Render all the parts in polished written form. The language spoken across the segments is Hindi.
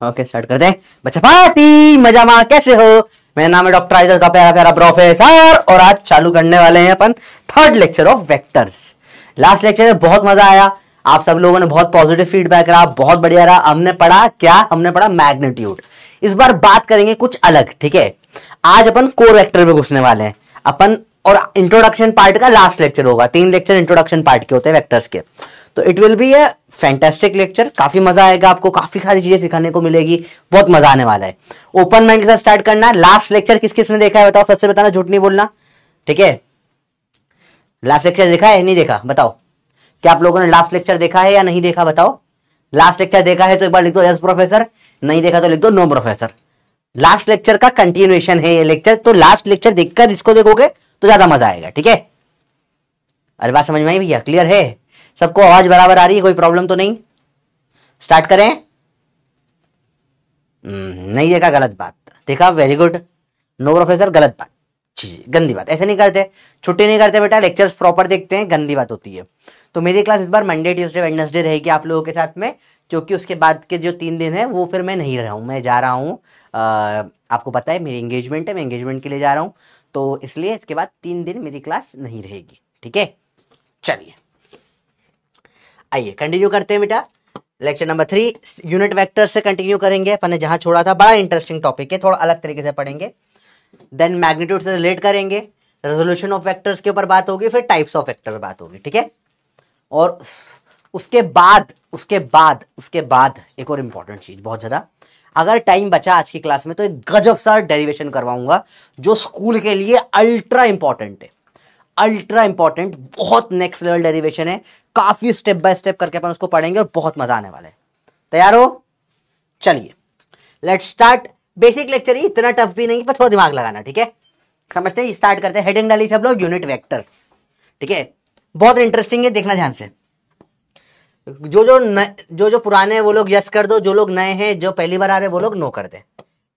ओके स्टार्ट करते हैं। बच्चा पार्टी मजामा कैसे हो? मेरा नाम है डॉक्टर आइजल का प्यारा प्यारा प्रोफेसर और आज चालू करने वाले हैं अपन third lecture of vectors. Last lecture में बहुत मजा आया, आप सब लोगों ने बहुत पॉजिटिव फीडबैक रहा, बहुत बढ़िया रहा। हमने पढ़ा क्या? हमने पढ़ा मैग्नीट्यूड। इस बार बात करेंगे कुछ अलग, ठीक है। आज अपन कोर वेक्टर में घुसने वाले हैं अपन, और इंट्रोडक्शन पार्ट का लास्ट लेक्चर होगा। 3 लेक्चर इंट्रोडक्शन पार्ट के होते हैं वेक्टर्स के, तो it will be A fantastic lecture. काफी मजा आएगा, आपको काफी सारी चीजें सिखाने को मिलेगी, बहुत मजा आने वाला है। ओपन माइंड के साथ स्टार्ट करना। लास्ट लेक्चर किस किसने देखा है बताओ, सच से बताना, झूठ नहीं बोलना, ठीक है। लास्ट लेक्चर देखा है नहीं देखा बताओ? क्या आप लोगों ने लास्ट लेक्चर देखा है या नहीं देखा बताओ? लास्ट लेक्चर देखा है तो एक बार लिख दो यस प्रोफेसर, नहीं देखा तो लिख दो नो प्रोफेसर। लास्ट लेक्चर का कंटिन्यूएशन है ये लेक्चर, तो लास्ट लेक्चर देखकर इसको देखोगे तो ज्यादा मजा आएगा, ठीक है। अरे बात समझ में आई भैया? क्लियर है सबको? आवाज बराबर आ रही है? कोई प्रॉब्लम तो नहीं? स्टार्ट करें। नहीं देखा, गलत बात। देखा, वेरी गुड। नो प्रोफेसर, गलत बात, गंदी बात। ऐसे नहीं करते, छुट्टी नहीं करते बेटा, लेक्चर्स प्रॉपर देखते हैं, गंदी बात होती है। तो मेरी क्लास इस बार मंडे ट्यूसडे वेडनेसडे रहेगी आप लोगों के साथ में, क्योंकि उसके बाद के जो 3 दिन है वो फिर मैं नहीं रहा हूं, मैं जा रहा हूं। आपको पता है मेरी एंगेजमेंट है, मैं एंगेजमेंट के लिए जा रहा हूं, तो इसलिए इसके बाद 3 दिन मेरी क्लास नहीं रहेगी, ठीक है। चलिए आइए कंटिन्यू करते हैं बेटा। लेक्चर नंबर 3 यूनिट वेक्टर से कंटिन्यू करेंगे अपन ने जहां छोड़ा था। बड़ा इंटरेस्टिंग टॉपिक है, थोड़ा अलग तरीके से पढ़ेंगे। देन मैग्नीट्यूड से रिलेट करेंगे, रेजोल्यूशन ऑफ वेक्टर्स के ऊपर बात होगी, फिर टाइप्स ऑफ वेक्टर पे बात होगी, ठीक है। और उसके बाद एक और इंपॉर्टेंट चीज, बहुत ज्यादा, अगर टाइम बचा आज की क्लास में तो एक गजब सा डेरिवेशन करवाऊंगा जो स्कूल के लिए अल्ट्रा इंपॉर्टेंट है। अल्ट्रा इंपॉर्टेंट, बहुत नेक्स्ट लेवल डेरिवेशन है, काफी स्टेप बाय स्टेप करके अपन उसको पढ़ेंगे और बहुत मजा आने वाला है। तैयार हो? चलिए लेट्स स्टार्ट। बेसिक लेक्चर ही, इतना टफ भी नहीं, पर थोड़ा दिमाग लगाना, ठीक है। समझते हैं, स्टार्ट करते हैं। हेडिंग डाली सब लोग, यूनिट वेक्टर्स, ठीक है। बहुत इंटरेस्टिंग है, देखना ध्यान से। जो पुराने हैं वो लोग यस कर दो, जो लोग नए हैं, जो पहली बार आ रहे हैं वो लोग नो कर दें,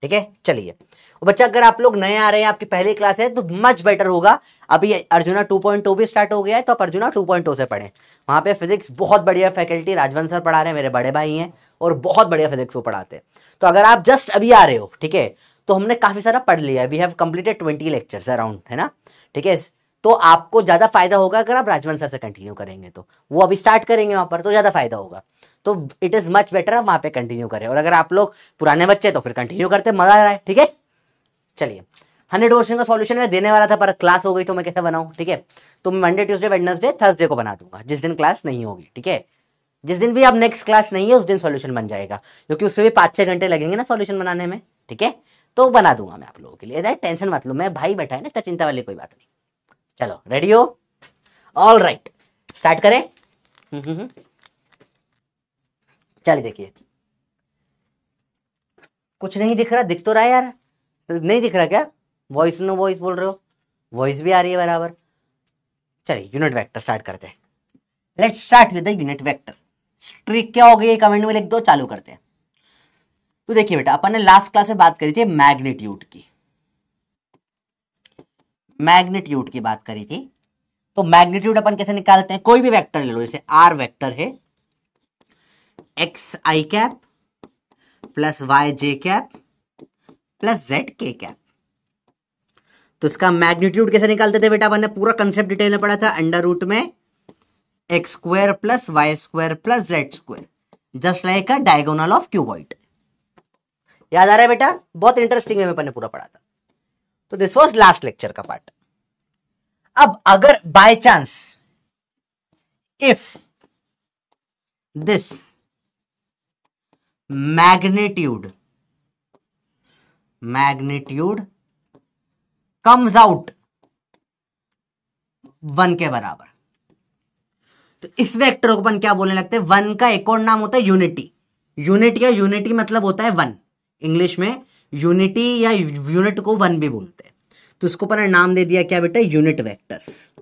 ठीक है। चलिए बच्चा, अगर आप लोग नए आ रहे हैं, आपकी पहली क्लास है, तो मच बेटर होगा। अभी अर्जुना 2.2 भी स्टार्ट हो गया है, तो आप अर्जुना 2.2 से पढ़ें। वहां पे फिजिक्स बहुत बढ़िया फैकल्टी राजवंश सर पढ़ा रहे हैं, मेरे बड़े भाई हैं और बहुत बढ़िया फिजिक्स वो पढ़ाते हैं। तो अगर आप जस्ट अभी आ रहे हो, ठीक है, तो हमने काफी सारा पढ़ लिया है। We have completed 20 lectures around, है ना, ठीक है। तो आपको ज्यादा फायदा होगा अगर आप राजवंश सर से कंटिन्यू करेंगे, तो वो अभी स्टार्ट करेंगे वहां पर, तो ज्यादा फायदा होगा। तो इट इज मच बेटर आप वहां पे कंटिन्यू करें। और अगर आप लोग पुराने बच्चे तो फिर कंटिन्यू करते, मजा आ रहा है, ठीक है। चलिए 100% का सॉल्यूशन मैं देने वाला था, पर क्लास हो गई तो मैं कैसे बनाऊं, ठीक है। तो मैं मंडे ट्यूसडे वेडनेसडे थर्सडे को बना दूंगा, जिस दिन क्लास नहीं होगी, ठीक है। जिस दिन भी आप नेक्स्ट क्लास नहीं है उस दिन सॉल्यूशन बन जाएगा, क्योंकि उससे भी 5-6 घंटे लगेंगे ना सॉल्यूशन बनाने में, ठीक है। तो बना दूंगा मैं आप लोगों के लिए, टेंशन मत लो, मैं भाई बैठा है ना, तो चिंता वाली कोई बात नहीं। चलो रेडी हो? ऑल राइट, स्टार्ट करें। चलिए देखिए, कुछ नहीं दिख रहा? दिख तो रहा है यार, नहीं दिख रहा क्या? वॉइस नो वॉइस बोल रहे हो, वॉइस भी आ रही है बराबर। चलिए यूनिट वेक्टर स्टार्ट करते हैं। Let's start with the unit vector. Trick क्या हो गई कमेंट में लिख दो, चालू करते हैं। तो देखिए बेटा, अपन ने लास्ट क्लास में बात करी थी मैग्नीट्यूड की, मैग्नीट्यूड की बात करी थी। तो मैग्नीट्यूड अपन कैसे निकालते हैं? कोई भी वेक्टर ले लो, जैसे आर वेक्टर है, एक्स आई कैप प्लस वाई जे कैप प्लस जेड के कैप। तो इसका मैग्नीट्यूड कैसे निकालते थे बेटा? अपन ने पूरा कंसेप्ट डिटेल में पढ़ा था। अंडर रूट में X square plus Y square plus Z square, just like a diagonal of cuboid. याद आ रहा है बेटा? बहुत इंटरेस्टिंग है, अपन ने पूरा पढ़ा था। तो दिस वाज लास्ट लेक्चर का पार्ट। अब अगर by chance if this magnitude comes out 1 के बराबर, तो इस वेक्टर को अपन क्या बोलने लगते हैं? 1 का एक और नाम होता है यूनिटी। यूनिटी मतलब होता है 1, इंग्लिश में यूनिटी या यूनिट को 1 भी बोलते हैं। तो इसको अपन ने नाम दे दिया क्या बेटा? Unit vectors.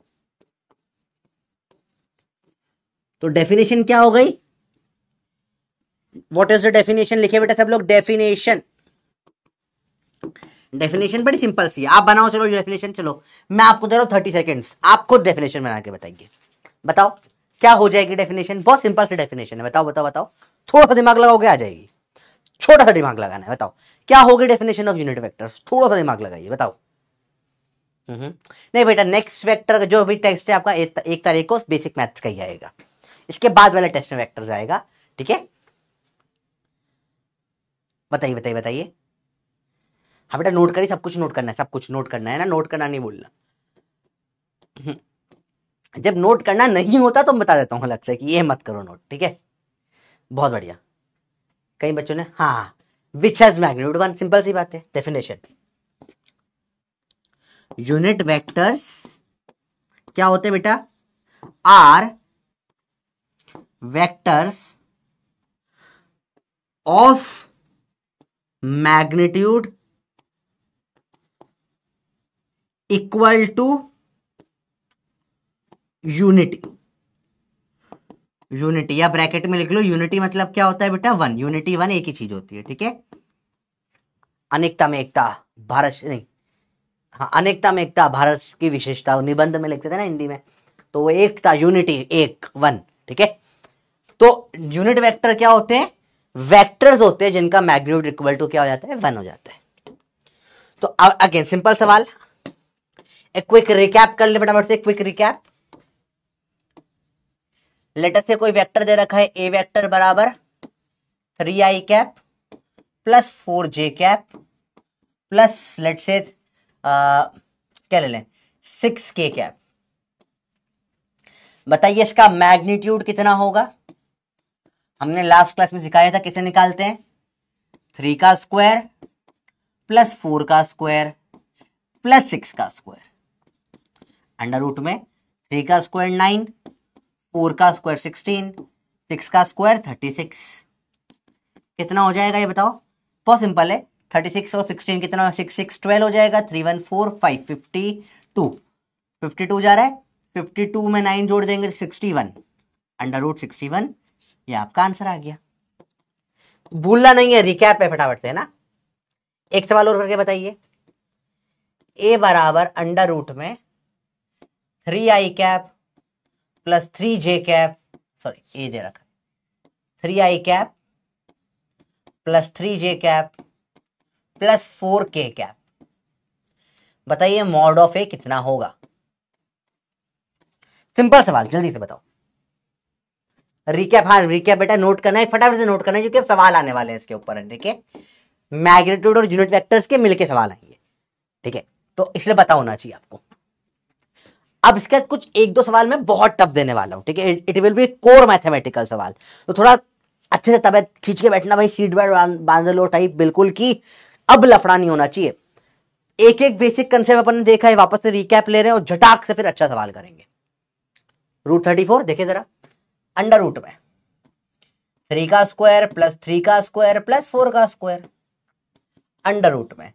तो डेफिनेशन क्या हो गई? What is the definition? लिखे बेटा सब लोग डेफिनेशन। डेफिनेशन बड़ी सिंपल सी है, आप बनाओ। चलो डेफिनेशन, चलो मैं आपको दे रहा हूं 30 सेकेंड्स, आप खुद डेफिनेशन बना के बताइए। बताओ क्या हो जाएगी डेफिनेशन? बहुत सिंपल सी डेफिनेशन है, बताओ बताओ बताओ, थोड़ा सा दिमाग लगाओगे आ जाएगी। छोटा सा दिमाग लगाना है, बताओ क्या होगी डेफिनेशन ऑफ यूनिट वेक्टर्स, थोड़ा सा दिमाग लगाइए बताओ। नहीं बेटा, नेक्स्ट वेक्टर का जो भी टेक्स्ट है आपका एक तारीख को बेसिक मैथ्स का ही आएगा, इसके बाद वाले टेस्ट में वेक्टर्स आएगा, ठीक है। बताइए बताइए बताइए। हाँ बेटा नोट करिए, सब कुछ नोट करना है, सब कुछ नोट करना है ना, नोट करना नहीं बोलना। जब नोट करना नहीं होता तो मैं बता देता हूं अलग से कि ये मत करो नोट, ठीक है। बहुत बढ़िया। कई बच्चों ने हाँ, विच हैज मैग्नीट्यूड 1, सिंपल सी बात है डेफिनेशन। यूनिट वेक्टर्स क्या होते हैं बेटा, are vectors of magnitude equal to unity. Unity या ब्रैकेट में लिख लो, यूनिटी मतलब क्या होता है बेटा, 1, यूनिटी 1 एक ही चीज होती है, ठीक है। अनेकता में एकता, भारत नहीं, हाँ अनेकता में एकता भारत की विशेषता, निबंध में लिखते थे ना हिंदी में, तो वो एकता, यूनिटी, एक, 1, ठीक है। तो यूनिट वेक्टर क्या होते हैं, वेक्टर्स होते हैं जिनका मैग्नीट्यूड इक्वल टू क्या हो जाता है, 1 हो जाता है। तो अगेन सिंपल सवाल, एक क्विक रिकैप कर ले फटाफट से, क्विक रिकैप। लेटर से कोई वेक्टर दे रखा है, ए वेक्टर बराबर 3i cap plus 4j cap plus let say क्या ले लें 6k कैप। बताइए इसका मैग्नीट्यूड कितना होगा। हमने लास्ट क्लास में सिखाया था कैसे निकालते हैं, 3 का स्क्वायर प्लस 4 का स्क्वायर प्लस 6 का स्क्वायर, अंडर रूट में 3 का स्क्वायर 9, 4 का स्क्वायर 16, 6 का स्क्वायर 36। कितना हो जाएगा ये बताओ, बहुत सिंपल है, 36 और 16 कितना, 6 6 12 हो जाएगा, 3 1 4 5 52 जा रहा है, 52 में 9 जोड़ देंगे 61, अंडर रूट 61, ये आपका आंसर आ गया। भूलना नहीं है, रिकैप है फटाफट से ना। एक सवाल और करके बताइए, ए बराबर अंडर रूट में 3i cap plus 3j cap, sorry A दे रखा, 3i cap plus 3j cap plus 4k cap, बताइए मॉड ऑफ ए कितना होगा। सिंपल सवाल, जल्दी से बताओ। रिकैप, हाँ रिकैप बेटा नोट करना है, फटाफट से नोट करना है, क्योंकि सवाल आने वाले हैं इसके ऊपर, ठीक है। मैग्नीट्यूड और यूनिट वेक्टर्स के मिलके सवाल आएंगे, ठीक है, तो इसलिए पता होना चाहिए आपको। अब इसके कुछ एक दो सवाल मैं बहुत टफ देने वाला हूं, ठीक है, it will be core mathematical सवाल, तो थोड़ा अच्छे से तबियत खींच के बैठना भाई, सीट बेल्ट बांध लो टाइप बिल्कुल, की अब लफड़ा नहीं होना चाहिए। एक एक बेसिक कंसेप्ट अपन ने देखा है, वापस से रिकैप ले रहे हैं और झटाक से फिर अच्छा सवाल करेंगे। रूट 34 देखिए जरा, अंडर रूट में 3 का स्क्वायर प्लस 3 का स्क्वायर प्लस 4 का स्क्वायर, अंडर रूट में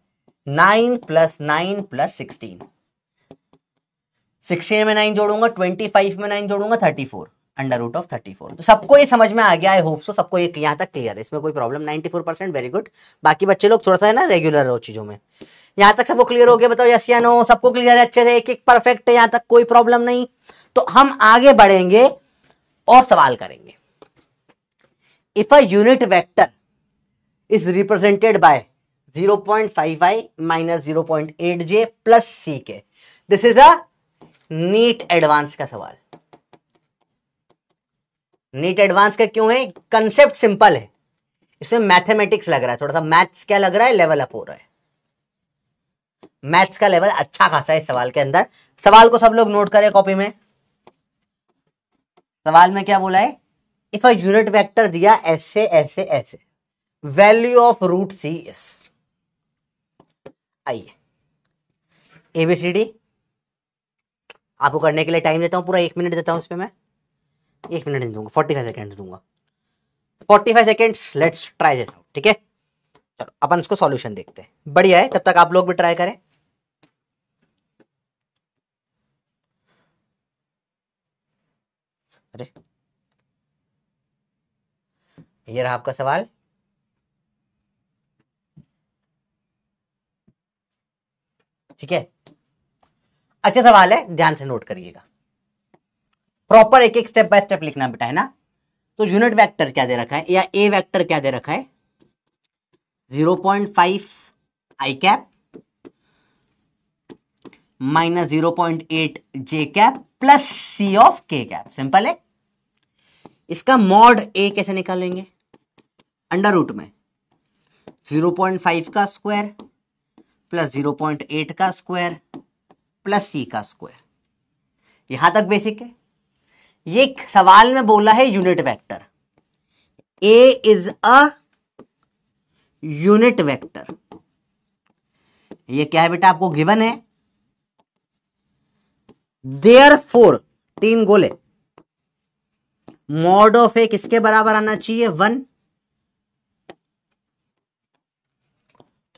9 प्लस 9 प्लस 16 में 9 जोड़ूंगा, 25 में 9 जोड़ूंगा 34, अंडर रूट ऑफ 34। तो सबको ये समझ में आ गया, आई होप सो सबको ये यहां तक क्लियर है, इसमें कोई प्रॉब्लम, 94%, वेरी गुड। बाकी बच्चे लोग थोड़ा सा है ना रेगुलर हो चीजों में, यहां तक सबको क्लियर हो गया, बताओ यस या नो, सबको क्लियर है अच्छे से, एक एक परफेक्ट है, यहां तक कोई प्रॉब्लम नहीं। तो हम आगे बढ़ेंगे और सवाल करेंगे। If a unit vector is represented by 0.5i minus 0.8j plus ck, this is a NEET advance का सवाल। नीट एडवांस का क्यों है, कंसेप्ट सिंपल है, इसमें मैथमेटिक्स लग रहा है, थोड़ा सा मैथ्स क्या लग रहा है, लेवल अप हो रहा है, मैथ्स का लेवल अच्छा खासा है इस सवाल के अंदर। सवाल को सब लोग नोट करें कॉपी में। सवाल में क्या बोला है, इफ अ यूनिट वेक्टर दिया ऐसे ऐसे ऐसे, value of root C is, आइए एबीसीडी आपको करने के लिए टाइम देता हूं, पूरा 1 मिनट देता हूं इसमें, मैं 1 मिनट नहीं दूंगा, 45 सेकेंड्स दूंगा, 45 seconds, let's try this out, ठीक है। चलो अपन इसको सॉल्यूशन देखते हैं, बढ़िया है, तब तक आप लोग भी ट्राई करें। अरे ये रहा आपका सवाल, ठीक है, अच्छा सवाल है, ध्यान से नोट करिएगा, प्रॉपर एक एक स्टेप बाय स्टेप लिखना बेटा, है ना। तो यूनिट वेक्टर क्या दे रखा है, या ए वेक्टर क्या दे रखा है, 0.5 I cap minus 0.8 J cap plus C of K cap. Simple है। इसका मॉड ए कैसे निकालेंगे? अंडर रूट में 0.5 का स्क्वायर प्लस 0.8 का स्क्वायर प्लस सी का स्क्वायर। यहां तक बेसिक है। ये सवाल में बोला है unit vector. A is a unit vector. ये क्या है बेटा? आपको गिवन है। देयरफॉर 3 गोले, मॉड ऑफ ए किसके बराबर आना चाहिए? 1।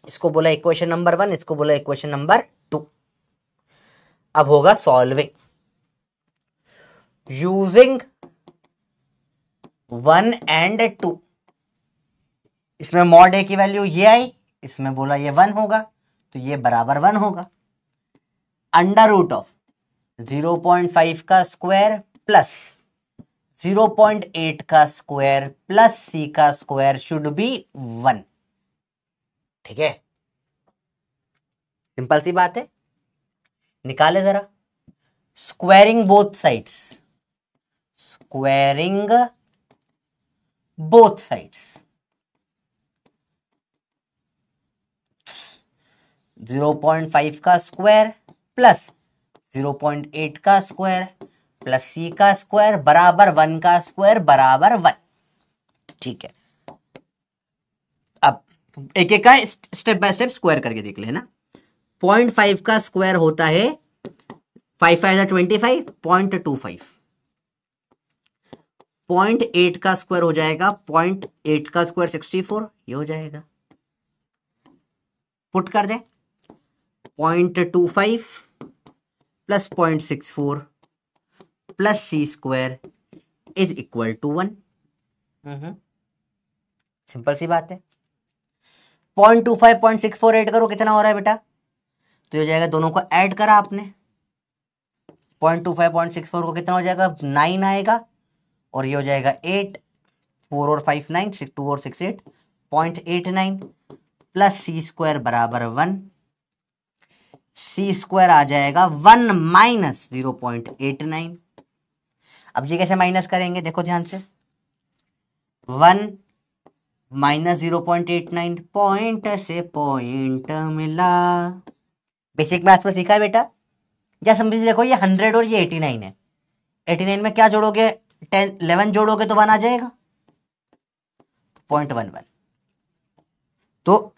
इसको बोला इक्वेशन नंबर 1, इसको बोला इक्वेशन नंबर 2। अब होगा सॉल्विंग यूजिंग 1 एंड 2। इसमें मॉड ए की वैल्यू ये आई, इसमें बोला ये 1 होगा, तो ये बराबर 1 होगा। अंडर रूट ऑफ 0.5 का स्क्वायर प्लस 0.8 का स्क्वायर प्लस सी का स्क्वायर शुड बी 1। ठीक है, सिंपल सी बात है। निकाले जरा। Squaring both sides, squaring both sides 0.5 का स्क्वायर प्लस 0.8 का स्क्वायर प्लस सी का स्क्वायर बराबर 1 का स्क्वायर बराबर 1। ठीक है, अब एक एक का स्टेप बाय स्टेप स्क्वायर करके देख लेना। 0.5 का स्क्वायर होता है 5 5 25, 0.25। 0.8 का स्क्वायर हो जाएगा 0.8 का स्क्वायर 64, ये हो जाएगा। पुट कर दे 0.25 plus 0.64 plus C square is equal to 1। Simple सी बात है। 0.25 0.64 ऐड करो, कितना हो रहा है बेटा? तो हो जाएगा, दोनों को ऐड करा आपने, 0.25 0.64 को कितना हो जाएगा? 9 आएगा, और ये हो जाएगा 8, 4 और 5 9, 6 2 और 6 8, 0.89 प्लस सी स्क्वायर बराबर 1। सी स्क्वायर आ जाएगा 1 माइनस 0.89। अब ये कैसे माइनस करेंगे? देखो ध्यान से। 1 माइनस 0.89, पॉइंट से पॉइंट मिला। बेसिक मैथ्स में सीखा है बेटा। या समझिए, देखो ये 100 और ये 89 है। 89 में क्या जोड़ोगे? 10 11 जोड़ोगे तो 1 आ जाएगा, 0.11। तो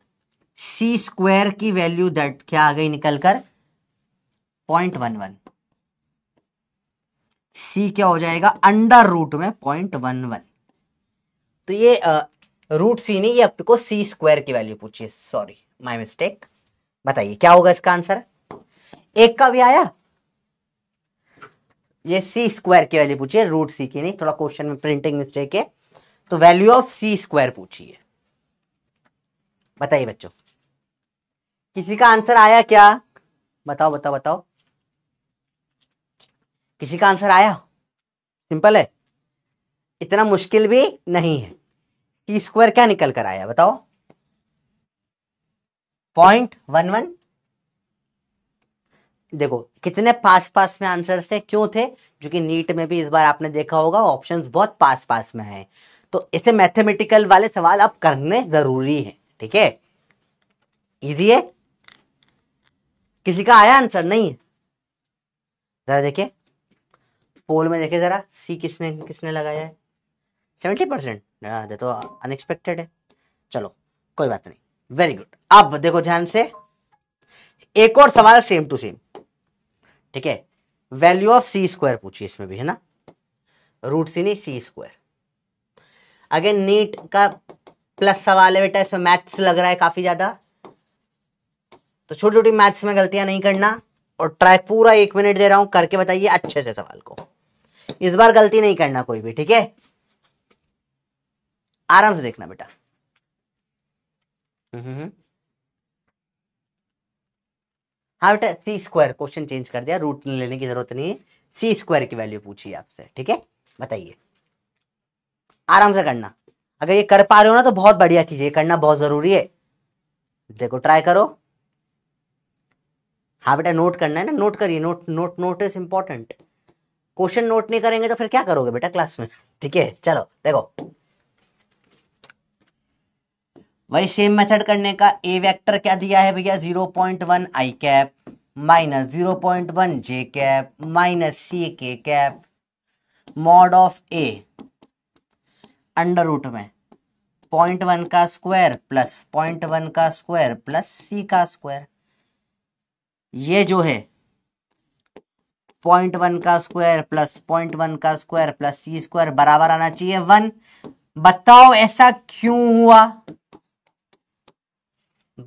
सी स्क्वायर की वैल्यू दैट क्या आ गई निकलकर? 0.11। सी क्या हो जाएगा? अंडर रूट में 0.11। तो ये रूट सी नहीं, ये आपको सी स्क्वायर की वैल्यू पूछिए। Sorry, my mistake. बताइए क्या होगा इसका आंसर? एक का भी आया, ये सी स्क्वायर की वैल्यू पूछिए, रूट सी की नहीं। थोड़ा क्वेश्चन में प्रिंटिंग मिस्टेक है, तो वैल्यू ऑफ सी स्क्वायर पूछिए। बताइए बच्चों, किसी का आंसर आया क्या? बताओ बताओ बताओ, किसी का आंसर आया? सिंपल है, इतना मुश्किल भी नहीं है। सी स्क्वायर क्या निकल कर आया बताओ? 0.11। देखो कितने पास पास में आंसर थे, क्यों थे? जो कि नीट में भी इस बार आपने देखा होगा ऑप्शंस बहुत पास पास में हैं, तो इसे मैथमेटिकल वाले सवाल आप करने जरूरी है। ठीक है, इजी है। किसी का आया आंसर? नहीं? जरा देखिए पोल में, देखिए जरा, सी किसने किसने लगाया है? 70%। ये तो अनएक्सपेक्टेड है। चलो कोई बात नहीं, वेरी गुड। अब देखो ध्यान से, एक और सवाल सेम टू सेम। ठीक है, वैल्यू ऑफ सी स्क्वायर पूछिए इसमें भी, है ना? रूट सी नहीं, सी स्क्वायर। अगेन नीट का प्लस सवाल है बेटा, इसमें मैथ्स लग रहा है काफी ज्यादा, तो छोटी छोटी मैथ्स में गलतियां नहीं करना। और ट्राई पूरा 1 मिनट दे रहा हूं, करके बताइए अच्छे से सवाल को। इस बार गलती नहीं करना कोई भी, ठीक है? आराम से देखना बेटा। हाँ बेटा, सी स्क्वायर, क्वेश्चन चेंज कर दिया, रूट लेने की जरूरत नहीं है। सी स्क्वायर की वैल्यू पूछिए आपसे, ठीक है? बताइए, आराम से करना। अगर ये कर पा रहे हो ना तो बहुत बढ़िया चीज है, करना बहुत जरूरी है। देखो ट्राई करो। हाँ बेटा नोट करना है ना, नोट करिए, note is important. Question note नहीं करेंगे तो फिर क्या करोगे बेटा क्लास में, ठीक है। चलो देखो, वही सेम मेथड करने का। ए वेक्टर क्या दिया है भैया, 0.1 I cap minus 0.1 J cap minus C K cap mod of A under root में 0.1 का स्क्वायर प्लस 0.1 का स्क्वायर प्लस सी का स्क्वायर। ये जो है 0.1 का स्क्वायर प्लस 0.1 का स्क्वायर प्लस सी स्क्वायर बराबर आना चाहिए 1। बताओ ऐसा क्यों हुआ,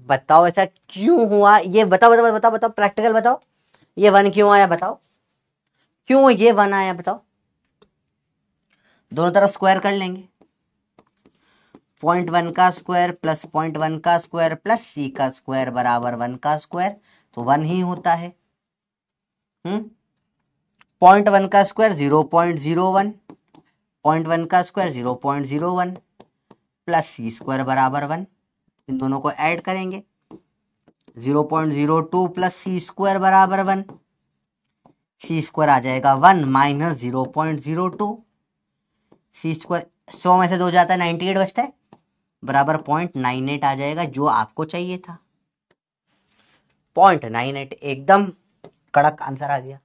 बताओ ऐसा क्यों हुआ, ये बताओ बताओ बताओ बताओ, प्रैक्टिकल बताओ, ये 1 क्यों आया, बताओ क्यों ये 1 आया, बताओ। दोनों तरफ स्क्वायर कर लेंगे, 0.1 का स्क्वायर प्लस 0.1 का स्क्वायर प्लस सी का स्क्वायर बराबर 1 का स्क्वायर, तो 1 ही होता है। 0.1 का स्क्वायर 0.01, 0.1 का स्क्वायर 0.01 प्लस सी स्क्वायर बराबर 1। इन दोनों को ऐड करेंगे, 0.02 प्लस सी स्क्वायर बराबर 1, सी स्क्वायर आ जाएगा 1 माइनस 0.02, सी स्क्वायर 100 में से 2 जाता है 98 बचता है, बराबर 0.98 आ जाएगा, जो आपको चाहिए था 0.98। एकदम कड़क आंसर आ गया।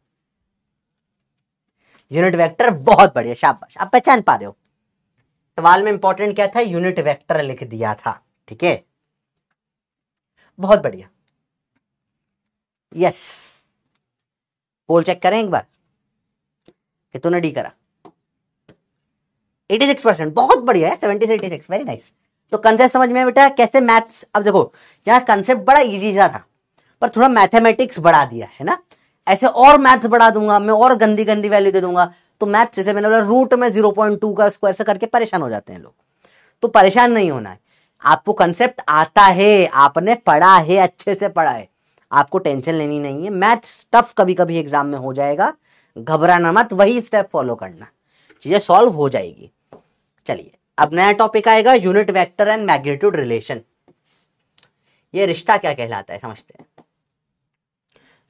यूनिट वेक्टर बहुत बढ़िया, शाबाश, आप पहचान पा रहे हो। सवाल में इंपॉर्टेंट क्या था, यूनिट वेक्टर लिख दिया था, ठीक है, बहुत बढ़िया। यस, पोल चेक करें एक बार कि तूने डी करा। 86%, बहुत बढ़िया है, 70 से 86, वेरी नाइस। तो कंसेप्ट समझ में बेटा कैसे मैथ्स। अब देखो यहाँ कंसेप्ट बड़ा इजी सा था, पर थोड़ा मैथमेटिक्स बढ़ा दिया है ना। ऐसे और मैथ्स बढ़ा दूंगा मैं, और गंदी गंदी वैल्यू दे दूंगा, तो मैथ्स जैसे मैंने बोला रूट में 0.2 का स्क्वायर से करके परेशान हो जाते हैं लोग। तो परेशान नहीं होना है, आपको कंसेप्ट आता है, आपने पढ़ा है, अच्छे से पढ़ा है, आपको टेंशन लेनी नहीं है। मैथ्स टफ कभी कभी एग्जाम में हो जाएगा, घबराना मत, वही स्टेप फॉलो करना, चीजें सॉल्व हो जाएगी। चलिए अब नया टॉपिक आएगा, unit vector and magnitude relation. ये रिश्ता क्या कहलाता है समझते हैं,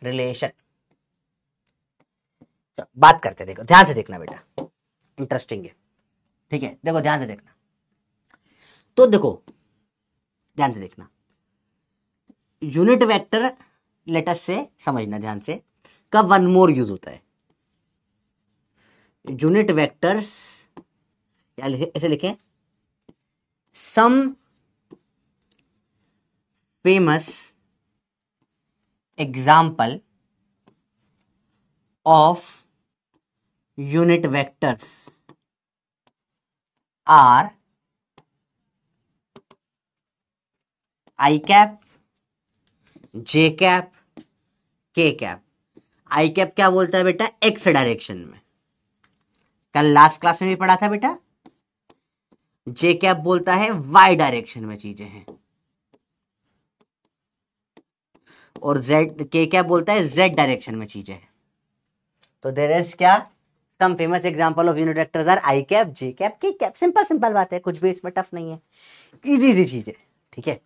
रिलेशन। बात करते, देखो ध्यान से देखना बेटा, इंटरेस्टिंग है, ठीक है। देखो ध्यान से देखना, तो देखो ध्यान से देखना, यूनिट वेक्टर लेटस से समझना ध्यान से, का वन मोर यूज होता है। यूनिट वेक्टर्स या ऐसे लिखें, some famous example of unit vectors are I cap, J cap, K cap. I cap क्या बोलता है बेटा, एक्स डायरेक्शन में, कल लास्ट क्लास में भी पढ़ा था बेटा। जे कैप बोलता है वाई डायरेक्शन में चीजें हैं, और जेड, के कैप बोलता है जेड डायरेक्शन में चीजें हैं। तो देयर इज क्या, some famous example of unit vectors are I cap, J cap, K cap. Simple simple बात है, कुछ भी इसमें टफ नहीं है, इजी इजी चीजें, ठीक है।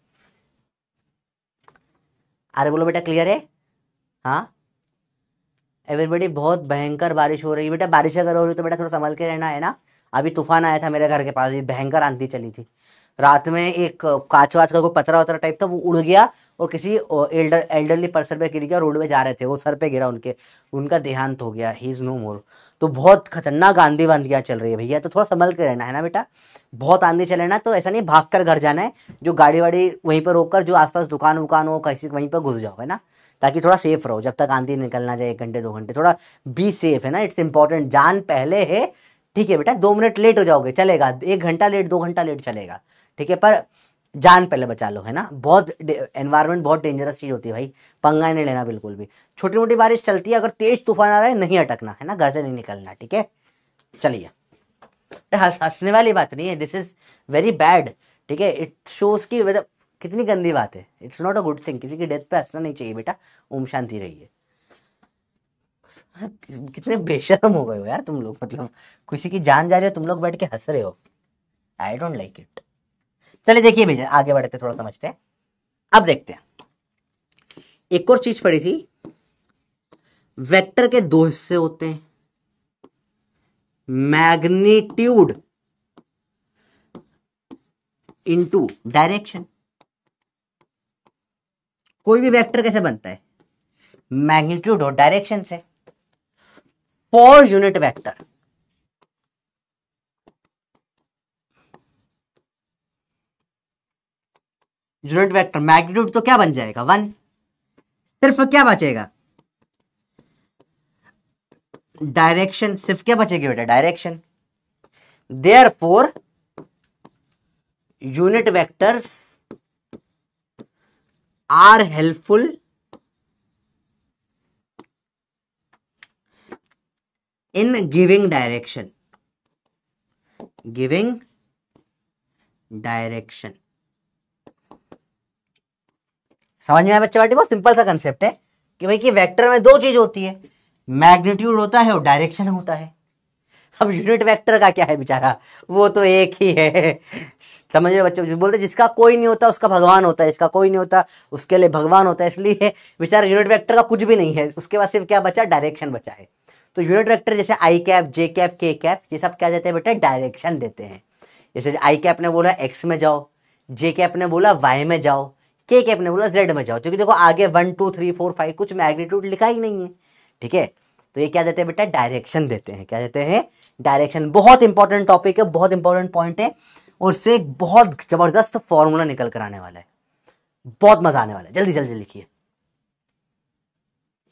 अरे बोलो बेटा क्लियर है, हाँ एवरीबॉडी। बहुत भयंकर बारिश हो रही है बेटा, बारिश अगर हो रही है तो बेटा थोड़ा संभल के रहना है ना। अभी तूफान आया था मेरे घर के पास, भयंकर आंधी चली थी रात में, एक कांच वाच का कोई पतरा वतरा टाइप था, वो उड़ गया और किसी एल्डरली पर्सन पे गिर गया, रोड में जा रहे थे वो, सर पे गिरा उनके, उनका देहांत हो गया, ही इज नो मोर। तो बहुत खतरनाक आंधी वांधियां चल रही है भैया, तो थोड़ा संभल के रहना है ना बेटा। बहुत आंधी चले ना तो ऐसा नहीं भाग कर घर जाना है, जो गाड़ी वाड़ी वहीं पर रोककर, जो आसपास दुकान वुकान हो कहीं वहीं पर घुस जाओ, है ना, ताकि थोड़ा सेफ रहो जब तक आंधी निकलना जाए, 1 घंटे 2 घंटे, थोड़ा बी सेफ, है ना, इट्स इंपॉर्टेंट। जान पहले है, ठीक है बेटा। 2 मिनट लेट हो जाओगे चलेगा, 1 घंटा लेट 2 घंटा लेट चलेगा, ठीक है, पर जान पहले बचा लो, है ना। बहुत एनवायरमेंट बहुत डेंजरस चीज होती है भाई, पंगा नहीं लेना बिल्कुल भी। छोटी मोटी बारिश चलती है, अगर तेज तूफान आ रहा है नहीं अटकना, है ना, घर से नहीं निकलना, ठीक है। चलिए हंसने वाली बात नहीं है, दिस इज वेरी बैड, ठीक है। इट शोज की मतलब कितनी गंदी बात है, it's not a good thing. किसी की डेथ पे हंसना नहीं चाहिए बेटा, ओम शांति रहिए। कितने बेशर्म हो गए हो यार तुम लोग, मतलब किसी की जान जा रही है तुम लोग बैठ के हंस रहे हो, आई डोंट लाइक इट। चलिए देखिए भैया आगे बढ़ते थोड़ा समझते हैं। अब देखते हैं, एक और चीज पढ़ी थी, वेक्टर के दो हिस्से होते हैं, मैग्नीट्यूड इनटू डायरेक्शन। कोई भी वेक्टर कैसे बनता है, मैग्नीट्यूड और डायरेक्शन से। For unit vector, unit vector magnitude तो क्या बन जाएगा 1, सिर्फ क्या बचेगा डायरेक्शन, सिर्फ क्या बचेगी बेटा direction. Therefore unit vectors are helpful in giving direction, giving direction. समझ में आया बच्चे बाटी? बहुत सिंपल सा कंसेप्ट है कि भाई कि वेक्टर में दो चीज होती है, मैग्नीट्यूड होता है और डायरेक्शन होता है। अब यूनिट वेक्टर का क्या है बेचारा, वो तो एक ही है। समझ रहे बच्चे? बोलते जिसका कोई नहीं होता उसका भगवान होता है, जिसका कोई नहीं होता उसके लिए भगवान होता है। इसलिए बेचारा यूनिट वेक्टर का कुछ भी नहीं है, उसके बाद सिर्फ क्या बचा, डायरेक्शन बचा है। तो यूनिट वेक्टर जैसे आई cap, J cap, K cap, ये सब क्या देते हैं बेटा, डायरेक्शन देते हैं। जैसे आई कैप ने बोला एक्स में जाओ, जे कैप ने बोला वाई में जाओ, के कैप ने बोला जेड में जाओ। क्योंकि देखो आगे 1 2 3 4 5 कुछ मैग्नीट्यूड लिखा ही नहीं है, ठीक है। तो ये क्या देते हैं बेटा, डायरेक्शन देते हैं। क्या देते हैं, डायरेक्शन। बहुत इंपॉर्टेंट टॉपिक है, बहुत इंपॉर्टेंट पॉइंट है, और उससे एक बहुत जबरदस्त फॉर्मूला निकल कर आने वाला है, बहुत मजा आने वाला है। जल्दी जल्दी लिखिए,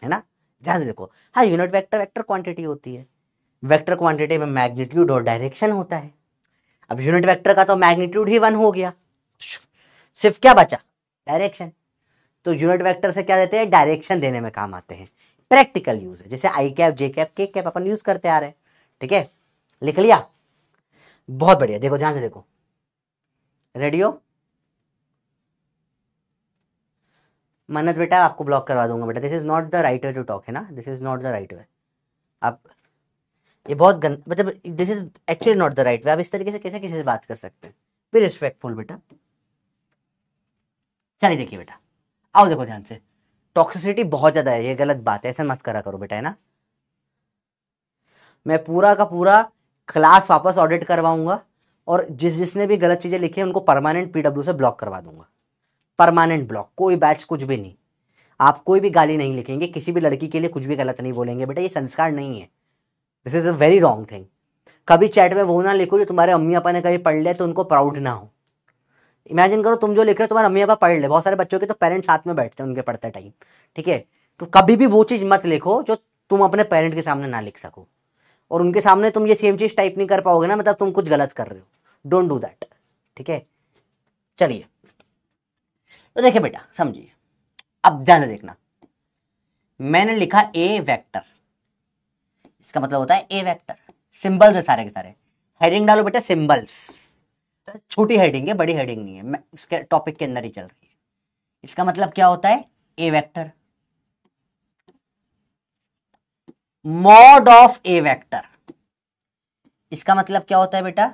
है ना, ध्यान से देखो। हाँ, यूनिट वेक्टर वेक्टर क्वांटिटी होती है, वेक्टर क्वांटिटी में मैग्नीट्यूड और डायरेक्शन होता है। अब यूनिट वेक्टर का तो मैग्नीट्यूड ही 1 हो गया, सिर्फ क्या बचा, डायरेक्शन। तो यूनिट वेक्टर से क्या देते हैं, डायरेक्शन देने में काम आते हैं। प्रैक्टिकल यूज है, जैसे आई cap, J cap, K cap अपन यूज करते आ रहे हैं, ठीक है। लिख लिया, बहुत बढ़िया। देखो ध्यान से देखो, रेडी हो? मन्नत बेटा आपको ब्लॉक करवा दूंगा बेटा, this is not the right way to talk, है ना, this is not the right way. आप ये बहुत मतलब this is actually not the right way. आप इस तरीके से कैसे किसी से बात कर सकते हैं, बी रिस्पेक्टफुल बेटा। चलिए देखिए बेटा, आओ देखो ध्यान से। टॉक्सिसिटी बहुत ज्यादा है, ये गलत बात है, ऐसा मत करा करो बेटा, है ना। मैं पूरा का पूरा क्लास वापस ऑडिट करवाऊंगा, और जिसने भी गलत चीजें लिखी है उनको परमानेंट पीडब्ल्यू से ब्लॉक करवा दूंगा। परमानेंट ब्लॉक, कोई बैच कुछ भी नहीं। आप कोई भी गाली नहीं लिखेंगे, किसी भी लड़की के लिए कुछ भी गलत नहीं बोलेंगे बेटा, ये संस्कार नहीं है। This is a very wrong thing. कभी चैट में वो ना लिखो जो तुम्हारे अम्मी पापा ने कभी पढ़ लिया तो उनको प्राउड ना हो। इमेजिन करो तुम जो लिख रहे हो तुम्हारे अम्मी पापा पढ़ ले, बहुत सारे बच्चों के तो पेरेंट्स साथ में बैठते हैं उनके पढ़ते टाइम, ठीक है। तो कभी भी वो चीज मत लिखो जो तुम अपने पेरेंट के सामने ना लिख सको, और उनके सामने तुम ये सेम चीज टाइप नहीं कर पाओगे ना, मतलब तुम कुछ गलत कर रहे हो। डोंट डू दैट, ठीक है। चलिए, तो देखिए बेटा समझिए, अब ध्यान से देखना। मैंने लिखा ए वेक्टर, इसका मतलब होता है ए वेक्टर। सिंबल्स है सारे के सारे, हेडिंग डालो बेटा सिंबल्स। छोटी हेडिंग है, बड़ी हेडिंग नहीं है, मैं उसके टॉपिक के अंदर ही चल रही है। इसका मतलब क्या होता है, A vector mod of A vector. इसका मतलब क्या होता है बेटा,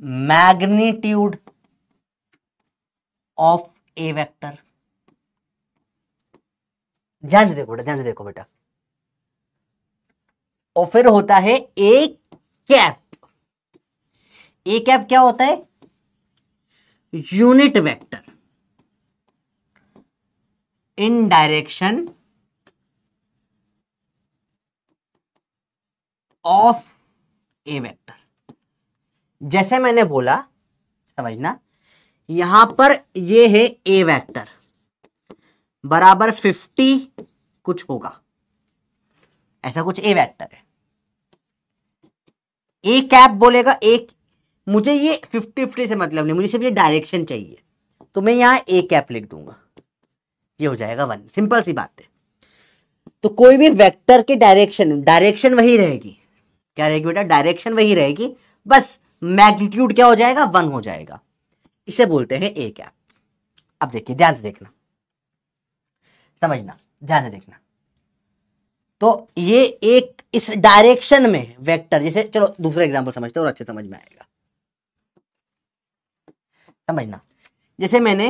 मैग्नीट्यूड ऑफ ए वेक्टर। ध्यान से देखो बेटा, ध्यान से देखो बेटा। और फिर होता है ए कैप। ए कैप क्या होता है, unit vector in direction of A vector. जैसे मैंने बोला, समझना, यहां पर ये है ए वेक्टर बराबर 50 कुछ होगा, ऐसा कुछ ए वेक्टर है। ए कैप बोलेगा एक, मुझे ये 50-50 से मतलब नहीं, मुझे सिर्फ ये डायरेक्शन चाहिए, तो मैं यहां ए कैप लिख दूंगा, ये हो जाएगा 1। सिंपल सी बात है। तो कोई भी वेक्टर की डायरेक्शन वही रहेगी। क्या रहेगी बेटा, डायरेक्शन वही रहेगी, बस मैग्नीट्यूड क्या हो जाएगा, 1 हो जाएगा। इसे बोलते हैं ए कैप। अब देखिए, ध्यान से देखना, समझना, ध्यान से देखना। तो ये एक इस डायरेक्शन में वेक्टर, जैसे चलो दूसरा एग्जांपल समझते हैं और अच्छे समझ में आएगा। समझना, जैसे मैंने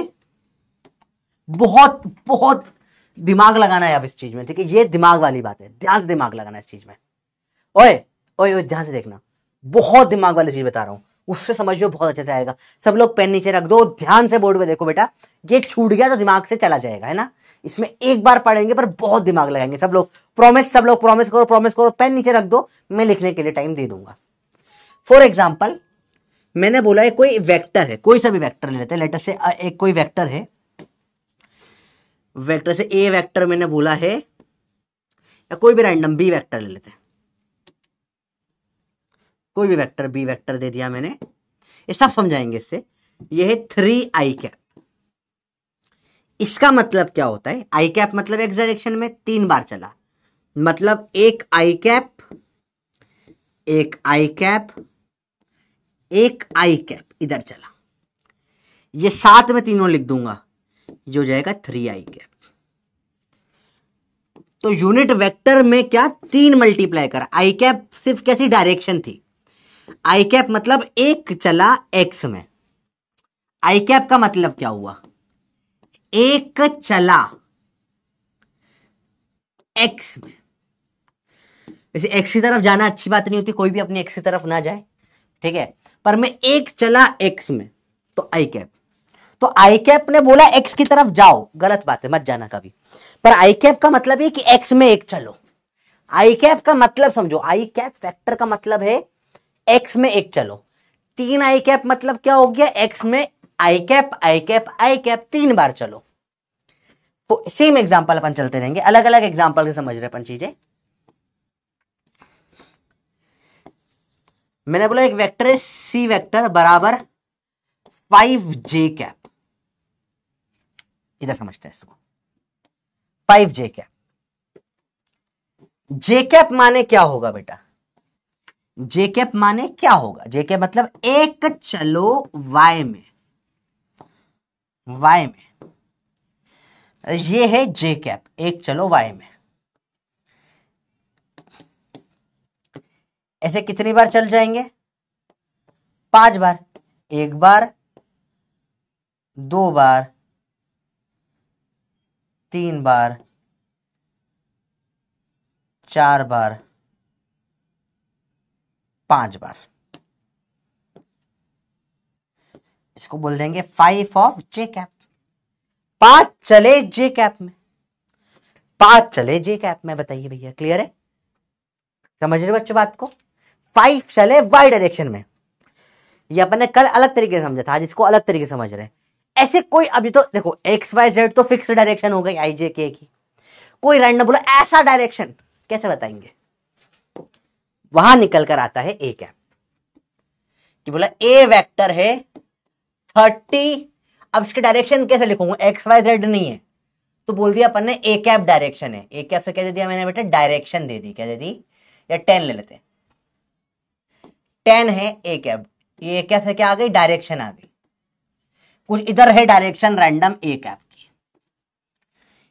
बहुत बहुत दिमाग लगाना है अब इस चीज में, ठीक है, ये दिमाग वाली बात है, ध्यान से दिमाग लगाना है इस चीज में। ओए ओए ओए ध्यान से देखना, बहुत दिमाग वाली चीज बता रहा हूं, उससे समझियो बहुत अच्छे से आएगा। सब लोग पेन नीचे रख दो, ध्यान से बोर्ड पे देखो बेटा, ये छूट गया तो दिमाग से चला जाएगा, है ना। इसमें एक बार पढ़ेंगे पर बहुत दिमाग लगाएंगे सब लोग। सब लोग प्रॉमिस करो, प्रॉमिस करो, पेन नीचे रख दो, मैं लिखने के लिए टाइम दे दूंगा। फॉर एग्जाम्पल, मैंने बोला है कोई वेक्टर है, कोई सा भी वेक्टर ले लेते हैं, लेटर से एक कोई वेक्टर है, वेक्टर से ए वेक्टर मैंने बोला है, या कोई भी रैंडम बी वेक्टर ले लेते हैं, कोई भी वेक्टर बी वेक्टर दे दिया मैंने, ये सब समझाएंगे इससे। ये है 3i कैप। इसका मतलब क्या होता है, आई कैप मतलब एक्स डायरेक्शन में 3 बार चला, मतलब एक आई कैप, एक आई कैप, एक आई कैप इधर चला, ये साथ में तीनों लिख दूंगा, जो हो जाएगा 3i कैप। तो यूनिट वेक्टर में क्या 3 मल्टीप्लाई कर, आई कैप सिर्फ कैसी डायरेक्शन थी, आई कैप मतलब एक चला एक्स में, आई कैप का मतलब क्या हुआ, एक चला एक्स में। वैसे एक्स की तरफ जाना अच्छी बात नहीं होती, कोई भी अपनी एक्स की तरफ ना जाए, ठीक है, पर मैं एक चला एक्स में, तो आई कैप। तो आई कैप ने बोला एक्स की तरफ जाओ, गलत बात है, मत जाना कभी, पर आई कैप का मतलब है कि एक्स में एक चलो। आई कैप का मतलब समझो, आई कैप फैक्टर का मतलब है एक्स में एक चलो। 3 आई कैप मतलब क्या हो गया, एक्स में आई cap I cap I cap 3 बार चलो। तो सेम एग्जांपल अपन चलते रहेंगे, अलग अलग एग्जांपल से समझ रहे अपन चीजें। मैंने बोला एक वेक्टर है सी वेक्टर बराबर 5j कैप, इधर समझते हैं इसको, 5j कैप। जे कैप माने क्या होगा बेटा, जे कैप माने क्या होगा, जे कैप मतलब एक चलो y में, y में, ये है जे कैप, एक चलो y में। ऐसे कितनी बार चल जाएंगे, 5 बार, 1 बार, 2 बार, 3 बार, 4 बार, 5 बार। इसको बोल देंगे 5 ऑफ जे कैप। 5 चले जे कैप में, 5 चले जे कैप में, बताइए भैया क्लियर है, समझ रहे बच्चों बात को। 5 चले वाई डायरेक्शन में, ये अपन ने कल अलग तरीके से समझा था, आज इसको अलग तरीके से समझ रहे हैं। ऐसे कोई अभी तो देखो एक्स वाई जेड तो फिक्स डायरेक्शन हो गई आई जे के की, कोई रैंडम बोला ऐसा डायरेक्शन, कैसे बताएंगे, वहां निकल कर आता है ए कैप, कि बोला ए वेक्टर है 30, अब इसके डायरेक्शन कैसे लिखूंगा, एक्स वाई जेड नहीं है, तो बोल दिया अपन ने ए कैप डायरेक्शन है। ए कैप से क्या दे दिया मैंने बेटा, डायरेक्शन दे दी, क्या दे दी, या 10 ले लेते हैं, 10 है ए कैप, ये ए कैप से क्या आ गई, डायरेक्शन आ गई, कुछ इधर है डायरेक्शन रैंडम ए कैप की,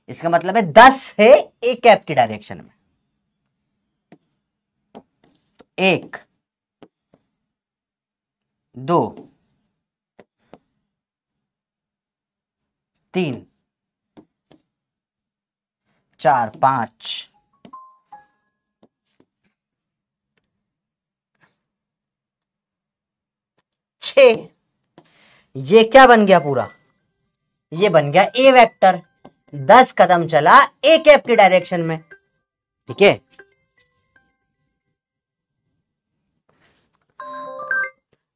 इसका मतलब है 10 है ए कैप की डायरेक्शन में। तो 1 2 3 4 5 6, ये क्या बन गया पूरा, ये बन गया ए वेक्टर, 10 कदम चला ए कैप की डायरेक्शन में, ठीक है।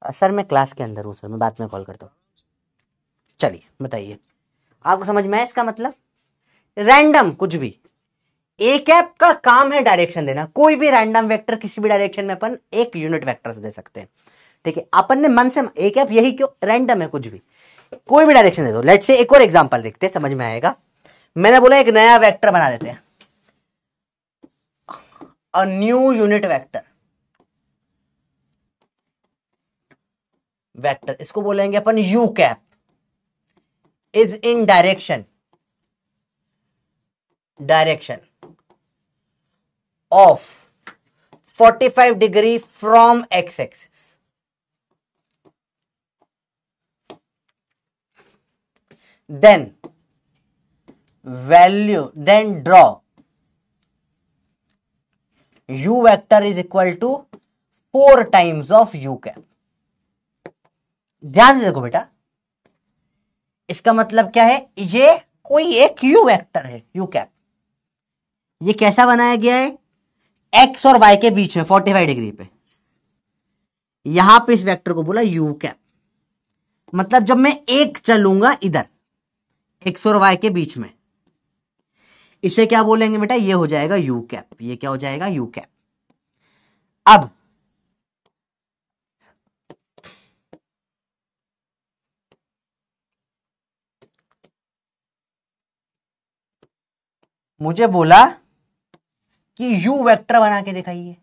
सर मैं क्लास के अंदर हूं सर, मैं बाद में कॉल करता हूं। चलिए बताइए, आपको समझ में आया इसका मतलब, रैंडम कुछ भी, ए कैप का काम है डायरेक्शन देना, कोई भी रैंडम वेक्टर किसी भी डायरेक्शन में अपन एक यूनिट वेक्टर से दे सकते हैं, ठीक है। अपन ने मन से ए कैप यही क्यों, रैंडम है, कुछ भी कोई भी डायरेक्शन दे दो। लेट से एक और एग्जांपल देखते हैं, समझ में आएगा। मैंने बोला एक नया वेक्टर बना देते हैं, a new unit vector, vector इसको बोलेंगे अपन U cap, is in direction of 45 degree from X axis, then value then draw u vector is equal to 4 times of u cap. ध्यान से देखो बेटा, इसका मतलब क्या है, ये कोई एक u वेक्टर है u कैप। ये कैसा बनाया गया है, x और y के बीच में 45 डिग्री पे। यहां पे इस वेक्टर को बोला u कैप। मतलब जब मैं एक चलूंगा इधर x और y के बीच में, इसे क्या बोलेंगे बेटा, ये हो जाएगा u कैप। ये क्या हो जाएगा, u कैप। अब मुझे बोला कि u वेक्टर बना के दिखाइए,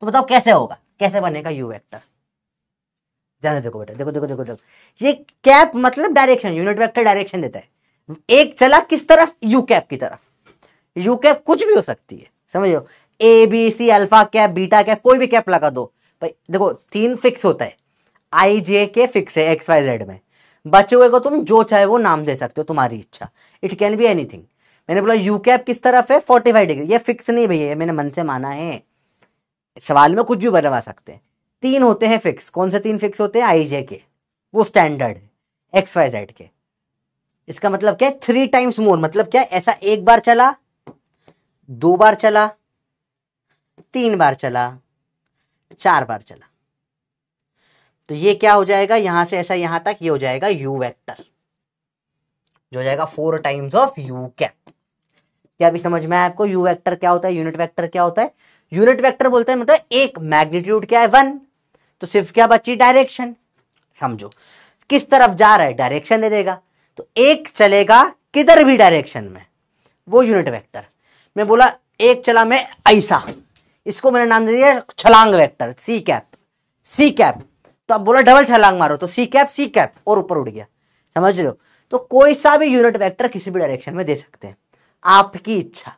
तो बताओ कैसे होगा, कैसे बनेगा u वेक्टर। ध्यान से देखो बेटा, देखो देखो देखो देखो, ये कैप मतलब डायरेक्शन, यूनिट वेक्टर डायरेक्शन देता है। एक चला किस तरफ, यू कैप की तरफ। यू कैप कुछ भी हो सकती है, समझ लो, A B C, alpha cap, beta cap, कोई भी कैप लगा दो भाई। देखो 3 फिक्स होता है, आई जे के फिक्स है एक्स वाई जेड में, बचे हुए को तुम जो चाहे वो नाम दे सकते हो, तुम्हारी इच्छा, इट कैन बी एनीथिंग। मैंने बोला यू कैप किस तरफ है, 45 डिग्री। ये फिक्स नहीं भैया, मैंने मन से माना है, सवाल में कुछ भी बनवा सकते हैं। 3 होते हैं फिक्स, कौन से 3 फिक्स होते हैं, आई जे के, वो स्टैंडर्ड है, एक्स वाई जेड के। इसका मतलब क्या है, 3 टाइम्स मोर, मतलब क्या, ऐसा एक बार चला, 2 बार चला, 3 बार चला, 4 बार चला, तो ये क्या हो जाएगा, यहां से ऐसा यहां तक, ये हो जाएगा यू वेक्टर, जो हो जाएगा 4 टाइम्स ऑफ यू कैप। क्या अभी समझ में आया आपको, यू वेक्टर क्या होता है, यूनिट वेक्टर क्या होता है। यूनिट वेक्टर बोलते हैं मतलब एक मैग्नीट्यूड क्या है 1, तो सिर्फ क्या बची, डायरेक्शन। समझो किस तरफ जा रहा है, डायरेक्शन दे देगा, तो एक चलेगा किधर भी डायरेक्शन में, वो यूनिट वेक्टर। मैं बोला एक चला मैं ऐसा, इसको मैंने नाम दे दिया छलांग vector, C cap. C cap, तो अब बोला डबल छलांग मारो, तो सी कैप और ऊपर उड़ गया, समझ रहे हो। तो कोई सा भी यूनिट वेक्टर किसी भी डायरेक्शन में दे सकते हैं, आपकी इच्छा।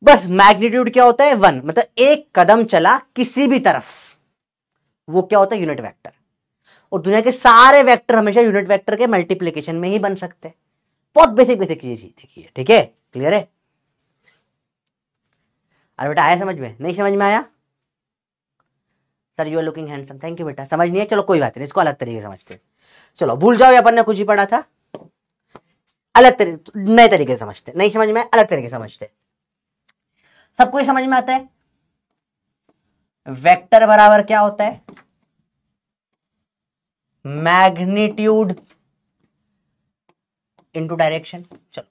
बस मैग्नीट्यूड क्या होता है 1, मतलब एक कदम चला किसी भी तरफ, वो क्या होता है, यूनिट वेक्टर। और दुनिया के सारे वेक्टर हमेशा यूनिट वेक्टर के मल्टीप्लीकेशन में ही बन सकते हैं। बहुत बेसिक बेसिक चीज देखिए, ठीक है, क्लियर है। अरे बेटा आया समझ में, नहीं समझ में आया, sir you are looking handsome, thank you बेटा। समझ नहीं है, चलो कोई बात नहीं, इसको अलग तरीके से समझते हैं। चलो भूल जाओ, अपन ने कुछ ही पढ़ा था, अलग तरीके, नए तरीके से समझते, नहीं समझ में अलग तरीके से समझते। सबको ही समझ में आता है, वेक्टर बराबर क्या होता है, मैग्नीट्यूड इनटू डायरेक्शन। चलो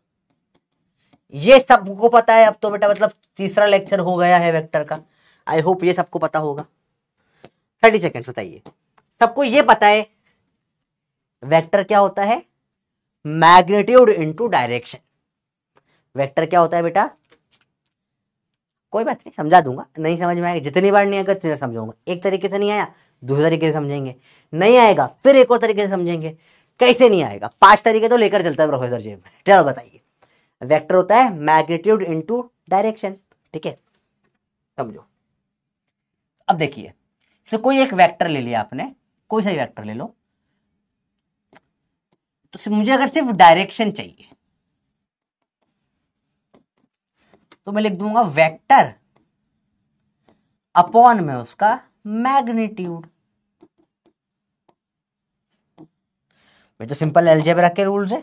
ये सबको पता है अब तो बेटा, मतलब तीसरा लेक्चर हो गया है वेक्टर का, आई होप ये सबको पता होगा। 30 सेकेंड बताइए, सबको ये पता है वेक्टर क्या होता है, मैग्नीट्यूड इनटू डायरेक्शन। वेक्टर क्या होता है बेटा, कोई बात नहीं समझा दूंगा, नहीं समझ में आएगा, जितनी बार नहीं आएगा उतनी बार समझाऊंगा। एक तरीके से नहीं आया, दूसरे तरीके से समझेंगे, नहीं आएगा फिर एक और तरीके से समझेंगे। कैसे नहीं आएगा, 5 तरीके तो लेकर चलता है प्रोफेसर जेब में। चलो बताइए, वेक्टर होता है मैग्नीट्यूड इनटू डायरेक्शन, ठीक है, समझो। अब देखिए, कोई एक वेक्टर ले लिया आपने, कोई सा वेक्टर ले लो, तो मुझे अगर सिर्फ डायरेक्शन चाहिए तो मैं लिख दूंगा वेक्टर अपॉन में उसका मैग्नीट्यूड। तो सिंपल अलजेब्रा के रूल्स है।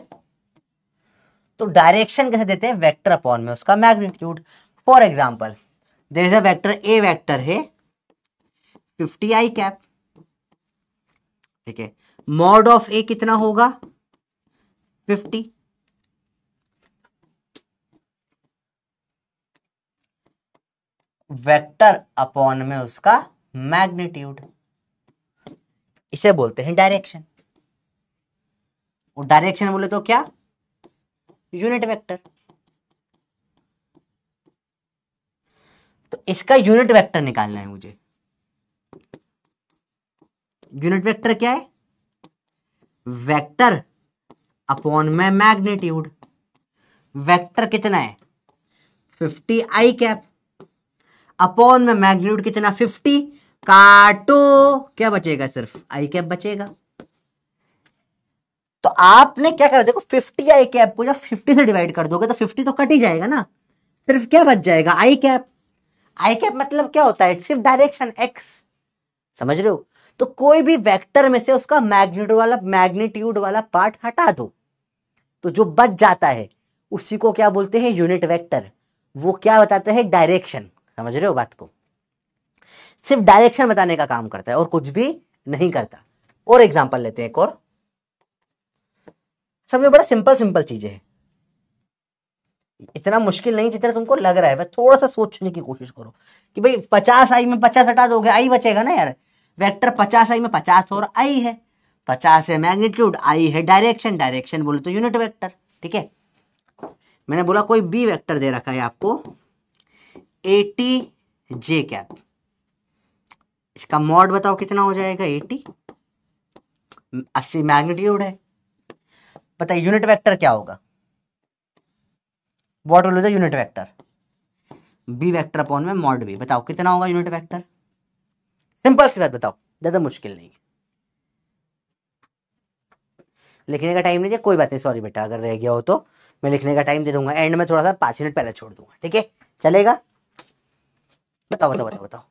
तो डायरेक्शन कैसे देते हैं, वेक्टर अपॉन में उसका magnitude. For example there is a vector, A vector है 50 आई कैप, ठीक है, मॉड ऑफ ए कितना होगा 50, वेक्टर अपॉन में उसका मैग्नीट्यूड, इसे बोलते हैं डायरेक्शन। और डायरेक्शन बोले तो क्या, यूनिट वेक्टर। तो इसका यूनिट वेक्टर निकालना है मुझे। यूनिट वेक्टर क्या है, वेक्टर अपॉन में मैग्नीट्यूड। वेक्टर कितना है 50 आई कैप, अपॉन में मैग्नीट्यूड कितना 50, काटो क्या बचेगा, सिर्फ आई कैप बचेगा। तो आपने क्या करा, देखो 50 आई कैप को जब 50 से डिवाइड कर दोगे तो 50 तो कट ही जाएगा ना, सिर्फ क्या बच जाएगा, आई कैप। आई कैप मतलब क्या होता है, सिर्फ डायरेक्शन एक्स, समझ रहे हो। तो कोई भी वेक्टर में से उसका मैग्नीट्यूड वाला पार्ट हटा दो, तो जो बच जाता है उसी को क्या बोलते हैं, यूनिट वेक्टर। वो क्या बताते हैं, डायरेक्शन। समझ रहे हो बात को, सिर्फ डायरेक्शन बताने का काम करता है और कुछ भी नहीं करता। और एग्जांपल लेते हैं एक और, सब में बड़ा सिंपल सिंपल चीजें हैं, इतना मुश्किल नहीं जितना तुमको लग रहा है। बस थोड़ा सा सोचने की कोशिश करो कि भाई 50 आई में 50 हटा दोगे, आई बचेगा ना यार। वेक्टर 50 आई में 50 और आई है, 50 है मैग्नीट्यूड, आई है डायरेक्शन, डायरेक्शन बोले तो यूनिट वेक्टर। ठीक है, मैंने बोला कोई बी वेक्टर दे रखा है आपको 80 जे कैप, इसका मॉड बताओ कितना हो जाएगा, 80, 80 मैग्नीट्यूड है। बताइए यूनिट वेक्टर क्या होगा, what will be the unit vector, B vector upon में मॉड बी, बताओ कितना होगा यूनिट वेक्टर। सिंपल सी बात बताओ, ज्यादा मुश्किल नहीं है। लिखने का टाइम नहीं है, कोई बात नहीं, सॉरी बेटा, अगर रह गया हो तो मैं लिखने का टाइम दे दूंगा, एंड में थोड़ा सा 5 मिनट पहले छोड़ दूंगा, ठीक है, चलेगा। बताओ बताओ बताओ बताओ,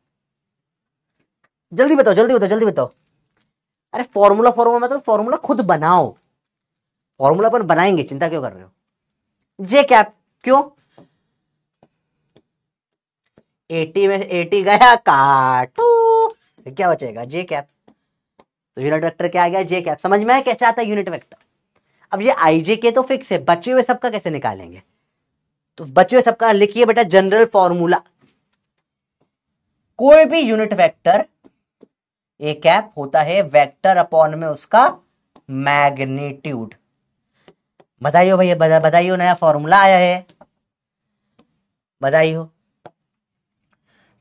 जल्दी बताओ जल्दी बताओ जल्दी बताओ। अरे फॉर्मूला फॉर्मूला मतलब फॉर्मूला खुद बनाओ, फॉर्मूला पर बनाएंगे, चिंता क्यों कर रहे हो। जे कैप, क्यों, 80 में 80 गया काटू, क्या बचेगा, जे कैप। तो यूनिट वेक्टर क्या आ गया, जे कैप। समझ में आया कैसे आता है यूनिट वेक्टर। अब ये आई जे के तो फिक्स है, बचे हुए सबका कैसे निकालेंगे, तो बचे हुए सबका लिखिए बेटा, जनरल फॉर्मूला, कोई भी यूनिट वेक्टर ए कैप होता है वेक्टर अपॉन में उसका मैग्नीट्यूड। बताइयो भैया, बताइयो, नया फॉर्मूला आया है, बताइयो।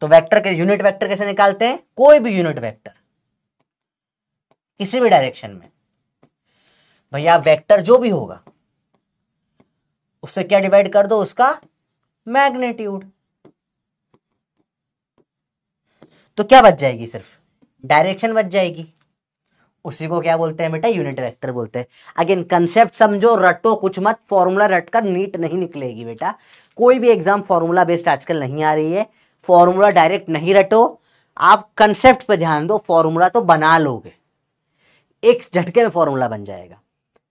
तो वेक्टर के यूनिट वेक्टर कैसे निकालते हैं, कोई भी यूनिट वेक्टर किसी भी डायरेक्शन में, भैया वेक्टर जो भी होगा उससे क्या डिवाइड कर दो, उसका मैग्नीट्यूड, तो क्या बच जाएगी, सिर्फ डायरेक्शन बच जाएगी। उसी को क्या बोलते हैं बेटा, यूनिट वेक्टर बोलते हैं। अगेन कंसेप्ट समझो, रटो कुछ मत, फॉर्मूला रटकर नीट नहीं निकलेगी बेटा। कोई भी एग्जाम फॉर्मूला बेस्ड आजकल नहीं आ रही है, फॉर्मूला डायरेक्ट नहीं रटो, आप कंसेप्ट पे ध्यान दो, फॉर्मूला तो बना लोगे, एक झटके में फॉर्मूला बन जाएगा।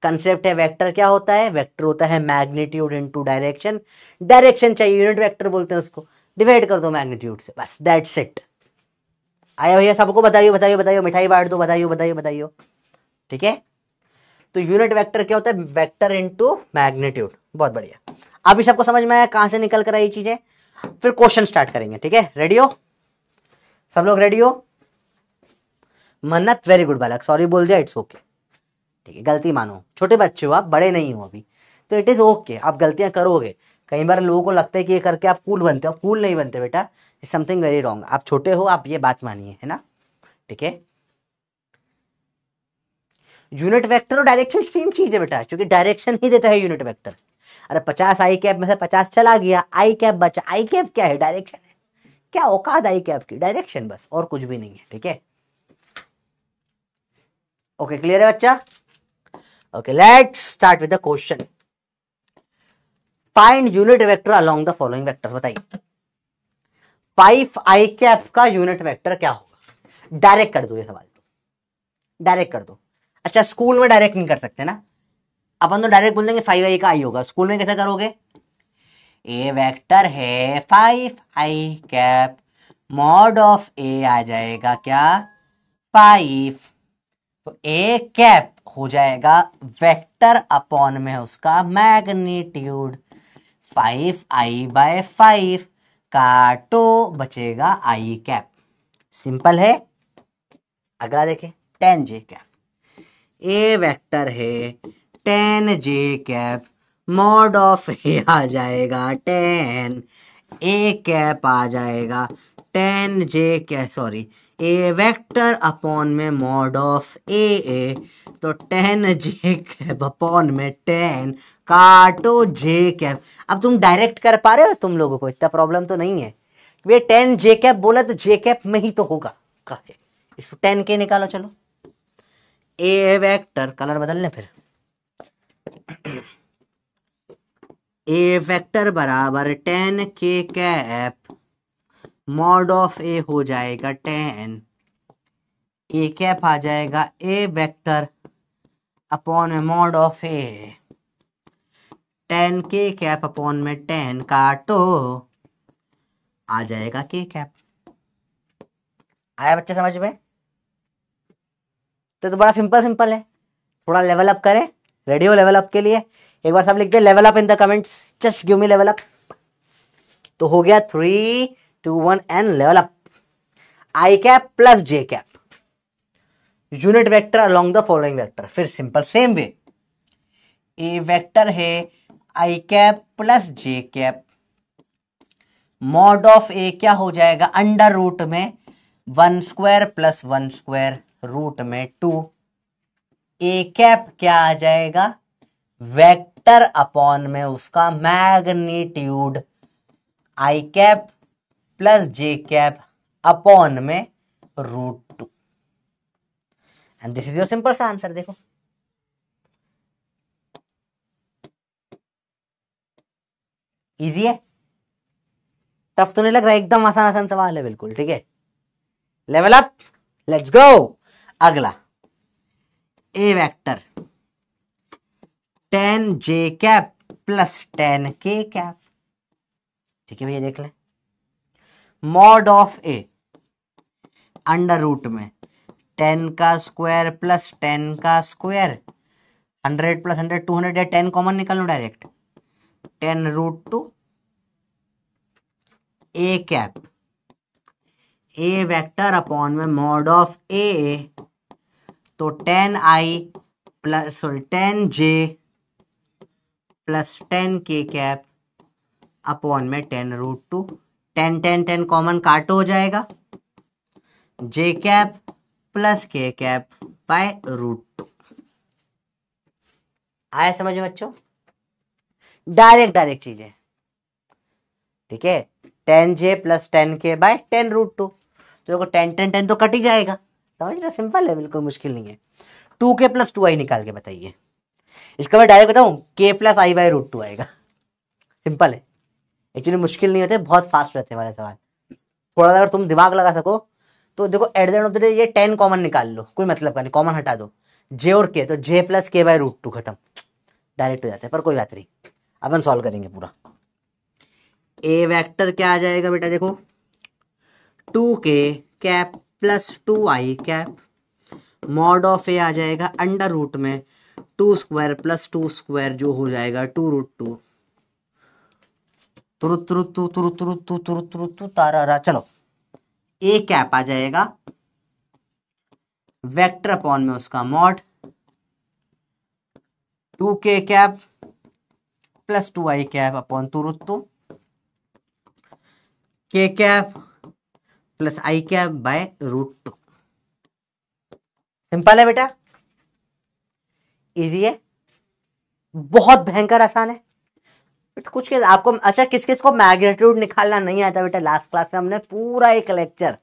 कंसेप्ट है वेक्टर क्या होता है, वेक्टर होता है मैग्नीट्यूड इनटू डायरेक्शन, डायरेक्शन चाहिए यूनिट वेक्टर बोलते हैं उसको, डिवाइड कर दो मैग्नीट्यूड से, बस दैट्स इट। आया भैया सबको, बताइए बताइए बताइए, मिठाई बांट दो, बताइए बताइए बताइए, ठीक है। तो यूनिट वेक्टर क्या होता है, वेक्टर इनटू मैग्नीट्यूड, बहुत बढ़िया। अभी सबको समझ में आया कहां से निकल कर आई चीजें। फिर क्वेश्चन स्टार्ट करेंगे, ठीक है, रेडी हो सब लोग, रेडी हो। मन्नत वेरी गुड बालक, सॉरी बोल दिया, इट्स ओके, ठीक है, गलती मानो, छोटे बच्चे हो आप, बड़े नहीं हो अभी, तो इट इज ओके, आप गलतियां करोगे। कई बार लोगों को लगता है कि ये करके आप कूल बनते हो, कूल नहीं बनते बेटा, इज समथिंग वेरी रॉन्ग। आप छोटे हो, आप ये बात मानिए, है ना, ठीक है। यूनिट वेक्टर और डायरेक्शन सेम चीज है बेटा, क्योंकि डायरेक्शन ही देता है यूनिट वेक्टर। अरे 50 आई कैप में से 50 चला गया, आई कैप बचा, आई कैप क्या है, डायरेक्शन है। क्या औकात आई कैप की, डायरेक्शन बस, और कुछ भी नहीं है, ठीक है। ओके क्लियर है बच्चा। Okay let's start with the question. Find unit vector along the following vector. बताइए 5 आई कैप का यूनिट वेक्टर क्या होगा। डायरेक्ट कर दो ये सवाल, तो डायरेक्ट कर दो। अच्छा स्कूल में डायरेक्ट नहीं कर सकते ना, अपन तो डायरेक्ट बोल देंगे 5 आई का आई होगा, स्कूल में कैसे करोगे। ए वेक्टर है 5 I cap, mod of A आ जाएगा क्या, 5, तो ए कैप हो जाएगा वेक्टर अपॉन में उसका मैग्नीट्यूड, 5i/5, काटो बचेगा आई कैप, सिंपल है। अगला देखें 10j कैप, ए वेक्टर है 10j cap, mod of A आ जाएगा 10, ए कैप आ जाएगा 10j कैप, सॉरी ए वेक्टर अपॉन में मॉड ऑफ ए, तो 10j कैप अपॉन में 10, काटो जे कैप। अब तुम डायरेक्ट कर पा रहे हो, तुम लोगों को इतना प्रॉब्लम तो नहीं है। ये 10j कैप बोला तो जे कैप में ही तो होगा, इसको 10k निकालो, चलो ए वेक्टर, कलर बदल लें फिर, ए वेक्टर बराबर 10 के कैप मॉड ऑफ ए हो जाएगा 10, ए कैप आ जाएगा ए वेक्टर अपॉन में mod of A, 10 K cap upon में 10 काटो आ जाएगा के कैप। आया बच्चे समझ में? तो बड़ा सिंपल है। थोड़ा लेवल अप करें, रेडी हो लेवल अप के लिए? एक बार सब लिख दे level up in the comments, just give me level up. तो हो गया 3 2 1 and level up. I cap plus J cap unit vector along the following vector. फिर simple same way, A vector है I cap plus J cap, mod of A क्या हो जाएगा अंडर रूट में 1 स्क्वायर प्लस 1 स्क्वायर रूट में 2, ए कैप क्या आ जाएगा वेक्टर अपॉन में उसका magnitude I cap plus J cap upon में √2 and this is your simple सा आंसर। देखो इजी है, टफ तो नहीं लग रहा, एकदम आसान आसान सवाल है बिल्कुल। ठीक है, लेवल अप, लेट्स गो। अगला A vector 10 J cap plus 10 K cap. ठीक है भैया, देख लें, mod of A under root में 10 का स्क्वायर प्लस 10 का स्क्वायर, 100 प्लस 100 200 या 10 कॉमन निकाल लो direct, 10√2 A cap A vector upon में मॉड ऑफ ए, तो 10i plus 10j plus 10 K cap upon में 10√2, 10 10 10 कॉमन काटो हो जाएगा, जे कैप प्लस के कैप बाय √2। आया समझ में बच्चों? डायरेक्ट चीजें। ठीक है, 10j प्लस 10k बाय 10√2, तो देखो 10 10 10 तो कट ही जाएगा। समझ रहे, सिंपल है, बिल्कुल मुश्किल नहीं है। 2k प्लस 2i निकाल के बताइए। इसका मैं डायरेक्ट बताऊं, k प्लस i बाय √2 आएगा। सिंपल है, एक्चुअली मुश्किल नहीं होते, बहुत फास्ट रहते हैं हमारे सवाल। थोड़ा अगर तुम दिमाग लगा सको तो देखो at the end of the day ये 10 कॉमन निकाल लो, कोई मतलब का नहीं, कॉमन हटा दो, j और k, तो j प्लस k बाय √2 खत्म, डायरेक्ट हो जाते हैं। पर कोई बात नहीं, अपन सॉल्व करेंगे पूरा। ए वेक्टर क्या आ जाएगा बेटा, देखो 2k cap plus 2i cap, mod of A आ जाएगा अंडर रूट में 2 स्क्वायर प्लस 2 स्क्वायर जो हो जाएगा 2√2, तुरु तारा। चलो ए कैप आ जाएगा वेक्टर अपॉन में उसका mod 2k cap plus 2i cap upon 2√2, k cap plus i cap by √2। Simple है बेटा, इजी है, बहुत भयंकर आसान है। कुछ के आपको अच्छा किस किस को मैग्नीट्यूड निकालना नहीं आता बेटा, लास्ट क्लास में हमने पूरा एक लेक्चर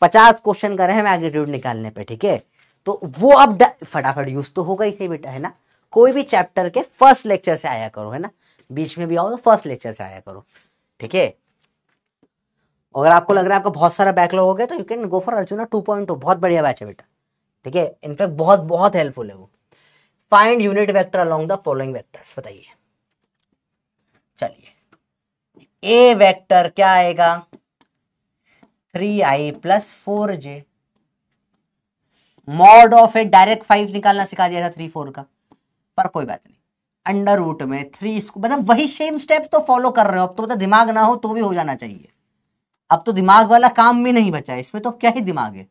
50 क्वेश्चन करे हैं मैग्नीट्यूड निकालने पे। ठीक है, तो वो अब फटाफट यूज तो होगा ही सही बेटा, है ना। कोई भी चैप्टर के फर्स्ट लेक्चर से आया करो, है ना, बीच में भी आओ तो फर्स्ट लेक्चर से आया करो। ठीक है, अगर आपको लग रहा है आपका बहुत सारा बैकलॉग हो गया तो you can go for arjuna 2.2, बहुत बढ़िया बैच है बेटा। ठीक है, इनफैक्ट बहुत बहुत हेल्पफुल है वो। Find unit vector along the following vectors, बताइए। चलिए, ए वेक्टर क्या आएगा 3i plus 4j, mod of A direct 5 निकालना सिखा दिया था 3 4 का, पर कोई बात नहीं, अंडर रूट में 3 इसको, मतलब वही सेम स्टेप तो फॉलो कर रहे हो। अब तो मतलब दिमाग ना हो तो भी हो जाना चाहिए, अब तो दिमाग वाला काम भी नहीं बचा इसमें, तो क्या ही दिमाग है।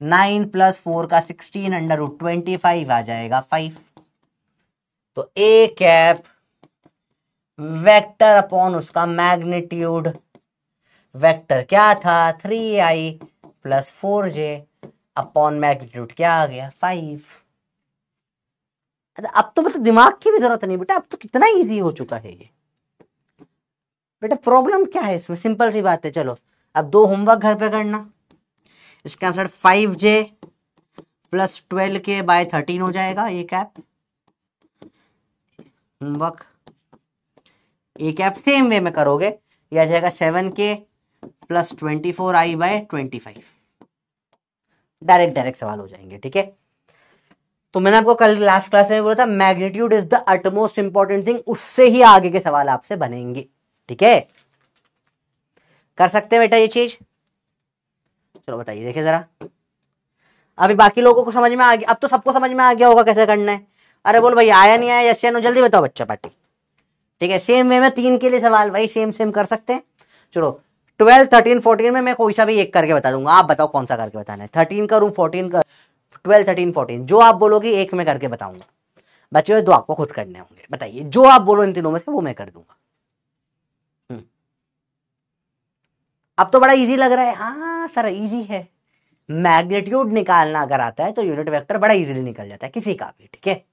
9 प्लस 4 का 16 अंडर रूट 25 आ जाएगा 5, तो ए कैप वेक्टर अपॉन उसका मैग्नीट्यूड, वेक्टर क्या था 3i plus 4j upon magnitude क्या आ गया 5। अब तो मतलब दिमाग की भी जरूरत नहीं बेटा, अब तो कितना इजी हो चुका है ये बेटा। प्रॉब्लम क्या है इसमें, सिंपल सी बात है। चलो अब 2 होमवर्क घर पे करना, इसका answer 5j plus 12k bye 13 हो जाएगा। ये cap homework A cap same way में करोगे, ये आ जाएगा 7k प्लस 24i/25। डायरेक्ट सवाल हो जाएंगे, ठीक है। तो मैंने आपको कल लास्ट क्लास में बोला था magnitude is the utmost important thing, उससे ही आगे के सवाल आपसे बनेंगे, ठीक है। कर सकते हैं बेटा ये चीज? चलो बताइए, देखिए जरा। अभी बाकी लोगों को समझ में आ गया, अब तो सबको समझ में आ गया होगा कैसे करना है। अरे बोल भाई, आया नहीं आया, यस या नो, जल्दी बताओ बच्चा पार्टी। ठीक है, सेम वे में 3 के लिए सवाल भाई सेम कर सकते हैं। चलो 12, 13, 14 में मैं कोई सा भी एक करके बता दूंगा, आप बताओ कौन सा करके बताना है। 13 करूं, 14 कर, 12, 13, 14 जो आप बोलोगे एक में करके बताऊंगा। बच्चे दो आपको खुद करने होंगे, बताइए जो आप बोलो इन तीनों में से वो मैं कर दूंगा। अब तो बड़ा इजी लग रहा है। हाँ सर इजी है, मैग्नीट्यूड निकालना अगर आता है तो यूनिट वेक्टर बड़ा इजीली निकल जाता है किसी का भी, ठीक है।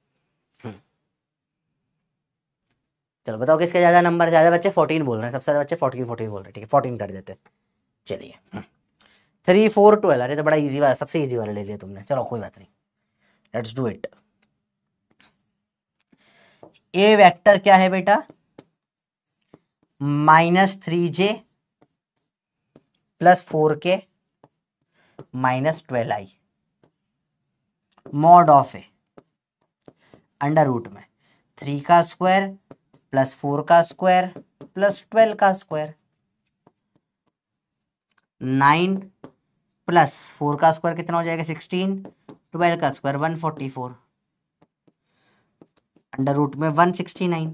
चलो बताओ किसके ज्यादा नंबर, ज्यादा बच्चे 14 बोल रहे हैं, सबसे ज्यादा बच्चे 14 बोल रहे हैं, ठीक है 14 कर देते हैं। चलिए 3, 4, 12, अरे तो बड़ा इजी वाला, सबसे इजी वाला ले लिया तुमने, चलो कोई बात नहीं, let's do it. A vector क्या है बेटा, -3j plus 4k minus 12i, mod of A under root में 3 का स्क्वायर प्लस 4 का स्क्वायर प्लस 12 का स्क्वायर, 9 प्लस 4 का स्क्वायर कितना हो जाएगा 16, 12 का स्क्वायर 144, अंडर रूट में 169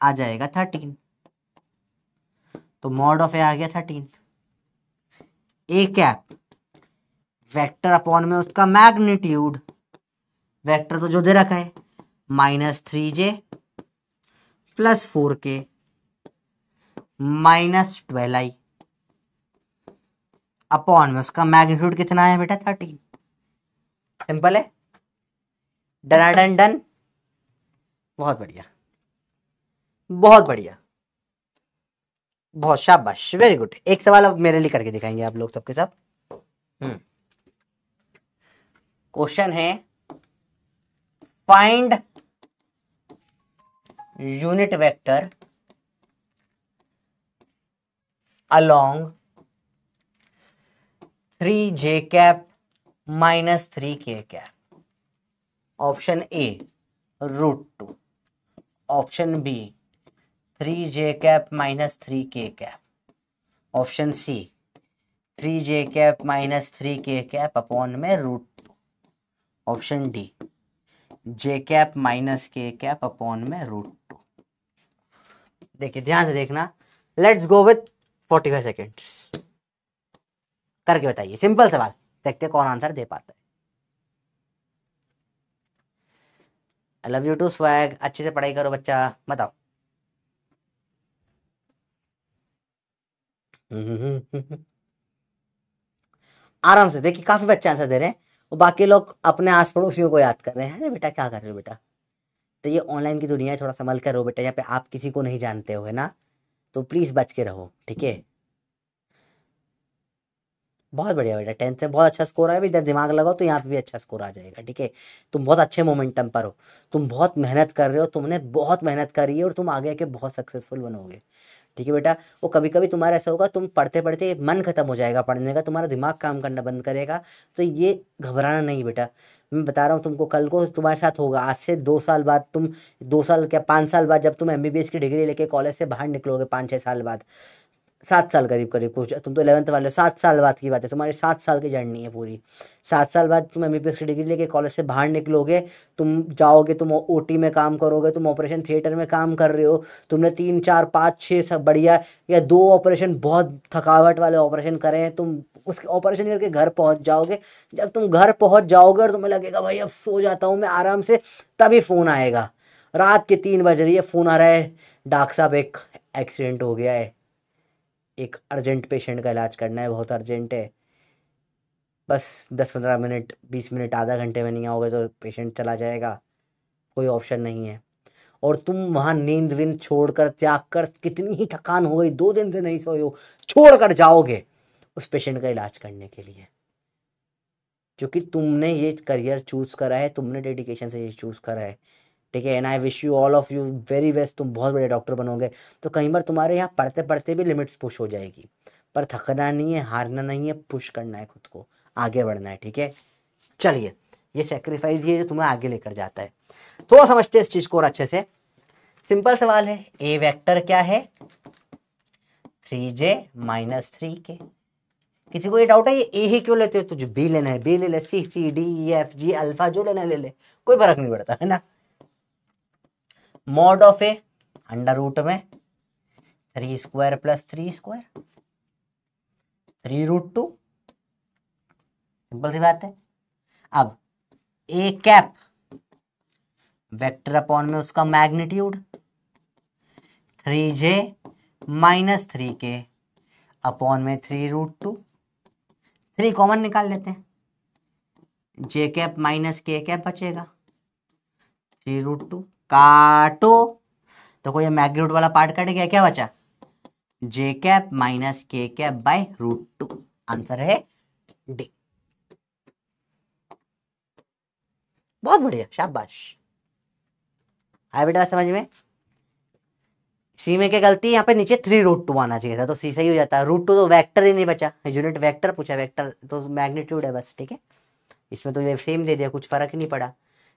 आ जाएगा 13, तो मॉड ऑफ ए आ गया 13। ए कैप वेक्टर अपॉन में उसका मैग्नीट्यूड, वेक्टर तो जो दे रखा है -3j plus 4k minus 12i upon में उसका मैग्नीट्यूड कितना है बेटा 13। सिंपल है, डन डन। बहुत बढ़िया, बहुत बढ़िया, बहुत शाबाश, वेरी गुड। एक सवाल अब मेरे लिए करके दिखाएंगे आप लोग सबके सब। क्वेश्चन है find unit vector along 3j cap minus 3k cap. Option A √2, option B 3j cap minus 3k cap, option C 3j cap minus 3k cap upon में √2, option D j cap minus k cap upon में √2। देखिए ध्यान से देखना, लेट्स गो विथ 45 सेकेंड्स, करके बताइए, सिंपल सवाल, देखते कौन आंसर दे पाता है। I love you too swag, अच्छे से पढ़ाई करो बच्चा, बताओ। आराम से देखिए, काफी बच्चे आंसर दे रहे हैं, और बाकी लोग अपने आस पड़ोसियों को याद कर रहे हैं। अरे बेटा क्या कर रहे हो बेटा, तो ये ऑनलाइन की दुनिया है, थोड़ा संभल कर रहो बेटा, यहाँ पे आप किसी को नहीं जानते हो है ना, तो प्लीज बच के रहो, ठीक है। बहुत बढ़िया बेटा, 10th से बहुत अच्छा स्कोर आया, इधर दिमाग लगाओ तो यहाँ पे भी अच्छा स्कोर आ जाएगा, ठीक है। तुम बहुत अच्छे मोमेंटम पर हो, तुम बहुत मेहनत कर रहे हो, तुमने बहुत मेहनत करी है और तुम आगे आके बहुत सक्सेसफुल बनोगे, ठीक है बेटा। वो कभी कभी तुम्हारा ऐसा होगा, तुम पढ़ते पढ़ते मन खत्म हो जाएगा पढ़ने का, तुम्हारा दिमाग काम करना बंद करेगा, तो ये घबराना नहीं बेटा। मैं बता रहा हूँ तुमको, कल को तुम्हारे साथ होगा, आज से 2 साल बाद, तुम 2 साल क्या 5 साल बाद जब तुम एमबीबीएस की डिग्री लेके कॉलेज से बाहर निकलोगे, 5-6 साल बाद, 7 साल करीब करीब कुछ, तुम तो 11th वाले हो, 7 साल बाद की बात है, तुम्हारी 7 साल की जर्नी है पूरी। 7 साल बाद तुम एमबीबीएस की डिग्री लेके कॉलेज से बाहर निकलोगे, तुम जाओगे, तुम ओटी में काम करोगे, तुम ऑपरेशन थिएटर में काम कर रहे हो, तुमने 3, 4, 5, 6 सब बढ़िया या 2 ऑपरेशन बहुत थकावट वाले ऑपरेशन करे हैं, तुम उसके ऑपरेशन करके घर पहुंच जाओगे। जब तुम घर पहुंच जाओगे और तुम्हें लगेगा भाई अब सो जाता हूँ मैं आराम से, तभी फोन आएगा, रात के 3 बज रही है, फोन आ रहा है, डॉक्टर साहब एक एक्सीडेंट हो गया है, एक अर्जेंट पेशेंट का इलाज करना है, बहुत अर्जेंट है, बस 10-15 मिनट 20 मिनट आधा घंटे में नहीं आओगे तो पेशेंट चला जाएगा, कोई ऑप्शन नहीं है। और तुम वहाँ नींद विंद छोड़कर, त्याग कर, कितनी ही थकान हो गई, 2 दिन से नहीं सोए हो, छोड़कर जाओगे उस पेशेंट का इलाज करने के लिए, क्योंकि तुमने ये करियर चूज करा है, तुमने डेडिकेशन से ये चूज करा है, ठीक है। And I wish you all of you very best, तुम बहुत बड़े डॉक्टर बनोगे। तो कई बार तुम्हारे यहाँ पढ़ते पढ़ते भी लिमिट्स पुश हो जाएगी, पर थकना नहीं है, हारना नहीं है, पुश करना है खुद को, आगे बढ़ना है, ठीक है। चलिए, ये सेक्रीफाइस ये जो तुम्हें आगे लेकर जाता है। थोड़ा समझते हैं इस चीज को और अच्छे से। सिंपल सवाल है, ए वेक्टर क्या है, 3j माइनस 3k। किसी को ये डाउट है ये ए ही क्यों लेते हो, तुझे बी लेना है बी ले ले, C C D E F G alpha जो लेना है ले ले, कोई फर्क नहीं पड़ता, है ना। Mod of A under root में 3 स्क्वायर प्लस 3 स्क्वायर 3√2, सिंपल सी बात है। अब ए कैप वेक्टर अपॉन में उसका magnitude 3j minus 3k upon में 3√2, 3 कॉमन निकाल लेते हैं, जे कैप माइनस के कैप बचेगा, 3√2 काटो तो कोई मैग्नीट्यूड वाला पार्ट कट गया, क्या बचा, जे कैप माइनस के कैप बाय √2, आंसर है डी। बहुत बढ़िया, शाबाश। आया बेटा समझ में। सी में क्या गलती है, यहाँ पे नीचे 3√2 आना चाहिए था, तो सी सही हो जाता है। √2 तो वेक्टर ही नहीं बचा, यूनिट वेक्टर पूछा, वेक्टर तो मैग्नीट्यूड है बस, ठीक है। इसमें तो ये सेम दे दिया, कुछ फर्क ही नहीं पड़ा,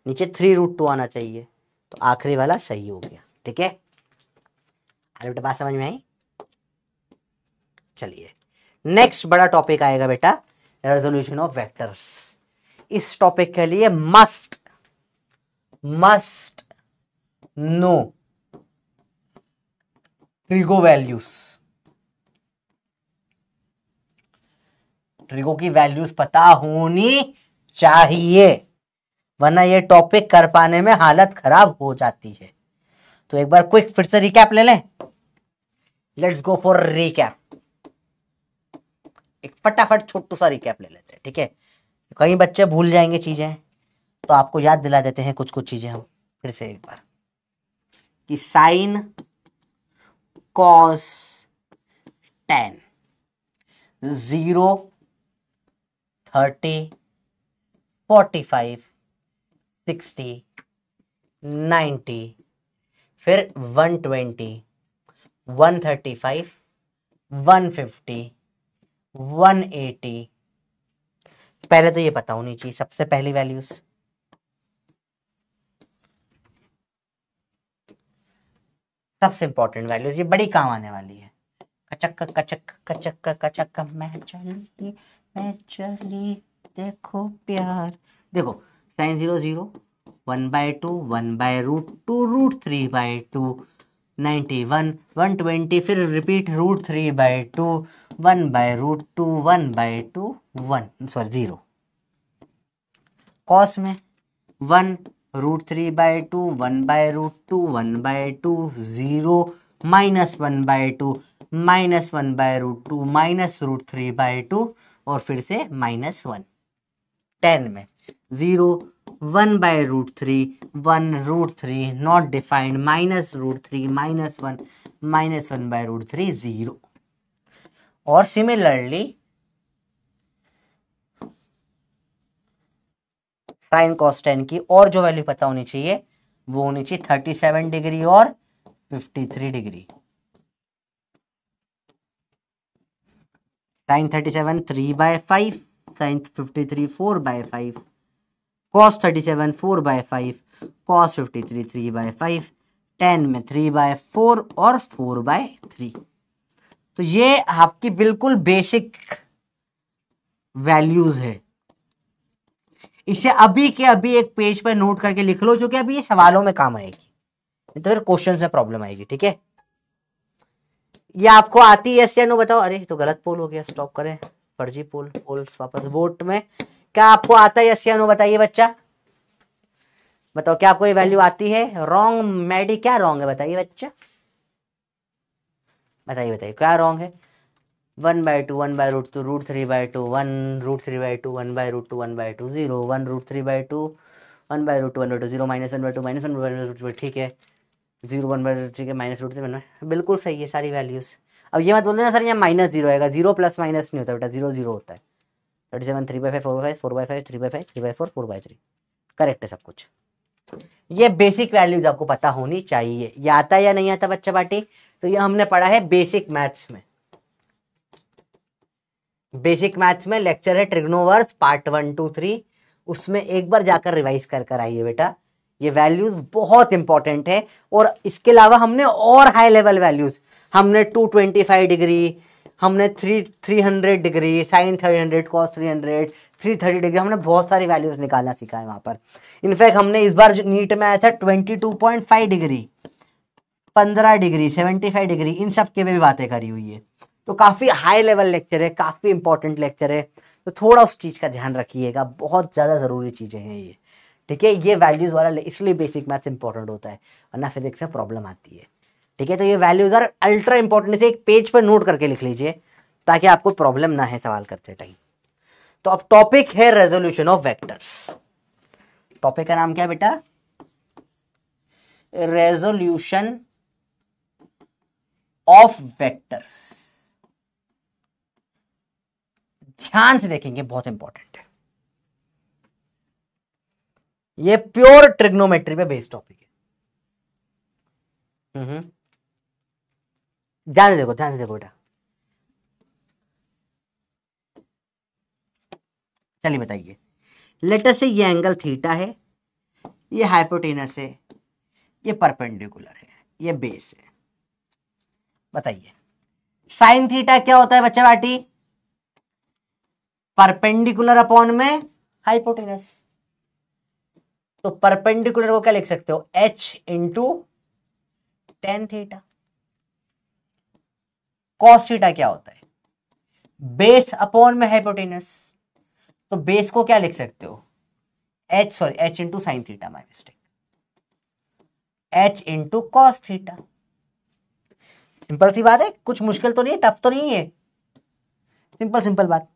नीचे 3√2 आना चाहिए, तो आखिरी वाला सही हो गया, ठीक है। अरे बेटा बात समझ में आई। चलिए नेक्स्ट बड़ा टॉपिक आएगा बेटा, रेजोल्यूशन ऑफ वेक्टर्स। इस टॉपिक के लिए must know trigo values, trigo की वैल्यूज पता होनी चाहिए, वरना ये टॉपिक कर पाने में हालत खराब हो जाती है। तो एक बार क्विक फिर से रिकैप ले लें, लेट्स गो फॉर रिकैप। एक फटाफट छोटू सा रिकैप ले लेते हैं, ठीक है। कई बच्चे भूल जाएंगे चीजें, तो आपको याद दिला देते हैं कुछ कुछ चीजें हम फिर से एक बार, कि साइन कॉस टेन 0 30 45 60 90 फिर 120 135 150 180। पहले तो ये पता होनी चाहिए सबसे पहली वैल्यूज, सबसे इंपॉर्टेंट वैल्यूज, ये बड़ी काम आने वाली है। कचक कचक कचक कचक मैं चली देखो प्यार। देखो साइन 0 0 1/2 1/√2 √3/2 91 120 फिर रिपीट √3/2 1/√2 1/2 1 सॉरी 0। कॉस में 1 √3/2 1/√2 1/2 0 माइनस 1/2 माइनस 1/√2 माइनस √3/2 और फिर से -1। 10 में 0 1/√3 1√3 नॉट डिफाइंड माइनस √3 -1 -1/√3 0। और सिमिलरली साइन कॉस 10 की और जो वैल्यू पता होनी चाहिए वो होनी चाहिए 37 डिग्री और 53 degree. Sine 37 3/5 sine 53 4/5 cos 37 4/5 cos 53 3/5 10 में 3/4 और 4/3। तो ये आपकी बिल्कुल बेसिक वैल्यूज है। इसे अभी के अभी एक पेज पर नोट करके लिख लो, जो कि अभी ये सवालों में काम आएगी, तो फिर क्वेश्चन में प्रॉब्लम आएगी, ठीक है। ये आपको आती है यस या नो बताओ। अरे तो गलत पोल हो गया, स्टॉप करें, फर्जी पोल, पोल्स वापस वोट में। क्या आपको आता है यस या नो बताइए बच्चा, बताओ क्या आपको ये वैल्यू आती है। रॉन्ग मैडी, क्या रॉन्ग है बताइए बच्चा, बताइए क्या रॉन्ग है। 1/2 1/√2 √3/2 1 √3/2 1/√2 1/2 0 1 √3/2 1/√2 1/2 0 -1/2 -1/2 ठीक है। 0 1/3 के -√3 बिल्कुल सही है सारी वैल्यूज। अब ये मत बोल देना सर यहाँ -0 आएगा, 0 प्लस माइनस नहीं होता बेटा, 0 0 होता है। 37 3/5 4/5 4/5 3/5 3/4 4/3 करेक्ट है सब कुछ। ये बेसिक वैल्यूज आपको पता होनी चाहिए। ये आता या नहीं आता बच्चा पार्टी? तो ये हमने पढ़ा है बेसिक मैथ्स में। बेसिक मैथ्स में लेक्चर है ट्रिग्नोवर्स पार्ट 1 2 3, उसमें एक बार जाकर रिवाइज कर आइए बेटा। ये वैल्यूज बहुत इंपॉर्टेंट है। और इसके अलावा हमने और हाई लेवल वैल्यूज, हमने 225 डिग्री, हमने 300 डिग्री, साइन 300, कॉस 300, 330 डिग्री, हमने बहुत सारी वैल्यूज निकालना सीखा है वहां पर। इनफैक्ट हमने इस बार जो नीट में आया था 22.5 डिग्री, 15 डिग्री, 75 डिग्री, इन सब के में भी बातें करी हुई है। तो काफी हाई लेवल लेक्चर है, काफी इंपॉर्टेंट लेक्चर है। तो थोड़ा उस चीज का ध्यान रखिएगा, बहुत ज्यादा जरूरी चीजें हैं ये। ठीक है, ये वैल्यूज वाला इसलिए बेसिक मैथ्स इंपॉर्टेंट होता है, वरना फिजिक्स में प्रॉब्लम आती है। ठीक है, तो ये वैल्यूज आर अल्ट्रा इंपॉर्टेंट, इसे एक पेज पर नोट करके लिख लीजिए ताकि आपको प्रॉब्लम ना है सवाल करते टाइम। तो अब टॉपिक है रेजोल्यूशन ऑफ वेक्टर्स। टॉपिक का नाम क्या है बेटा? Resolution of vectors. ध्यान से देखेंगे, बहुत इंपॉर्टेंट है ये, प्योर ट्रिग्नोमेट्री पे बेस्ड टॉपिक है। ध्यान से देखो, ध्यान से देखो बेटा। चलिए बताइए, लेट अस से ये एंगल थीटा है, ये हाइपोटेनस है, ये परपेंडिकुलर है, ये बेस है। बताइए साइन थीटा क्या होता है बच्चा बाटी? परपेंडिकुलर अपॉन में हाइपोटेनस। तो परपेंडिकुलर को क्या लिख सकते हो? h into tan theta. Cos theta क्या होता है? बेस अपॉन में हाइपोटेनस। तो बेस को क्या लिख सकते हो? h into sine theta, my mistake, h into cos theta. Simple सी बात है, कुछ मुश्किल तो नहीं है, टफ तो नहीं है, सिंपल सिंपल बात।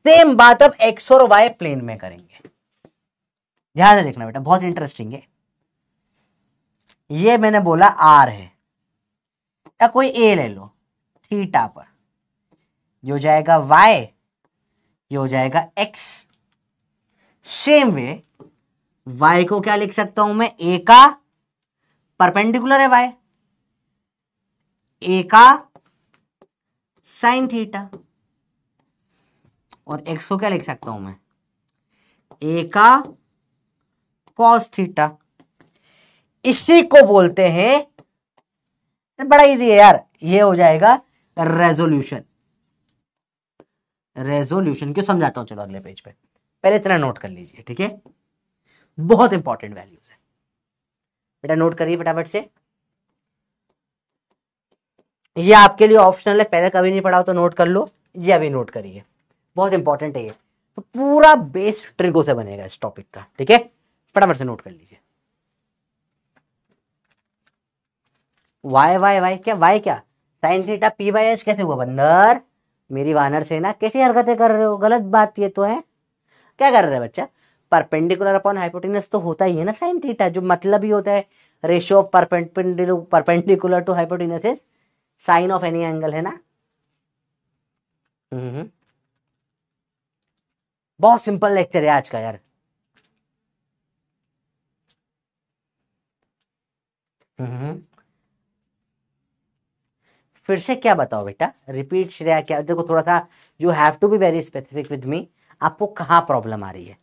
सेम बात अब एक्स और वाई प्लेन में करेंगे। ध्यान से देखना बेटा, बहुत इंटरेस्टिंग है। ये मैंने बोला आर है, या कोई ए ले लो, थीटा पर ये हो जाएगा वाई, ये हो जाएगा एक्स। सेम वे वाई को क्या लिख सकता हूं मैं? ए का परपेंडिकुलर है वाई, ए का साइन थीटा, और एक्स को क्या लिख सकता हूं मैं? ए का कॉस थीटा। इसी को बोलते हैं, बड़ा इजी है यार, ये हो जाएगा रेजोल्यूशन। रेजोल्यूशन क्यों समझाता हूं, चलो अगले पेज पे, पहले इतना नोट कर लीजिए। ठीक है, बहुत इंपॉर्टेंट वैल्यूज है बेटा, नोट करिए फटाफट से। ये आपके लिए ऑप्शनल है, पहले कभी नहीं पढ़ा हो तो नोट कर लो, ये अभी नोट करिए, बहुत इंपॉर्टेंट है ये। तो पूरा बेस ट्रिगो से बनेगा इस टॉपिक का। ठीक है, फटाफट से नोट कर लीजिए। वाई वाई वाई क्या? वाई क्या? Sine theta P by H कैसे हुआ बंदर? मेरी वानर सेना कैसी हरकतें कर रहे हो? गलत बात ये तो है। क्या कर रहे हैं बच्चा? परपेंडिकुलर अपॉन हाइपोटेनस तो होता ही है ना साइन थीटा, जो मतलब ही होता है ratio of perpendicular to hypotenuse is sine of any angle, है ना। बहुत सिंपल लेक्चर है आज का यार। फिर से क्या बताओ बेटा, रिपीट श्रेया क्या? देखो थोड़ा सा, you have to be very specific with me, आपको कहाँ प्रॉब्लम आ रही है।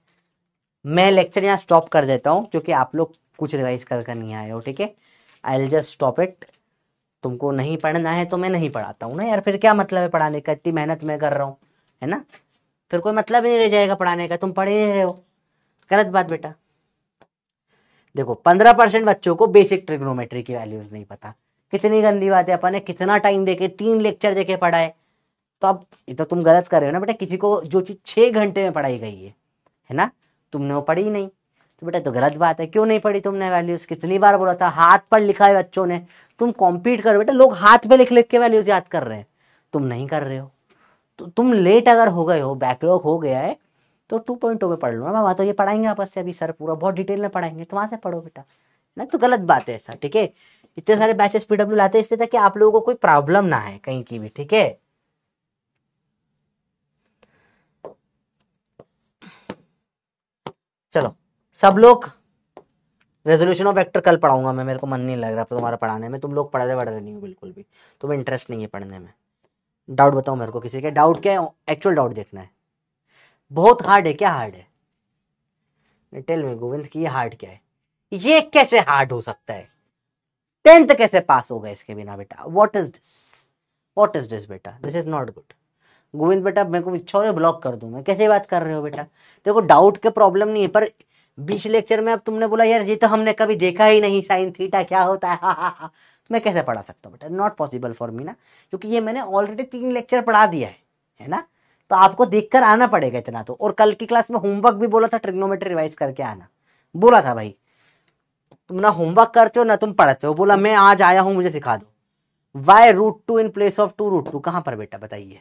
मैं लेक्चर यहाँ स्टॉप कर देता हूँ क्योंकि आप लोग कुछ रिवाइज कर नहीं आए हो। ठीक है, I will just stop it. तुमको नहीं पढ़ना है तो मैं नहीं पढ़ाता हूँ ना यार, फिर क्या मतलब है पढ़ाने का? इतनी मेहनत मैं कर रहा हूँ, है ना, फिर कोई मतलब ही नहीं रह जाएगा पढ़ाने का, तुम पढ़ ही नहीं रहे हो। गलत बात बेटा। देखो 15% बच्चों को बेसिक ट्रिग्नोमेट्री की वैल्यूज नहीं पता, कितनी गंदी बात है। अपन ने कितना टाइम देके 3 लेक्चर देके पढ़ाए, तो अब ये तो तुम गलत कर रहे हो ना बेटा। किसी को जो चीज 6 घंटे में पढ़ाई गई है ना, तुमने वो पढ़ी नहीं, तो बेटा तो गलत बात है। क्यों नहीं पढ़ी तुमने वैल्यूज? कितनी बार बोला था, हाथ पर लिखा है बच्चों ने, तुम कॉम्पीट करो बेटा। लोग हाथ पे लिख लिख के वैल्यूज याद कर रहे हैं, तुम नहीं कर रहे हो। तो तुम लेट अगर हो गए हो, बैकलॉग हो गया है, तो 2.0 में पढ़ लो ना, वहां तो ये पढ़ाएंगे आपस से अभी सर, पूरा बहुत डिटेल में पढ़ाएंगे, तो वहां से पढ़ो बेटा ना। तो गलत बात है ऐसा। ठीक है, इतने सारे बैचेस पीडब्ल्यू लाते हैं इसलिए ताकि आप लोगों को कोई प्रॉब्लम ना है कहीं की भी। ठीक है, चलो सब लोग रेजोल्यूशन ऑफ वेक्टर कल पढ़ाऊंगा मैं, मेरे को मन नहीं लग रहा तुम्हारा पढ़ाने में, तुम लोग पढ़ रहे नहीं हो बिल्कुल भी, तुम्हें इंटरेस्ट नहीं है पढ़ने में। डाउट बताओ मेरे को, किसी के डाउट क्या है, एक्चुअल डाउट देखना है। बहुत हार्ड है, क्या हार्ड है, टेल मी गोविंद की ये हार्ड क्या है, ये कैसे हार्ड हो सकता है, 10th कैसे पास होगा इसके बिना बेटा, what is this, what is this बेटा, this is not good. Govind बेटा मेरे को इच्छा हो ब्लॉक कर दूं मैं, कैसे बात कर रहे हो बेटा, देखो डाउट के प्रॉब्लम नहीं है, पर 20 लेक्चर में अब तुमने बोला यार ये तो हमने कभी देखा ही नहीं, साइन थीटा क्या होता है, हा हा हा, तो मैं कैसे पढ़ा सकता हूँ बेटा, नॉट पॉसिबल फॉर मी ना, क्योंकि ये मैंने ऑलरेडी 3 लेक्चर पढ़ा दिया है ना, तो आपको देखकर आना पड़ेगा इतना तो। और कल की क्लास में होमवर्क भी बोला था, ट्रिग्नोमेट्री रिवाइज करके आना बोला था भाई, तुम ना होमवर्क करते हो ना तुम पढ़ते हो, बोला मैं आज आया हूं मुझे सिखा दो। y√2 इन प्लेस ऑफ 2√2 कहां पर बेटा बताइए,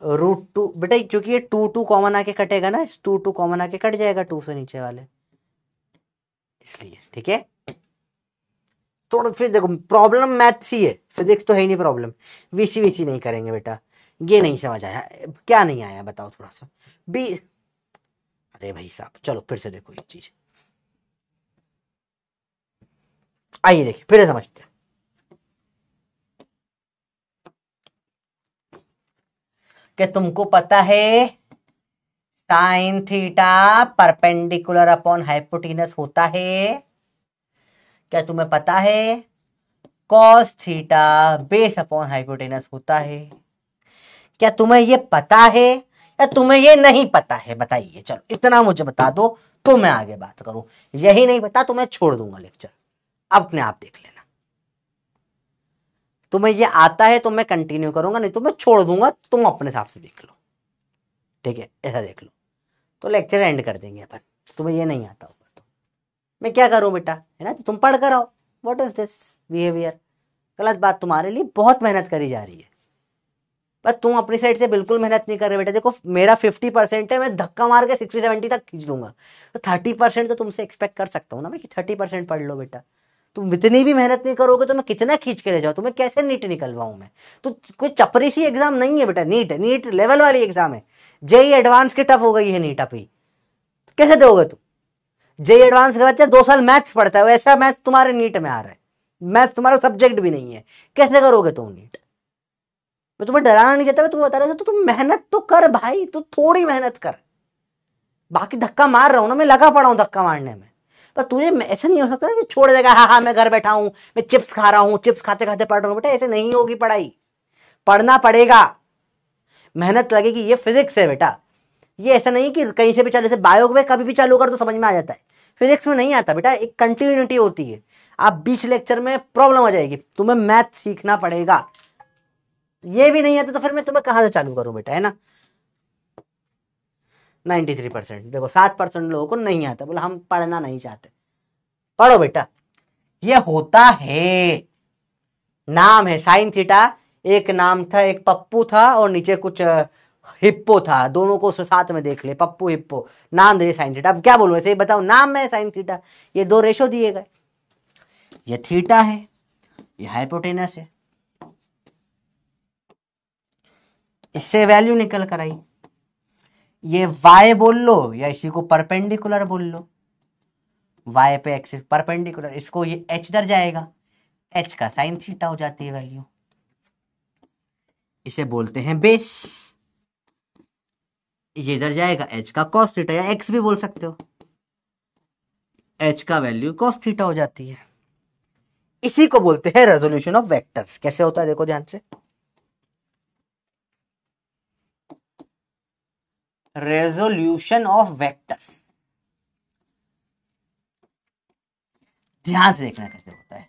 √2 बेटा, क्योंकि ये 2 कॉमन आके कटेगा ना, 2 कॉमन आके कट जाएगा 2 से नीचे वाले, इसलिए ठीक है। थोड़ा फिर देखो प्रॉब्लम मैथ्स ही है, फिजिक्स तो है ही नहीं प्रॉब्लम, वीसी नहीं करेंगे बेटा, ये नहीं समझ आया, क्या नहीं आया बताओ थोड़ा सा बी, अरे भाई साहब चलो फिर से देखो ये चीज, आइए देखिए फिर से समझते हैं। क्या तुमको पता है sine theta perpendicular upon hypotenuse होता है, क्या तुम्हें पता है cos theta base upon hypotenuse होता है, क्या तुम्हें ये पता है या तुम्हें ये नहीं पता है बताइए, चलो इतना मुझे बता दो तो मैं आगे बात करूं, यही नहीं पता तो मैं छोड़ दूंगा लेक्चर, अपने आप देख लेना, तुम्हें ये आता है तो मैं कंटिन्यू करूंगा, नहीं तो मैं छोड़ दूंगा, तुम अपने हिसाब से देख लो, ठीक है ऐसा देख लो, तो लेक्चर एंड कर देंगे अपन, तुम्हें ये नहीं आता होगा तो मैं क्या करूं बेटा, है ना, तो तुम पढ़ कर आओ, व्हाट इज दिस बिहेवियर, गलत बात, तुम्हारे लिए बहुत मेहनत करी जा रही है, पर तुम अपनी साइड से बिल्कुल मेहनत नहीं कर रहे बेटा, देखो मेरा 50% है, मैं धक्का मार के 60-70 तक खींच लूंगा, तो 30% तो तुमसे एक्सपेक्ट कर सकता हूँ ना मैं, कि 30% पढ़ लो बेटा, तुम इतनी भी मेहनत नहीं करोगे तो मैं कितना खींच के ले जाऊँ, तुम्हें कैसे नीट निकलवाऊं मैं, तो कोई चपरी सी एग्जाम नहीं है बेटा, नीट लेवल वाली एग्जाम है, जेई एडवांस की टफ हो गई है नीट अभी, तो कैसे दोगे तुम, जेई एडवांस का बच्चा 2 साल मैथ्स पढ़ता है, वैसा मैथ्स तुम्हारे नीट में आ रहा है, मैथ्स तुम्हारा सब्जेक्ट भी नहीं है, कैसे करोगे तुम नीट, मैं तुम्हें डराना नहीं चाहता, मैं तुम्हें बता रहा हूं तो तुम मेहनत तो कर भाई, तू थोड़ी मेहनत कर, बाकी धक्का मार रहा हूं ना मैं, लगा पड़ा हूं धक्का मारने में, पर तुझे ऐसा नहीं हो सकता ना कि छोड़ देगा, हाँ मैं घर बैठा हूं, मैं चिप्स खा रहा हूं, चिप्स खाते खाते पढ़ रहा हूं, बेटा ऐसे नहीं होगी पढ़ाई, पढ़ना पड़ेगा, मेहनत लगेगी, ये फिजिक्स है बेटा, ये ऐसा नहीं कि कहीं से भी चालू, जैसे बायो में कभी भी चालू कर तो समझ में आ जाता है, फिजिक्स में नहीं आता बेटा, एक कंटिन्यूटी होती है, आप बीच लेक्चर में प्रॉब्लम हो जाएगी, तुम्हें मैथ सीखना पड़ेगा, ये भी नहीं आता तो फिर मैं तुम्हें कहां से चालू करूं बेटा, है ना। 93%, देखो 7% लोगों को नहीं आता, बोला हम पढ़ना नहीं चाहते, पढ़ो बेटा, ये होता है, नाम है साइन थीटा, एक नाम था, एक पप्पू था और नीचे कुछ हिप्पो था, दोनों को साथ में देख ले, पप्पू हिप्पो, नाम दे साइन थीटा, अब क्या बोलूं ऐसे ही बताओ, नाम में साइन थीटा, ये 2 रेशो दिए गए, ये थीटा है, ये हाइपोटेनस है, इससे वैल्यू निकल कर आई, ये y बोल लो या इसी को परपेंडिकुलर बोल लो, y पे एक्सिस परपेंडिकुलर, इसको ये h डर जाएगा, h का साइन थीटा हो जाती है वैल्यू, इसे बोलते हैं बेस, ये इधर जाएगा h का cos थीटा, या x भी बोल सकते हो, h का वैल्यू cos थीटा हो जाती है, इसी को बोलते हैं रेजोल्यूशन ऑफ वेक्टर्स, कैसे होता है देखो ध्यान से, रेजोल्यूशन ऑफ वेक्टर्स, ध्यान से देखना कैसे होता है,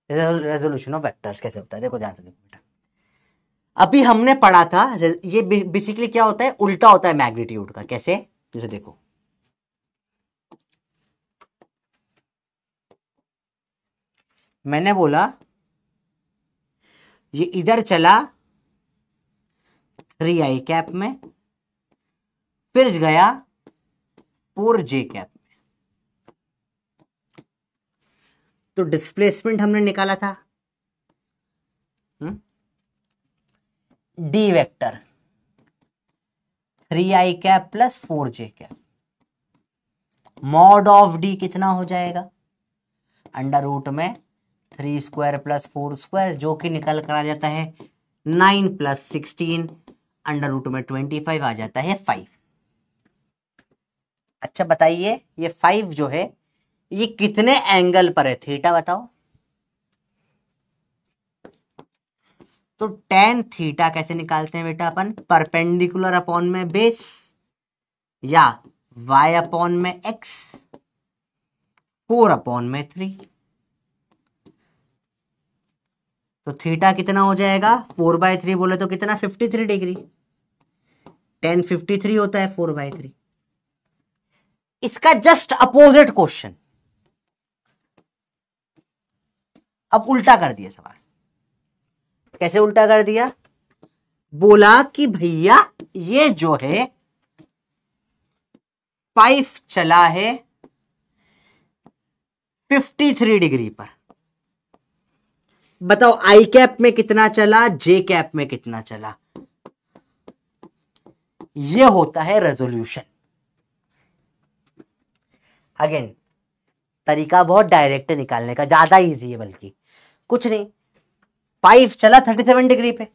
रेजोल्यूशन ऑफ वेक्टर्स कैसे होता है देखो ध्यान से देखो बेटा, अभी हमने पढ़ा था, ये बेसिकली क्या होता है, उल्टा होता है मैग्नीट्यूड का, कैसे, जैसे देखो मैंने बोला ये इधर चला 3i कैप में, फिर गया 4j कैप में, तो डिस्प्लेसमेंट हमने निकाला था D vector 3i plus 4j। Mod of D कितना हो जाएगा, अंडर रूट में 3 स्क्वायर प्लस 4 स्क्वायर, जो कि निकल कर आ जाता है 9 प्लस 16, अंडर रूट में 25 आ जाता है 5। अच्छा बताइए ये 5 जो है ये कितने एंगल पर है, थीटा बताओ। तो tan थीटा कैसे निकालते हैं बेटा अपन, परपेंडिकुलर अपॉन में बेस या y अपॉन में x 4 अपॉन में 3। तो थीटा कितना हो जाएगा 4/3 बोले तो कितना 53 डिग्री। tan 53 होता है 4/3। इसका जस्ट अपोजिट क्वेश्चन, अब उल्टा कर दिया सवाल। कैसे उल्टा कर दिया, बोला कि भैया ये जो है 5 चला है 53 डिग्री पर, बताओ आई कैप में कितना चला, जे कैप में कितना चला। ये होता है रेजोल्यूशन। अगेन तरीका बहुत डायरेक्ट निकालने का, ज्यादा इजी है, बल्कि कुछ नहीं, 5 चला 37 डिग्री पे,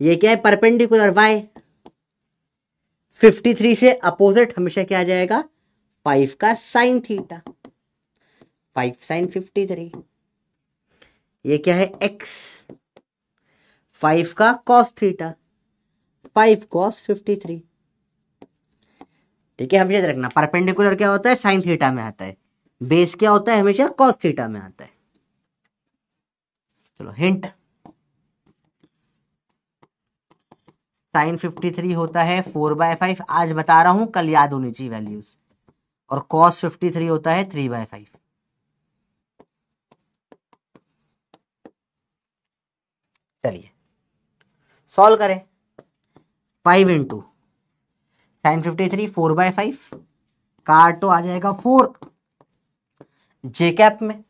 ये क्या है परपेंडिकुलर y, 53 से अपोजिट हमेशा क्या आ जाएगा 5 का साइन थीटा, 5 साइन 53। ये क्या है x, 5 का कॉस थीटा, 5 कॉस 53। ठीक है, हमेशा याद रखना परपेंडिकुलर क्या होता है साइन थीटा में आता है, बेस क्या होता है हमेशा कॉस थीटा में आता है। चलो हिंट, साइन 53 होता है 4/5, आज बता रहा हूं कल याद होनी चाहिए वैल्यूज, और कॉस 53 होता है 3/5। चलिए सॉल्व करें। 5 इंटू साइन 53 4/5, काटो आ जाएगा 4, जे कैप में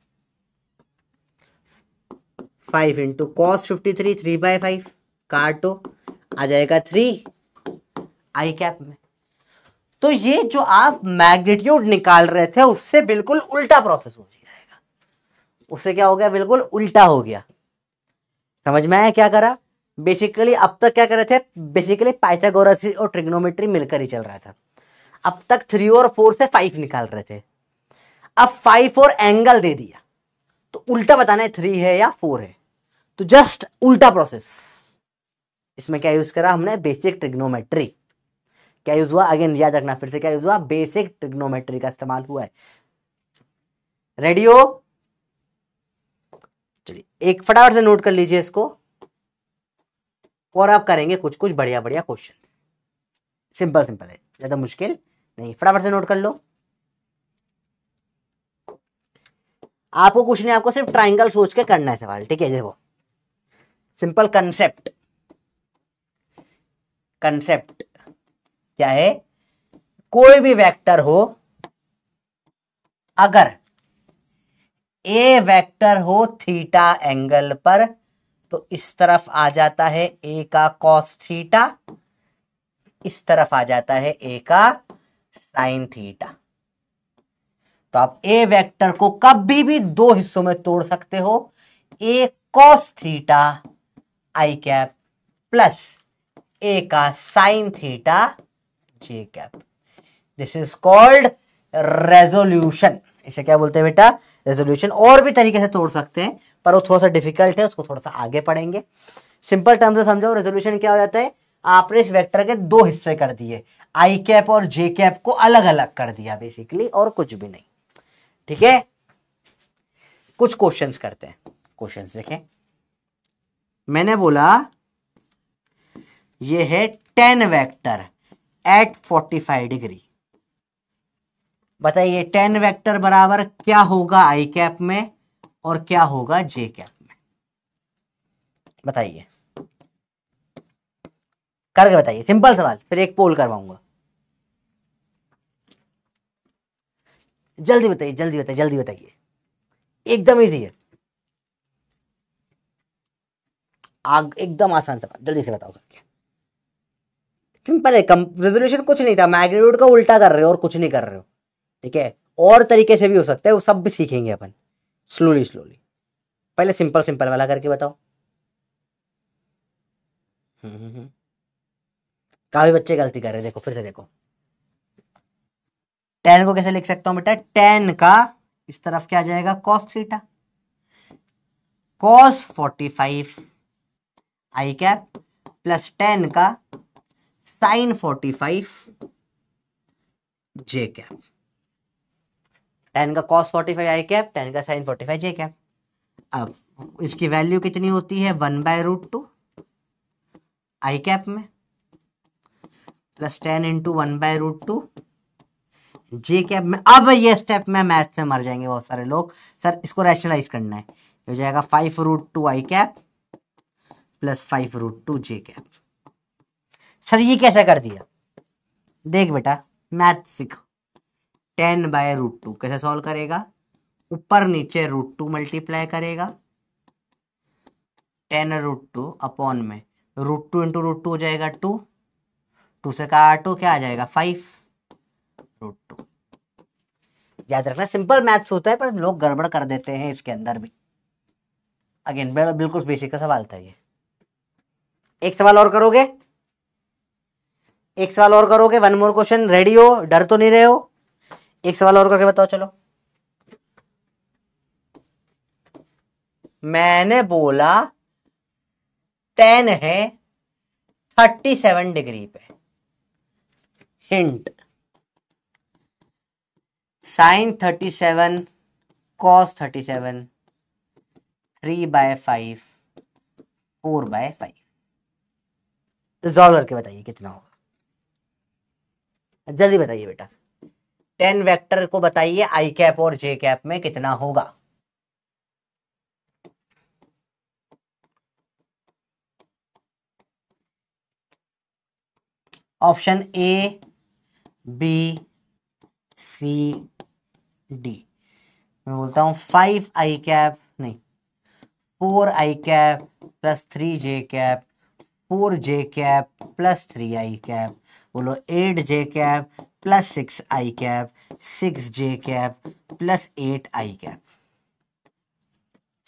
5 इंटू कॉस 53 3/5, काटो आ जाएगा 3 आई कैप में। तो ये जो आप मैग्नीट्यूड निकाल रहे थे उससे बिल्कुल उल्टा प्रोसेस हो जाएगा, उससे क्या हो गया बिल्कुल उल्टा हो गया। समझ में आया क्या करा, बेसिकली अब तक क्या कर रहे थे, बेसिकली पाइथागोरस और ट्रिग्नोमेट्री मिलकर ही चल रहा था। अब तक 3 और 4 से 5 निकाल रहे थे, अब 5 और एंगल दे दिया तो उल्टा बताना है 3 है या 4 है, तो जस्ट उल्टा प्रोसेस। इसमें क्या यूज करा हमने, बेसिक ट्रिग्नोमेट्री। क्या यूज हुआ, अगेन याद रखना फिर से क्या यूज हुआ, बेसिक ट्रिग्नोमेट्री का इस्तेमाल हुआ है। रेडी हो, चलिए एक फटाफट से नोट कर लीजिए इसको, और आप करेंगे कुछ कुछ बढ़िया बढ़िया क्वेश्चन। सिंपल सिंपल है, ज्यादा मुश्किल नहीं, फटाफट से नोट कर लो। आपको कुछ नहीं, आपको सिर्फ ट्राइंगल सोच के करना है सवाल। ठीक है, देखो सिंपल कंसेप्ट, कंसेप्ट क्या है, कोई भी वेक्टर हो, अगर ए वेक्टर हो थीटा एंगल पर तो इस तरफ आ जाता है ए का कॉस थीटा, इस तरफ आ जाता है ए का साइन थीटा। तो आप ए वेक्टर को कभी भी दो हिस्सों में तोड़ सकते हो, ए कॉस थीटा आई कैप प्लस ए का sine theta J cap. This is called resolution. इसे क्या बोलते हैं बेटा, रेजोल्यूशन। और भी तरीके से तोड़ सकते हैं पर वो थोड़ा सा डिफिकल्ट है, उसको थोड़ा सा आगे पढ़ेंगे। सिंपल टर्म से समझो, रेजोल्यूशन क्या हो जाता है, आपने इस वेक्टर के दो हिस्से कर दिए, आई कैप और जे कैप को अलग अलग कर दिया बेसिकली, और कुछ भी नहीं। ठीक है, कुछ क्वेश्चंस करते हैं। क्वेश्चंस देखें, मैंने बोला ये है 10 वेक्टर एट 45 डिग्री। बताइए 10 वेक्टर बराबर क्या होगा आई कैप में और क्या होगा जे कैप में, बताइए, करके बताइए। सिंपल सवाल, फिर एक पोल करवाऊंगा। जल्दी बताइए, जल्दी बताइए, जल्दी बताइए। एकदम इजी है, एकदम आसान सवाल, जल्दी से बताओ करके। सिंपल है, रेजोल्यूशन कुछ नहीं था, मैग्नीट्यूड का उल्टा कर रहे हो और कुछ नहीं कर रहे हो, ठीक है। और तरीके से भी हो सकता है, वो सब भी सीखेंगे अपन स्लोली स्लोली। पहले सिंपल सिंपल वाला करके बताओ। काफी बच्चे गलती कर रहे हैं, देखो फिर से देखो। टेन को कैसे लिख सकता हूं बेटा, टेन का इस तरफ क्या आ जाएगा, कॉस थीटा, कॉस 45 आई कैप प्लस टेन का साइन 45 जे कैप। टेन का कॉस 45 आई कैप, टेन का साइन 45 जे कैप। अब इसकी वैल्यू कितनी होती है, 1/√2 आई कैप में प्लस 10 इंटू 1/√2 जे कैप में। अब ये स्टेप में मैथ से मर जाएंगे बहुत सारे लोग, सर इसको रैशनलाइज करना है, हो जाएगा 5√2 आई कैप प्लस 5√2 जे कैप। सर ये कैसे कर दिया, देख बेटा मैथ सीखो, 10/√2 कैसे सॉल्व करेगा, ऊपर नीचे √2 मल्टीप्लाई करेगा, 10√2 अपॉन में √2 इंटू √2 हो जाएगा 2, 2 से काटो क्या आ जाएगा 5√2। याद रखना सिंपल मैथ्स होता है, पर लोग गड़बड़ कर देते हैं इसके अंदर भी। अगेन बिल्कुल बेसिक का सवाल था ये। एक सवाल और करोगे, एक सवाल और करोगे, वन मोर क्वेश्चन, रेडी हो, डर तो नहीं रहे हो, एक सवाल और करके बताओ। चलो मैंने बोला 10 है 37 डिग्री पे, हिंट साइन 37 कॉस 37 3/5 4/5। रिजॉल्व करके बताइए कितना होगा, जल्दी बताइए बेटा। 10 वेक्टर को बताइए आई कैप और जे कैप में कितना होगा। Option A B C D, मैं बोलता हूं 5 आई कैप नहीं 4 I cap plus 3 J cap, 4 J cap plus 3 I cap, बोलो 8 J cap plus 6 I cap, 6 J cap plus 8 I cap.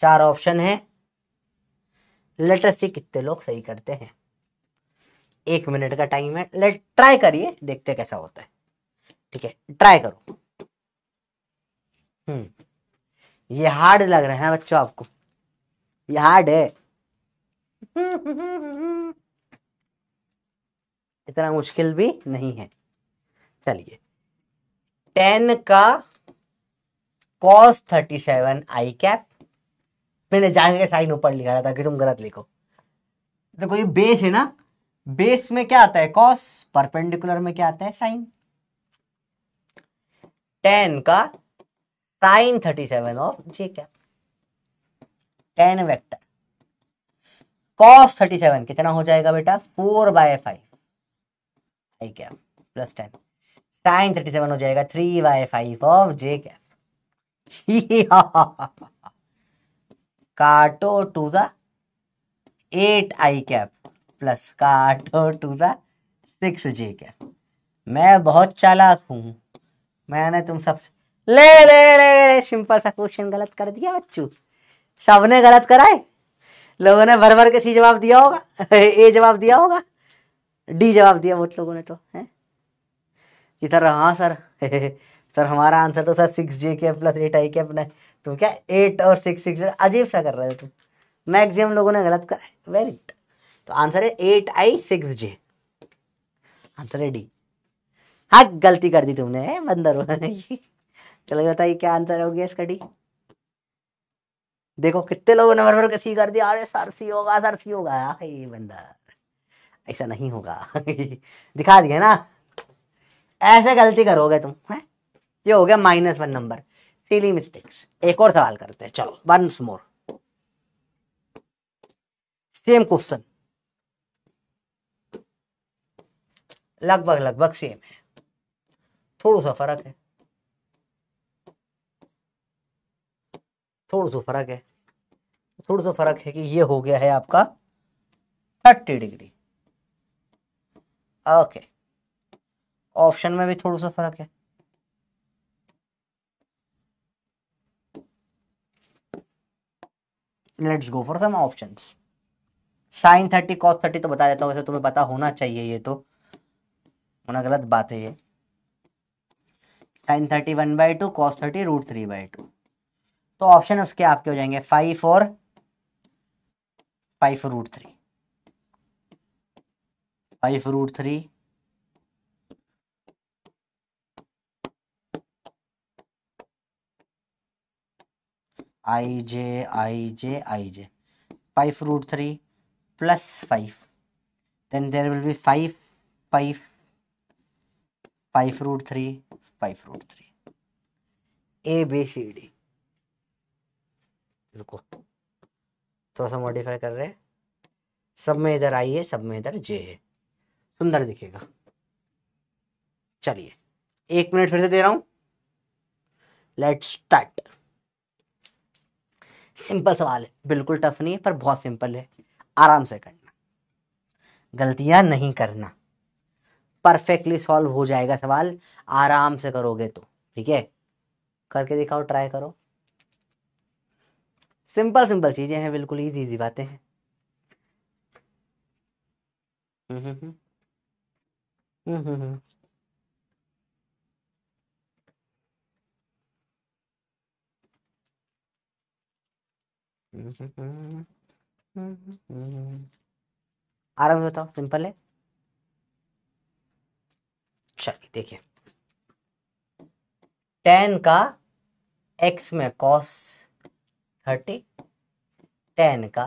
4 option है, लेटर सी कितने लोग सही करते हैं। 1 मिनट का टाइम है, लेट ट्राई करिए, देखते कैसा होता है, ठीक है ट्राई करो। ये हार्ड लग रहा है ना बच्चों आपको, ये हार्ड है इतना मुश्किल भी नहीं है। चलिए 10 का cos 37 आई कैप, मैंने जान के साइन ऊपर लिखा था ताकि तुम गलत लिखो। देखो ये बेस है ना, बेस में क्या आता है cos, परपेंडिकुलर में क्या आता है साइन। 10 का sine 37 of J cap, 10 vector cos 37 कितना हो जाएगा बेटा 4/5 आई कैप प्लस 10, साइन 37 हो जाएगा 3/5 ऑफ जे कैप। काटो 2 ज़ा 8 आई कैप प्लस काटो 2 ज़ा 6 जे कैप। मैं बहुत चालाक हूं, मैंने तुम सबसे ले ले ले सिंपल सा क्वेश्चन गलत कर दिया बच्चों, सबने गलत कराए, लोगों ने भर भर के सी जवाब दिया होगा ए जवाब दिया होगा, डी जवाब दिया बहुत लोगों ने तो है कि सर हाँ सर सर हमारा आंसर तो सर 6 जे के प्लस 8 आई के अपना, तुम क्या 8 और 6 अजीब सा कर रहे हो तुम। मैक्सिमम लोगों ने गलत करा, वेरी गुड। तो आंसर है 8I 6J, आंसर है डी। हाँ गलती कर दी तुमने बंदर चलो बताइए क्या आंसर हो गया इसका, डी। देखो कितने लोगों ने भर के सी कर दिया, अरे सर सी होगा सर सी होगा, ये बंदर ऐसा नहीं होगा दिखा दिया ना, ऐसे गलती करोगे तुम है। ये हो गया -1 नंबर, सिली मिस्टेक्स। एक और सवाल करते हैं, चलो वंस मोर, सेम क्वेश्चन, लगभग लगभग सेम है, थोड़ा सा फर्क है। थोड़ा सा फर्क है, थोड़ा सा फर्क है कि ये हो गया है आपका 30 डिग्री। ओके, ऑप्शन में भी थोड़ा सा फर्क है। Let's go for some options. Sine 30 cos 30 तो बता देता हूँ, वैसे तुम्हें पता होना चाहिए, ये तो होना गलत बात है ये। Sine 30 1/2, cos 30 √3/2। तो ऑप्शन उसके आपके हो जाएंगे 5 और 5√3, 5√3 I j 5√3 plus 5, then there will be 5 5 5√3 5√3 ABCD। रुको, थोड़ा सा मॉडिफाई कर रहे हैं, सब में इधर आई है, सब में इधर जे है, सुंदर दिखेगा। चलिए 1 मिनट फिर से दे रहा हूं, लेट्स स्टार्ट। सिंपल सवाल है, बिल्कुल टफ नहीं है, पर बहुत सिंपल है, आराम से करना, गलतियां नहीं करना, परफेक्टली सॉल्व हो जाएगा सवाल, आराम से करोगे तो। ठीक है, करके दिखाओ, ट्राई करो। सिंपल सिंपल चीजें हैं, बिल्कुल इजी इजी बातें हैं। हम्म हम्म हम्म हम्म आराम से बताओ, सिंपल है। चलिए देखिए, tan का x में cos 30, tan का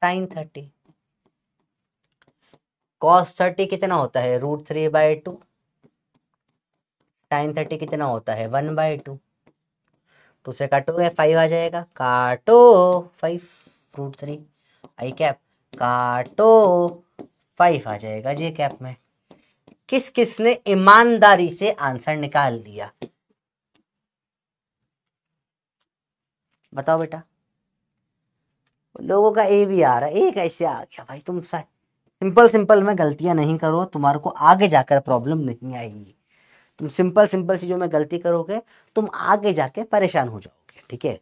sin 30। cos 30 कितना होता है √3/2, sin 30 कितना होता है 1/2, तो से काटोगे 5 आ जाएगा, काटो 5√3 आई कैप, काटो 5 आ जाएगा जे कैप में। किस किस ने ईमानदारी से आंसर निकाल दिया, बताओ बेटा। लोगों का ए भी आ रहा है, एक ऐसे आ गया भाई। तुम सिंपल सिंपल में गलतियां नहीं करो, तुम्हारे को आगे जाकर प्रॉब्लम नहीं आएगी। तुम सिंपल सिंपल चीजों में गलती करोगे, तुम आगे जाके परेशान हो जाओगे। ठीक है,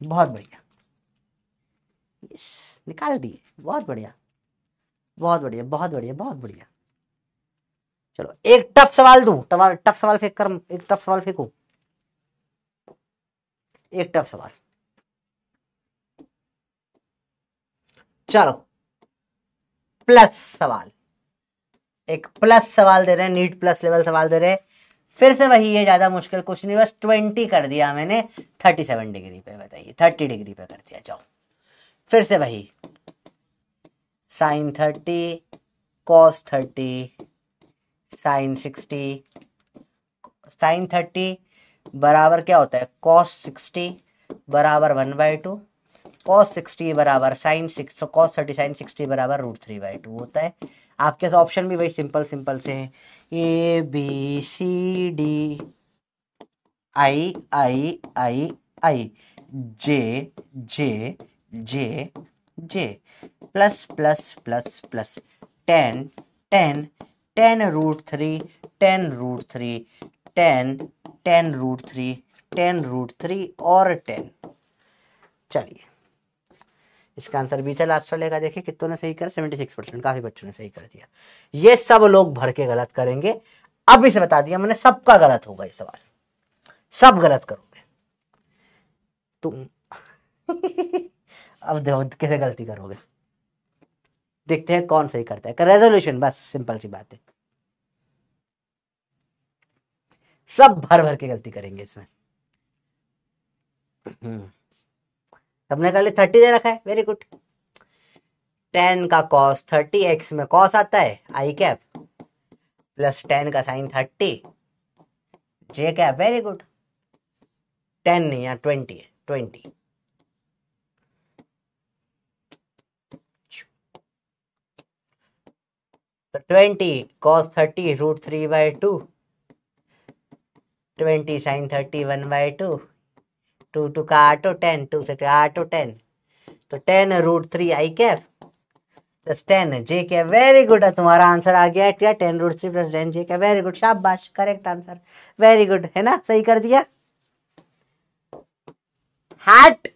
बहुत बढ़िया, यस, निकाल दिए, बहुत बढ़िया बहुत बढ़िया बहुत बढ़िया बहुत बढ़िया। चलो एक टफ सवाल दूं, टफ सवाल फेंक कर, एक टफ सवाल फेंकू, एक टफ सवाल। चलो प्लस सवाल, एक प्लस सवाल दे रहे हैं, नीट प्लस लेवल सवाल दे रहे हैं। फिर से वही है, ज्यादा मुश्किल कुछ नहीं, बस 20 कर दिया मैंने 37 डिग्री पे, बताइए 30 डिग्री पे कर दिया। जाओ फिर से वही, साइन 30 कॉस 30 साइन 60, साइन 30 बराबर क्या होता है कॉस 60 बराबर 1/2, कॉस 60 बराबर साइन 6, कॉस 30 साइन 60 बराबर √3/2 होता है। आपके ऑप्शन भी वही सिंपल सिंपल से है, ABCD I J J J J plus plus plus plus 10 10 10√3 10√3 10 10√3 10√3 और 10। चलिए इसका आंसर भी था लास्ट वाले का, देखिए कितनों ने सही कर, 76%, काफी बच्चों ने सही कर दिया। ये सब लोग भर के गलत करेंगे, अभी से बता दिया मैंने, सबका गलत होगा ये सवाल, सब गलत करोगे तुम। अब देखो कैसे गलती करोगे, देखते हैं कौन सही करता है। रेजोल्यूशन, बस सिंपल सी बात है, सब भर भर के गलती करेंगे इसमें। सबने कर लिया, 30 दे रखा है, वेरी गुड। 10 का cos 30, x में cos आता है आई कैप, प्लस 10 का sin 30 जे कैप, वेरी गुड। 10 नहीं, यहाँ 20 है, 20। तो 20 cos 30 √3/2, 20 sin 30 1/2, 2 का 8 10, 2 से 8 10, तो 10√3 i plus 10 j। Very good, तुम्हारा आंसर आ गया है क्या? 10√3 प्लस 10 j। वेरी गुड, शाबाश, करेक्ट आंसर, वेरी गुड, है ना, सही कर दिया। हैट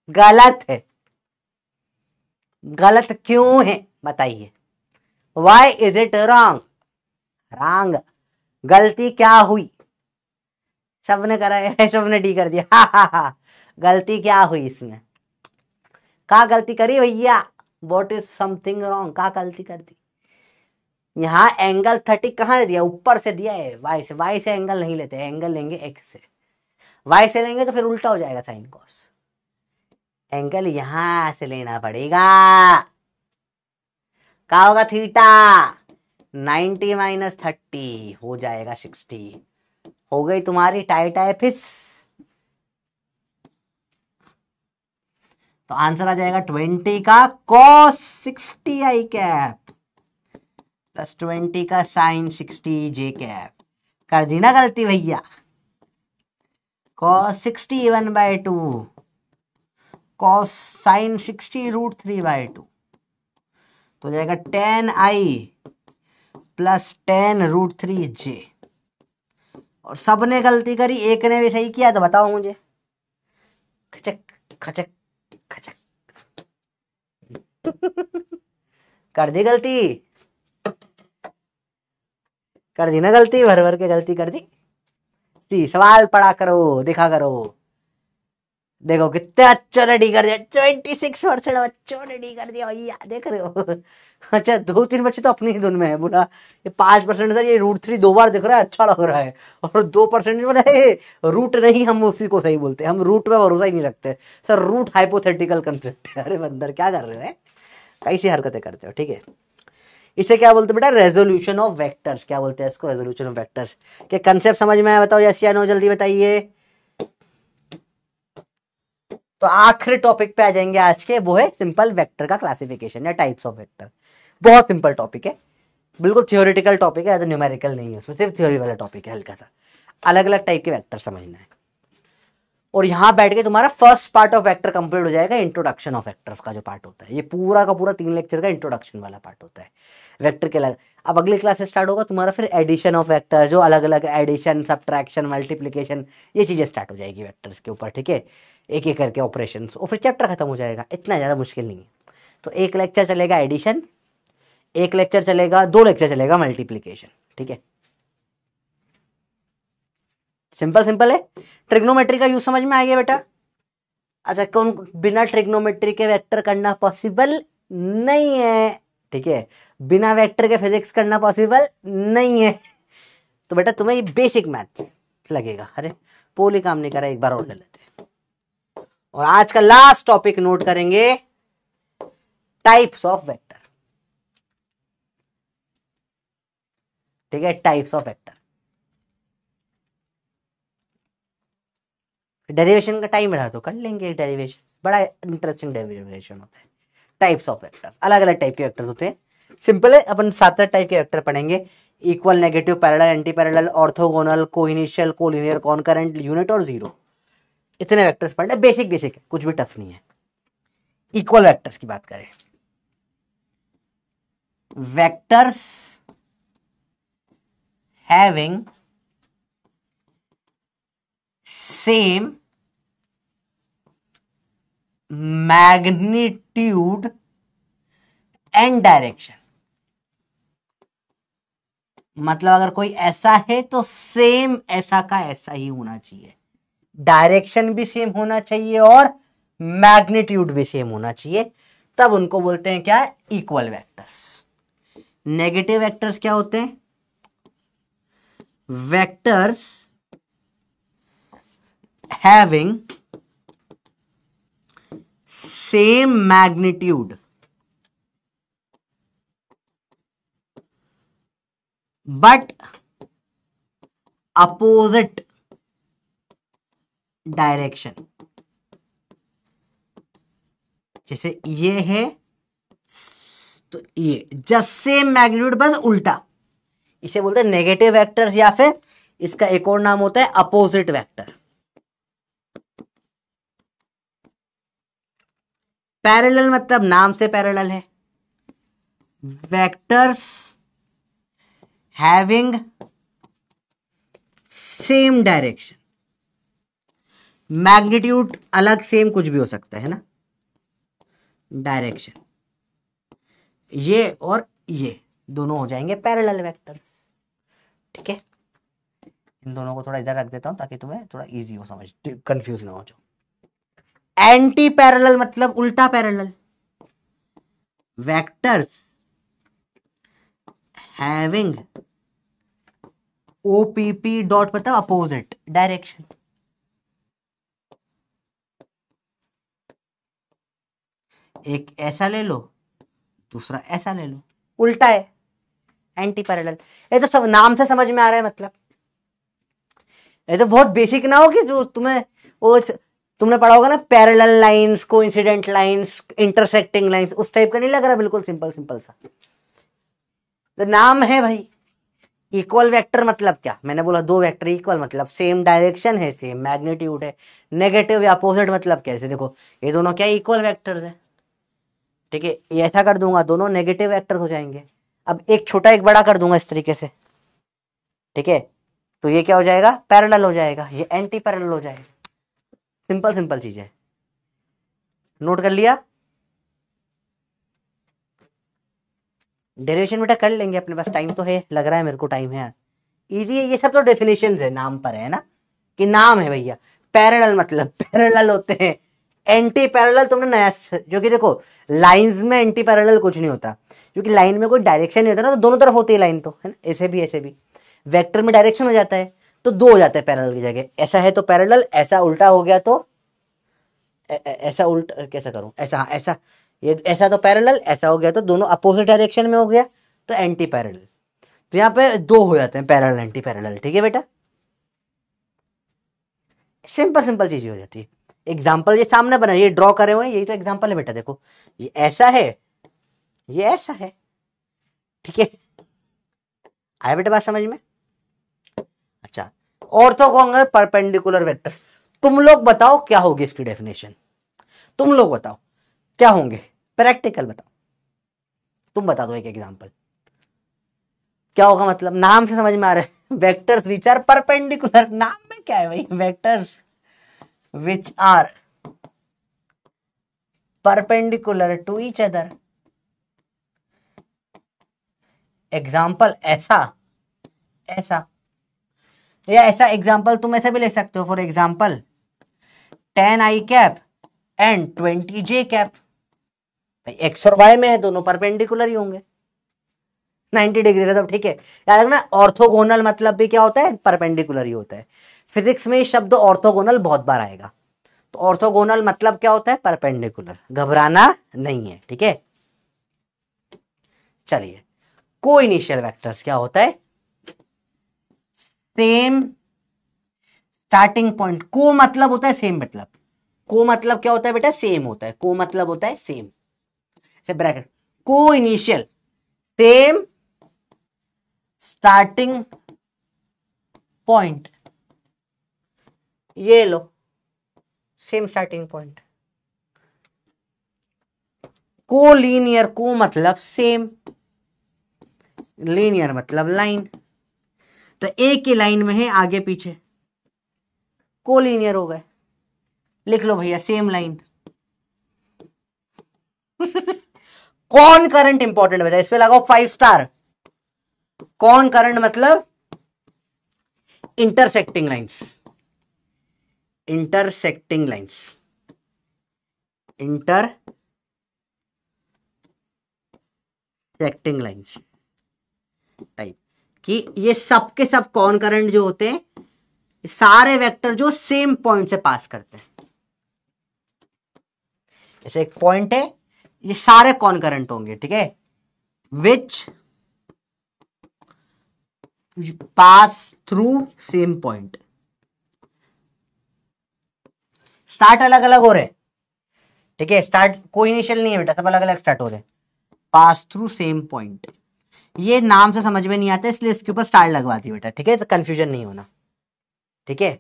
गलत है। गलत क्यों है बताइए? Why is it wrong? Wrong, गलती क्या हुई? सबने करा है, सबने डी कर दिया। हा हा हा, गलती क्या हुई इसमें? क्या गलती करी भैया? What is something wrong? क्या गलती कर दी? यहाँ एंगल 30 कहाँ दिया? ऊपर से दिया है, वाई से। वाई से एंगल नहीं लेते, एंगल लेंगे एक्स से। वाई से लेंगे तो फिर उल्टा हो जाएगा साइन कॉस। एंगल यहां से लेना पड़ेगा। क्या होगा? थीटा 90 माइनस 30 हो जाएगा 60। हो गई तुम्हारी टाई टाई फिस। तो आंसर आ जाएगा 20 का cos 60i प्लस 20 का sin 60j। कर दी ना गलती भैया? cos 60 1/2 cos sin 60√3/2 तो जाएगा 10i प्लस 10√3j। और सबने गलती करी, एक ने भी सही किया, तो बताओ मुझे। खचक खचक खचक। कर दी गलती? कर दी ना गलती? भर भर के गलती कर दी। सवाल पढ़ा करो, देखा करो। देखो कितने अच्छों ने डी कर दिया, 26% बच्चों ने डी कर दिया भैया, देख रहे हो? अच्छा, 2-3 बच्चे तो अपनी ही धुन में है। बोला ये 5% सर, ये √3 2 बार दिख रहा है, अच्छा लग रहा है। और 2% बोला रूट नहीं, हम उसी को सही बोलते हैं, हम रूट पे भरोसा ही नहीं रखते सर, रूट हाइपोथेटिकल कंसेप्ट है। अरे बंदर क्या कर रहे हो? कैसी हरकतें करते हो? ठीक है, इसे क्या बोलते हैं बेटा? Resolution of vectors. क्या बोलते हैं इसको? Resolution of vectors. के कंसेप्ट समझ में आया? बताओ यस या नो, जल्दी बताइए। तो आखिरी टॉपिक पे आ जाएंगे आज के, वो है सिंपल वेक्टर का क्लासिफिकेशन या टाइप्स ऑफ वेक्टर। बहुत सिंपल टॉपिक है, बिल्कुल थियोरेटिकल टॉपिक है, न्यूमेरिकल नहीं है उसमें, सिर्फ थ्योरी वाला टॉपिक है। हल्का सा अलग अलग टाइप के वेक्टर समझना है। और यहां बैठ के तुम्हारा first part of vector complete हो जाएगा। इंट्रोडक्शन ऑफ वेक्टर्स का जो पार्ट होता है, ये पूरा का पूरा 3 लेक्चर का इंट्रोडक्शन वाला पार्ट होता है वेक्टर के अलग। अब अगली क्लास से स्टार्ट होगा तुम्हारा फिर एडिशन ऑफ वेक्टर, जो अलग अलग एडिशन, सब्ट्रैक्शन, मल्टीप्लीकेशन, ये चीजें स्टार्ट हो जाएगी वेक्टर्स के ऊपर। ठीक है, एक एक करके ऑपरेशन, और फिर चैप्टर खत्म हो जाएगा। इतना ज्यादा मुश्किल नहीं है। तो एक लेक्चर चलेगा एडिशन, एक लेक्चर चलेगा, 2 लेक्चर चलेगा मल्टीप्लीकेशन। ठीक है, सिंपल सिंपल है। ट्रिग्नोमेट्री का यूज समझ में आ गया बेटा? अच्छा, कौन बिना ट्रिग्नोमेट्री के वेक्टर करना पॉसिबल नहीं है? ठीक है, बिना वेक्टर के फिजिक्स करना पॉसिबल नहीं है। तो बेटा तुम्हें बेसिक मैथ लगेगा। अरे पोली काम नहीं करा, एक बार और ले लेते हैं। और आज का लास्ट टॉपिक नोट करेंगे, टाइप्स ऑफ वेक्टर। ठीक है, टाइप्स ऑफ वेक्टर। डेरिवेशन का टाइम रहा तो कर लेंगे डेरिवेशन, बड़ा इंटरेस्टिंग डेरिवेशन होता है। टाइप्स ऑफ वेक्टर्स, अलग अलग टाइप के वेक्टर्स होते हैं। सिंपल है, अपन 7 टाइप के वेक्टर पढ़ेंगे। Equal, negative, parallel, anti parallel, orthogonal, coinitial, collinear, concurrent, unit और जीरो। इतने वेक्टर्स पढ़ने, बेसिक बेसिक है, कुछ भी टफ नहीं है। इक्वल वेक्टर्स की बात करें, vectors having same magnitude and direction. मतलब अगर कोई ऐसा है तो सेम ऐसा का ऐसा ही होना चाहिए, डायरेक्शन भी सेम होना चाहिए और मैग्नीट्यूड भी सेम होना चाहिए, तब उनको बोलते हैं क्या? Equal vectors. नेगेटिव वेक्टर्स क्या होते हैं? Vectors having same magnitude but opposite direction. जैसे ये है तो ये जस्ट सेम मैग्नीट्यूड, बस उल्टा। इसे बोलते हैं नेगेटिव वेक्टर्स, या फिर इसका एक और नाम होता है अपोजिट वेक्टर। पैरेलल मतलब नाम से पैरेलल है, vectors having same direction. Magnitude अलग सेम कुछ भी हो सकता है ना, डायरेक्शन ये और ये दोनों हो जाएंगे पैरेलल वेक्टर्स। ठीक है, इन दोनों को थोड़ा इधर रख देता हूं ताकि तुम्हें थोड़ा इजी हो समझ, कंफ्यूज ना हो जाओ। एंटी पैरेलल मतलब उल्टा parallel, vectors having OPP dot मतलब अपोजिट डायरेक्शन। एक ऐसा ले लो, दूसरा ऐसा ले लो, उल्टा है, एंटी पैरेलल। ये तो सब नाम से समझ में आ रहा है मतलब, ये तो बहुत बेसिक ना हो कि जो तुम्हें वो तुमने पढ़ा होगा ना, parallel lines, coincident lines, intersecting lines, उस टाइप का नहीं लग रहा, बिल्कुल सिंपल सिंपल सा। तो नाम है भाई। इक्वल वेक्टर मतलब क्या, मैंने बोला दो वेक्टर इक्वल मतलब सेम डायरेक्शन है, सेम मैग्नीट्यूड है। नेगेटिव या अपोजिट मतलब कैसे, देखो ये दोनों क्या इक्वल वेक्टर्स है। ठीक है, ये ऐसा कर दूंगा दोनों नेगेटिव वेक्टर्स हो जाएंगे। अब एक छोटा एक बड़ा कर दूंगा इस तरीके से, ठीक है, तो ये क्या हो जाएगा, पैरेलल हो जाएगा, ये एंटी पैरेलल हो जाएगा। सिंपल सिंपल चीज है, नोट कर लिया। डेरिवेशन बेटा कर लेंगे, अपने पास टाइम तो है, लग रहा है मेरे को टाइम है, इजी है। ये सब तो डेफिनेशन है, नाम पर है ना, कि नाम है भैया। पैरेलल मतलब पैरेलल होते हैं, एंटी पैरेलल तुमने नया, जो कि देखो लाइंस में एंटी पैरेलल कुछ नहीं होता, क्योंकि लाइन में कोई डायरेक्शन नहीं होता ना, तो दोनों तरफ होती है लाइन तो, है ना, ऐसे भी ऐसे भी। वेक्टर में डायरेक्शन हो जाता है तो दो हो जाते हैं पैरेलल की जगह, ऐसा है तो पैरेलल, ऐसा उल्टा हो गया तो ऐसा उल्टा कैसा करूं, ऐसा ऐसा, ये ऐसा तो पैरेलल, ऐसा हो गया तो दोनों अपोजिट डायरेक्शन में हो गया तो एंटी पैरेलल। तो यहाँ पे दो हो जाते हैं पैरेलल एंटी पैरेलल। ठीक है बेटा, सिंपल सिंपल चीजें हो जाती है। एग्जाम्पल ये सामने बना, ये ड्रॉ करे हुए, यही तो एग्जाम्पल है बेटा। देखो ये ऐसा है, ये ऐसा है, ठीक है, आया बेटा बात समझ में। अच्छा, ऑर्थोगोनल परपेंडिकुलर वेक्टर्स, तुम लोग बताओ क्या होगी इसकी डेफिनेशन, तुम लोग बताओ क्या होंगे, प्रैक्टिकल बताओ, तुम बता दो एक एग्जांपल क्या होगा। मतलब नाम से समझ में आ रहा है, वेक्टर्स विच आर परपेंडिकुलर, नाम में क्या है भाई, vectors which are perpendicular to each other. Example ऐसा ऐसा, या ऐसा एग्जाम्पल तुम ऐसे भी ले सकते हो, for example 10 I cap and 20 J cap. X और वाई में है, दोनों परपेंडिकुलर ही होंगे, 90 डिग्री का, सब ठीक है। याद रखना ऑर्थोगोनल मतलब भी क्या होता है, परपेंडिकुलर ही होता है। फिजिक्स में शब्द ऑर्थोगोनल बहुत बार आएगा, तो ऑर्थोगोनल मतलब क्या होता है, परपेंडिकुलर, घबराना नहीं है। ठीक है, चलिए, को इनिशियल वेक्टर्स क्या होता है, सेम स्टार्टिंग पॉइंट। को मतलब होता है सेम, मतलब को मतलब क्या होता है बेटा, सेम होता है, को मतलब होता है सेम, से ब्रैकेट, को इनिशियल सेम स्टार्टिंग पॉइंट, ये लो सेम स्टार्टिंग पॉइंट। को लीनियर, को मतलब सेम, लीनियर मतलब लाइन, तो एक ही लाइन में है आगे पीछे, को लीनियर हो गए। लिख लो भैया सेम लाइन। कौन करंट इंपॉर्टेंट बेटा, इस पे लगाओ 5 स्टार। कौन करंट मतलब intersecting lines, intersecting lines, intersecting lines type, कि ये सब के सब कौन करंट जो होते हैं, सारे वेक्टर जो सेम पॉइंट से पास करते हैं। जैसे एक पॉइंट है, ये सारे कौन करंट होंगे, ठीक है, which pass through same point. Start अलग अलग हो रहे, ठीक है, स्टार्ट कोई इनिशियल नहीं है बेटा, सब अलग अलग स्टार्ट हो रहे, पास थ्रू सेम पॉइंट। ये नाम से समझ में नहीं आता इसलिए इसके ऊपर स्टार लगवा दी बेटा, ठीक है, तो कंफ्यूजन नहीं होना, ठीक है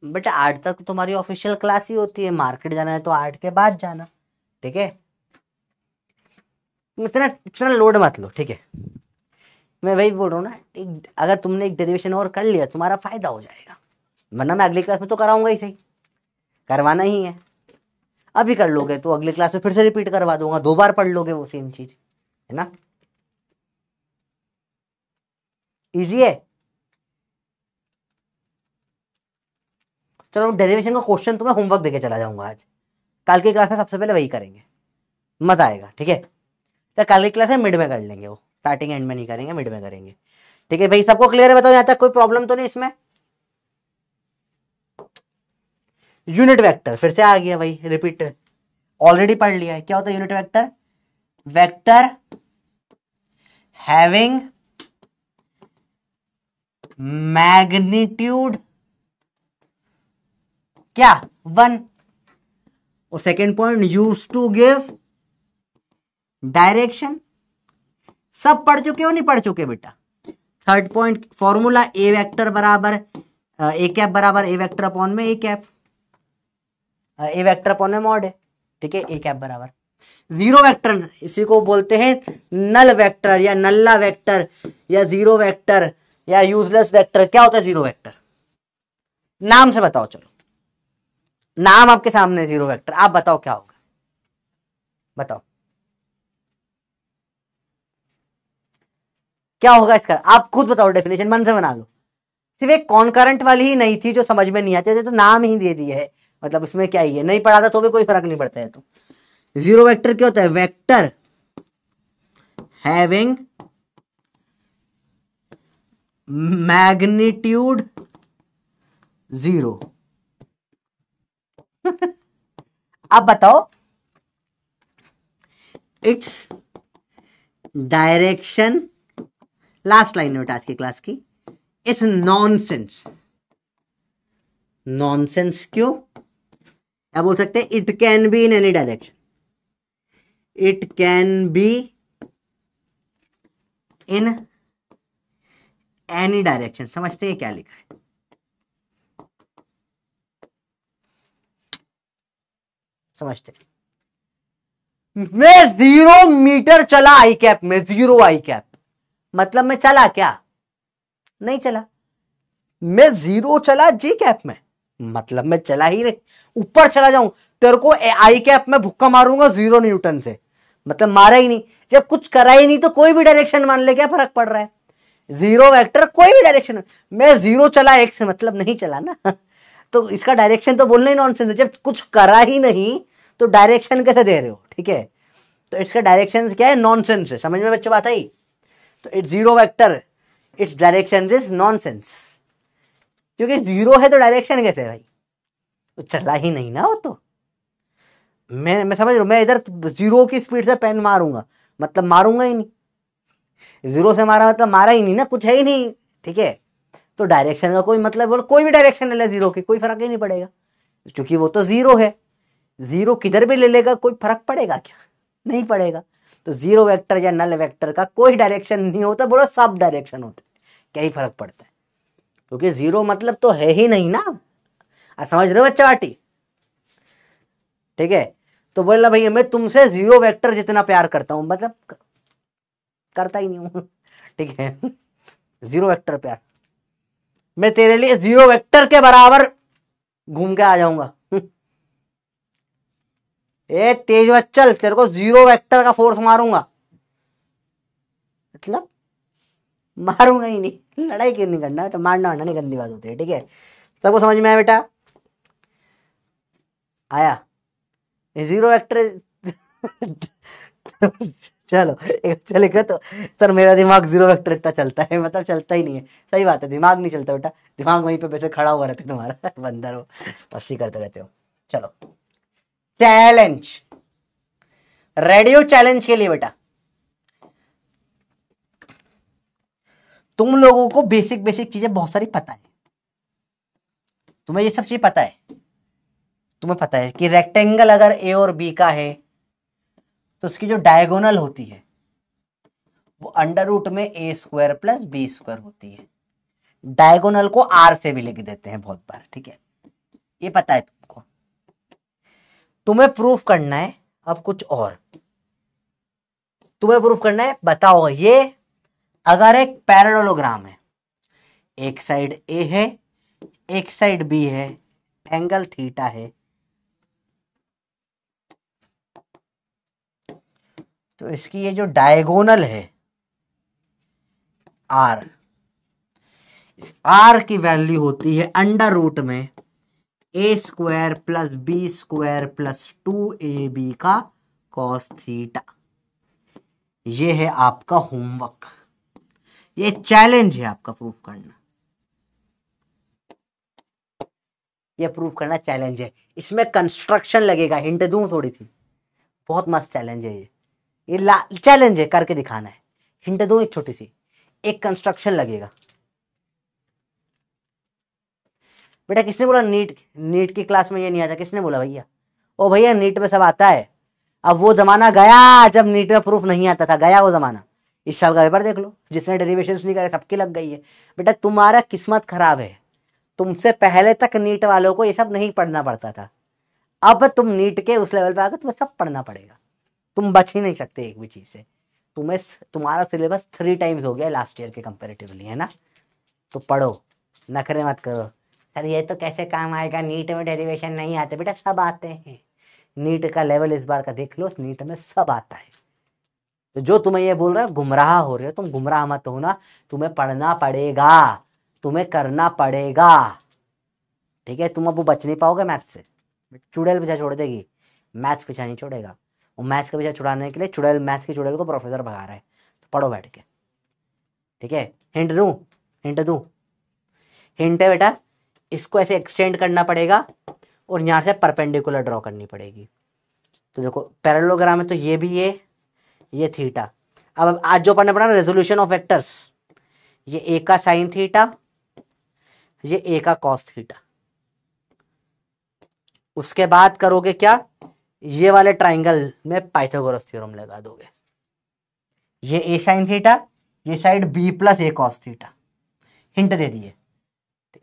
बेटा। 8 तक तुम्हारी ऑफिशियल क्लास ही होती है, मार्केट जाना है तो 8 के बाद जाना, ठीक है। इतना इतना लोड मत लो, ठीक है। मैं वही बोल रहा हूँ ना, अगर तुमने एक डेरिवेशन और कर लिया तुम्हारा फायदा हो जाएगा, वरना मैं अगली क्लास में तो कराऊंगा ही सही, करवाना ही है। अभी कर लोगे तो अगली क्लास में फिर से रिपीट करवा दूंगा, 2 बार पढ़ लोगे वो सेम चीज, है ना। इजी है। चलो डेरिवेशन का क्वेश्चन तुम्हें होमवर्क देके चला जाऊंगा आज, कल की क्लास में सबसे पहले वही करेंगे, मजा आएगा, ठीक है। तो कल की क्लास में मिड में कर लेंगे, वो स्टार्टिंग एंड में नहीं करेंगे, मिड में करेंगे, ठीक है भाई। सबको क्लियर है, बताओ यहाँ तक कोई प्रॉब्लम तो नहीं इसमें। यूनिट वेक्टर फिर से आ गया भाई, रिपीट ऑलरेडी पढ़ लिया है। क्या होता है unit vector? Vector having magnitude क्या 1, और second point use to give direction. सब पढ़ चुके हो नहीं पढ़ चुके बेटा? Third point formula A vector बराबर ए कैप बराबर ए वेक्टर अपॉन में A cap, A vector upon में मॉड है, ठीक है। ए कैप बराबर जीरो वेक्टर, इसी को बोलते हैं नल वेक्टर या नल्ला वेक्टर या जीरो वेक्टर या यूजलेस वेक्टर। क्या होता है जीरो वेक्टर? नाम से बताओ, चलो नाम आपके सामने जीरो वेक्टर, आप बताओ क्या होगा, बताओ क्या होगा इसका, आप खुद बताओ, डेफिनेशन मन से बना लो। सिर्फ एक कॉन्करेंट वाली ही नहीं थी जो समझ में नहीं आती थी, तो नाम ही दे दिया है, मतलब उसमें क्या ही है, नहीं पढ़ा था तो भी कोई फर्क नहीं पड़ता है। तो जीरो वेक्टर क्या होता है? Vector having magnitude 0। अब बताओ its direction, last line note आज की क्लास की, इट्स नॉनसेंस। नॉनसेंस क्यों? क्या बोल सकते हैं? It can be in any direction, it can be in any direction. समझते हैं क्या लिखा है? समझते हैं? मैं 0 मीटर चला आई कैप में, 0 आई कैप मतलब मैं चला क्या? नहीं चला। मैं 0 चला जी कैप में मतलब मैं चला ही नहीं। ऊपर चला जाऊं, तेरे को आई कैप में भुक्का मारूंगा 0 न्यूटन से, मतलब मारा ही नहीं। जब कुछ करा ही नहीं तो कोई भी डायरेक्शन मान ले, क्या फर्क पड़ रहा है? जीरो वेक्टर कोई भी डायरेक्शन, मैं 0 चला एक्स से मतलब नहीं चला ना तो इसका डायरेक्शन तो बोलना ही नॉनसेंस है। जब कुछ करा ही नहीं तो डायरेक्शन कैसे दे रहे हो, ठीक है। तो इसका डायरेक्शन क्या है? नॉनसेंस है। समझ में बच्चों बात आई? तो it's zero vector, its direction is nonsense, क्योंकि 0 है तो डायरेक्शन कैसे है भाई? तो चला ही नहीं ना वो। तो मैं समझ रहा हूं, मैं इधर 0 की स्पीड से पेन मारूंगा मतलब मारूंगा ही नहीं। 0 से मारा मतलब मारा ही नहीं ना, कुछ है ही नहीं, ठीक है। तो डायरेक्शन का कोई मतलब, बोलो कोई भी डायरेक्शन ले ले 0 की, कोई फर्क ही नहीं पड़ेगा, क्योंकि वो तो 0 है। 0 किधर भी ले लेगा कोई फर्क पड़ेगा क्या? नहीं पड़ेगा। तो जीरो वेक्टर या नल वेक्टर का कोई डायरेक्शन नहीं होता, बोलो सब डायरेक्शन होते, क्या ही फर्क पड़ता है? क्योंकि 0 मतलब तो है ही नहीं ना। समझ रहे हो बच्चा बाटी? ठीक है। तो बोला भैया मैं तुमसे 0 वेक्टर जितना प्यार करता हूं, मतलब करता ही नहीं हूं ठीक है। 0 वेक्टर प्यार, मैं तेरे लिए 0 वेक्टर के बराबर घूम के आ जाऊंगा ए तेज बच्चल, तेरे को 0 वेक्टर का फोर्स मारूंगा, मतलब मारूंगा ही नहीं। लड़ाई क्यों नहीं करना, तो मारना वारना नहीं गंदी बात होती है, ठीक है। सबको समझ में आया बेटा? आया 0 वेक्टर चलो एक चलेगा तो सर मेरा दिमाग 0 वेक्टर इतना चलता है, मतलब चलता ही नहीं है। सही बात है, दिमाग नहीं चलता बेटा, दिमाग वहीं पे वैसे खड़ा हुआ रहता है तुम्हारा बंदर हो, मस्ती करते रहते हो। चलो चैलेंज, रेडियो चैलेंज के लिए बेटा तुम लोगों को बेसिक बेसिक चीजें बहुत सारी पता है, तुम्हें ये सब चीज पता है। तुम्हें पता है कि रेक्टेंगल अगर ए और बी का है तो उसकी जो डायगोनल होती है वो अंडर रूट में A square plus B square होती है। डायगोनल को आर से भी लिख देते हैं बहुत बार, ठीक है, ये पता है तुमको। तुम्हें प्रूफ करना है अब कुछ और, तुम्हें प्रूफ करना है, बताओ ये अगर एक पैरेललोग्राम है, एक साइड ए है एक साइड बी है, एंगल थीटा है, तो इसकी ये जो डायगोनल है आर, इस आर की वैल्यू होती है अंडर रूट में A square plus B square plus 2ab का कॉस थीटा। ये है आपका होमवर्क, ये चैलेंज है आपका प्रूफ करना, ये प्रूफ करना चैलेंज है। इसमें कंस्ट्रक्शन लगेगा, हिंट दूं थोड़ी सी, बहुत मस्त चैलेंज है ये चैलेंज है, करके दिखाना है। हिंट दूं एक छोटी सी, एक कंस्ट्रक्शन लगेगा। बेटा किसने बोला नीट की क्लास में ये नहीं आता, किसने बोला भैया? ओ भैया नीट में सब आता है। अब वो जमाना गया जब नीट में प्रूफ नहीं आता था, गया वो जमाना। इस साल का पेपर देख लो, जिसने डेरिवेशंस नहीं करे सबकी लग गई है। बेटा तुम्हारा किस्मत खराब है, तुमसे पहले तक नीट वालों को ये सब नहीं पढ़ना पड़ता था। अब तुम नीट के उस लेवल पे आ गए, तुम्हें सब पढ़ना पड़ेगा, तुम बच ही नहीं सकते एक भी चीज से। तुम्हारा सिलेबस 3 टाइम्स हो गया लास्ट ईयर के कंपेरेटिवली, है ना? तो पढ़ो, नखरे मत करो, सर ये तो कैसे काम आएगा, नीट में डेरिवेशन नहीं आते। बेटा सब आते हैं, नीट का लेवल इस बार का देख लो, नीट में सब आता है। तो जो तुम्हें ये बोल रहा है गुमराह हो रहे हो, तुम गुमराह मत हो ना, तुम्हें पढ़ना पड़ेगा, तुम्हें करना पड़ेगा, ठीक है? तुम अब वो बच नहीं पाओगे मैथ से, चुड़ैल पीछा छोड़ देगी, मैथ्स पीछा नहीं छोड़ेगा। वो मैथ्स का पीछा छुड़ाने के लिए चुड़ैल, मैथ्स की चुड़ैल को प्रोफेसर भगा रहा है। तो पढ़ो बैठ के, ठीक है? हिंट दूं, हिंट है बेटा, इसको ऐसे एक्सटेंड करना पड़ेगा और यहां से परपेंडिकुलर ड्रॉ करनी पड़ेगी। तो देखो पैरेललोग्राम है, तो ये भी ये थीटा। अब आज जो पढ़ना पड़ा ना, रेजोल्यूशन ऑफ वेक्टर्स, ये ए का साइन थीटा, ये ए का कॉस थीटा। उसके बाद करोगे क्या, ये वाले ट्राइंगल में पाइथागोरस थ्योरम लगा दोगे। ये ए साइन थीटा, ये साइड बी प्लस ए कॉस थीटा। हिंट दे दिए,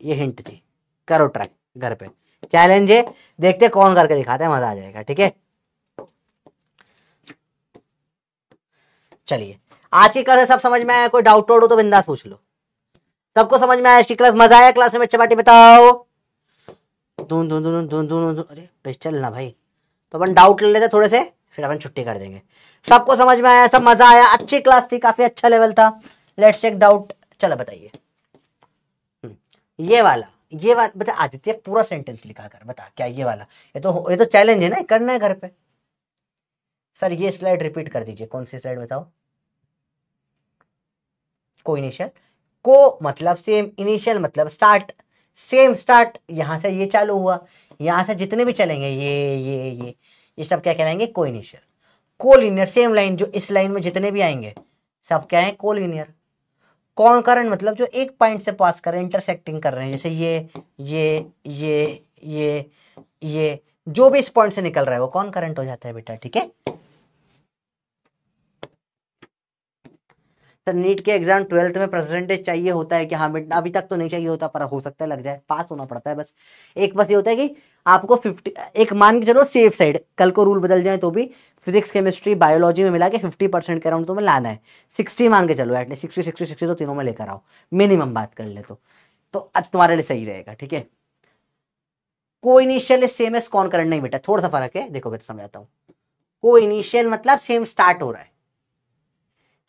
ये हिंट थी, करो ट्राई घर पे, चैलेंज है, देखते कौन करके दिखाते हैं, मजा आ जाएगा, ठीक है? चलिए आज की क्लास सब समझ में आया? कोई डाउट हो तो बिंदास पूछ लो। सबको समझ में आया आज की क्लास? मजा आया क्लास में? बच्चा पार्टी बताओ। अरे बस चल ना भाई, तो अपन डाउट ले लेते थोड़े से, फिर अपन छुट्टी कर देंगे। सबको समझ में आया? सब मजा आया? अच्छी क्लास थी, काफी अच्छा लेवल था। Let's check doubt. चलो बताइए, ये वाला बता आदित्य, पूरा सेंटेंस लिखा कर बता क्या ये वाला। ये तो चैलेंज है ना, करना है घर पे। सर ये स्लाइड रिपीट कर दीजिए, कौन सी स्लाइड बताओ? को इनिशियल, को मतलब सेम, इनिशियल मतलब स्टार्ट, सेम स्टार्ट। यहां से ये चालू हुआ, यहां से जितने भी चलेंगे ये सब क्या कहलाएंगे? को इनिशियल। कोलिनियर सेम लाइन, जो इस लाइन में जितने भी आएंगे सब क्या है? कोलिनियर। कॉन्करेंट मतलब जो एक पॉइंट से पास कर रहे हैं, इंटरसेक्टिंग कर रहे हैं, जैसे ये जो भी इस पॉइंट से निकल रहा है वो कॉन्करेंट हो जाता है बेटा, ठीक है? सर नीट के एग्जाम 12th में परसेंटेज चाहिए होता है कि? हाँ बेटा अभी तक तो नहीं चाहिए होता, पर हो सकता है लग जाए, पास होना पड़ता है बस। एक बस ये होता है कि आपको 50, एक मान के चलो सेफ साइड, कल को रूल बदल जाए तो भी फिजिक्स केमिस्ट्री बायोलॉजी में मिला के 50% के अराउंड तुम्हें लाना है। 60 मान के चलो, एटलीस्ट 60 तो तीनों में लेकर आओ, मिनिमम बात कर ले तो अब तुम्हारे लिए सही रहेगा, ठीक है? को इनिशियल सेम एज कौन करंट नहीं बेटा, थोड़ा सा फर्क है, देखो बेटा समझाता हूँ। को इनिशियल मतलब सेम स्टार्ट हो रहा है,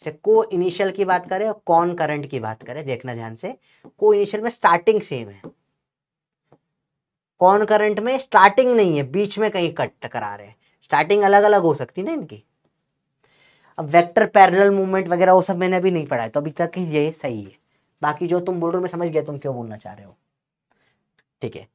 से को इनिशियल की बात करें और कौन करंट की बात करें, देखना ध्यान से। को इनिशियल में स्टार्टिंग सेम है, कौन करंट में स्टार्टिंग नहीं है, बीच में कहीं कट टकरा रहे हैं, स्टार्टिंग अलग अलग हो सकती ना इनकी। अब वेक्टर पैरेलल मूवमेंट वगैरह वो सब मैंने अभी नहीं पढ़ा है, तो अभी तक ये सही है। बाकी जो तुम बोल रहे हो मैं समझ गया तुम क्यों बोलना चाह रहे हो, ठीक है?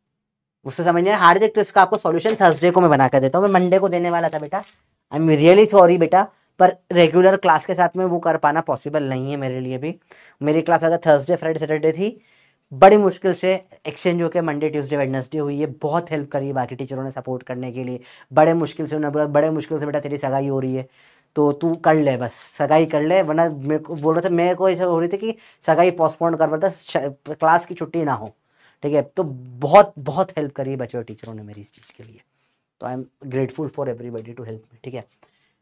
उससे समझना हार्दिक, तो इसका आपको सॉल्यूशन थर्सडे को मैं बना कर देता हूँ, मैं मंडे को देने वाला था बेटा, आई एम रियली सॉरी बेटा, पर रेगुलर क्लास के साथ में वो कर पाना पॉसिबल नहीं है मेरे लिए भी। मेरी क्लास अगर थर्सडे फ्राइडे सैटरडे थी, बड़ी मुश्किल से एक्सचेंज होकर मंडे ट्यूसडे वेडनेसडे हुई है, बहुत हेल्प करी है बाकी टीचरों ने सपोर्ट करने के लिए, बड़े मुश्किल से उन्होंने बोला, बड़े मुश्किल से बेटा तेरी सगाई हो रही है, तो तू कर ले, बस सगाई कर ले, वरना मेरे को बोल रहे थे, मेरे को ऐसा हो रही थी कि सगाई पोस्टपोन कर रहा था, क्लास की छुट्टी ना हो, ठीक है। तो बहुत बहुत हेल्प करी बच्चों और टीचरों ने मेरी इस चीज़ के लिए, तो I am grateful for everybody to help me, ठीक है।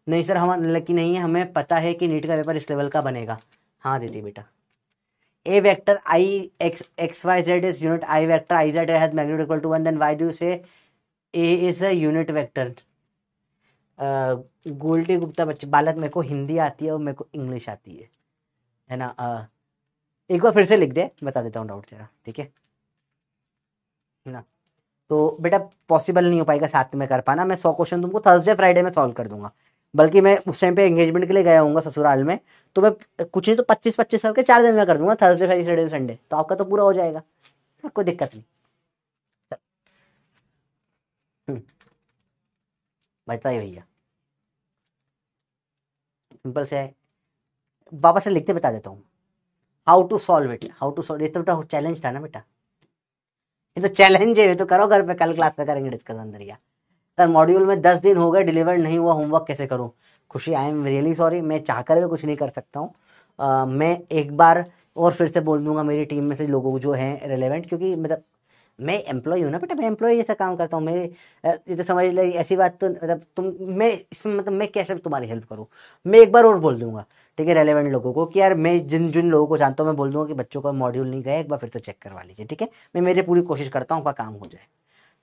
नहीं सर हम लकी नहीं है, हमें पता है कि नीट का पेपर इस लेवल का बनेगा। हाँ दीदी बेटा, a vector I x y z is unit I vector I z has magnitude equal to 1, then why do you say a is a unit vector? Goldy Gupta बच्चे बालक, मेरे को हिंदी आती है और मेरे को इंग्लिश आती है ना। एक बार फिर से लिख दे, बता देता हूँ डाउट तेरा, ठीक है ना। तो बेटा पॉसिबल नहीं हो पाएगा साथ में कर पाना, मैं 100 क्वेश्चन तुमको थर्सडे फ्राइडे में सॉल्व कर दूंगा, बल्कि मैं उस टाइम पे एंगेजमेंट के लिए गया हूँ ससुराल में, तो मैं कुछ नहीं तो 25-25 साल के 4 दिन में कर दूंगा, थर्सडे फ्राइडे सैटरडे संडे, तो आपका तो पूरा हो जाएगा, कोई दिक्कत नहीं। बताइए भैया, सिंपल से है, वापस से लिखते बता देता हूँ। How to solve it, how to solve, ये तो बेटा चैलेंज था ना बेटा, ये तो चैलेंज है, ये तो करो घर पे, कल क्लास में करेंगे डिस्कस अंदर। या सर मॉड्यूल में 10 दिन हो गए डिलीवर नहीं हुआ, होमवर्क कैसे करूं? खुशी आई एम रियली सॉरी, मैं चाहकर भी कुछ नहीं कर सकता हूँ। मैं एक बार और फिर से बोल दूंगा मेरी टीम में से लोगों जो हैं रेलेवेंट, क्योंकि मतलब मैं एम्प्लॉय हूँ ना बेटा, मैं एम्प्लॉय जैसा काम करता हूँ, मेरे ये तो समझ लो ऐसी बात, तो मतलब तुम, मैं इसमें मतलब मैं कैसे तुम्हारी हेल्प करूँ? मैं एक बार और बोल दूंगा, ठीक है, रेलेवेंट लोगों को कि यार मैं जिन जिन लोगों को जानता हूँ मैं बोल दूंगा कि बच्चों का मॉड्यूल नहीं गया, एक बार फिर से चेक करवा लीजिए, ठीक है। मैं मेरी पूरी कोशिश करता हूँ आपका काम हो जाए,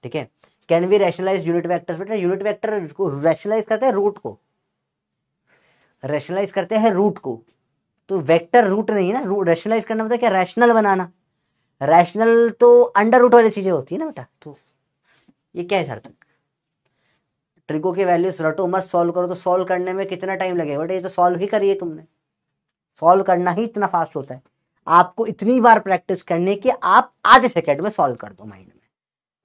ठीक है। Can we rationalise unit vectors? बेटा यूनिट वेक्टर को रैशनलाइज करते हैं रूट को, रैशनलाइज करते हैं रूट को, तो वेक्टर रूट नहीं है ना, रैशनलाइज करना मतलब क्या, रैशनल बनाना। रैशनल तो अंडर रूट वाली चीजें होती है ना बेटा, तो ये क्या है सर तक ट्रिको की वैल्यूज रटो मत, सॉल्व करो, तो सॉल्व करने में कितना टाइम लगेगा बेटा, ये तो सॉल्व ही करिए तुमने, सॉल्व करना ही इतना फास्ट होता है, आपको इतनी बार प्रैक्टिस करने की आप आधे सेकंड में सॉल्व कर दो माइंड में,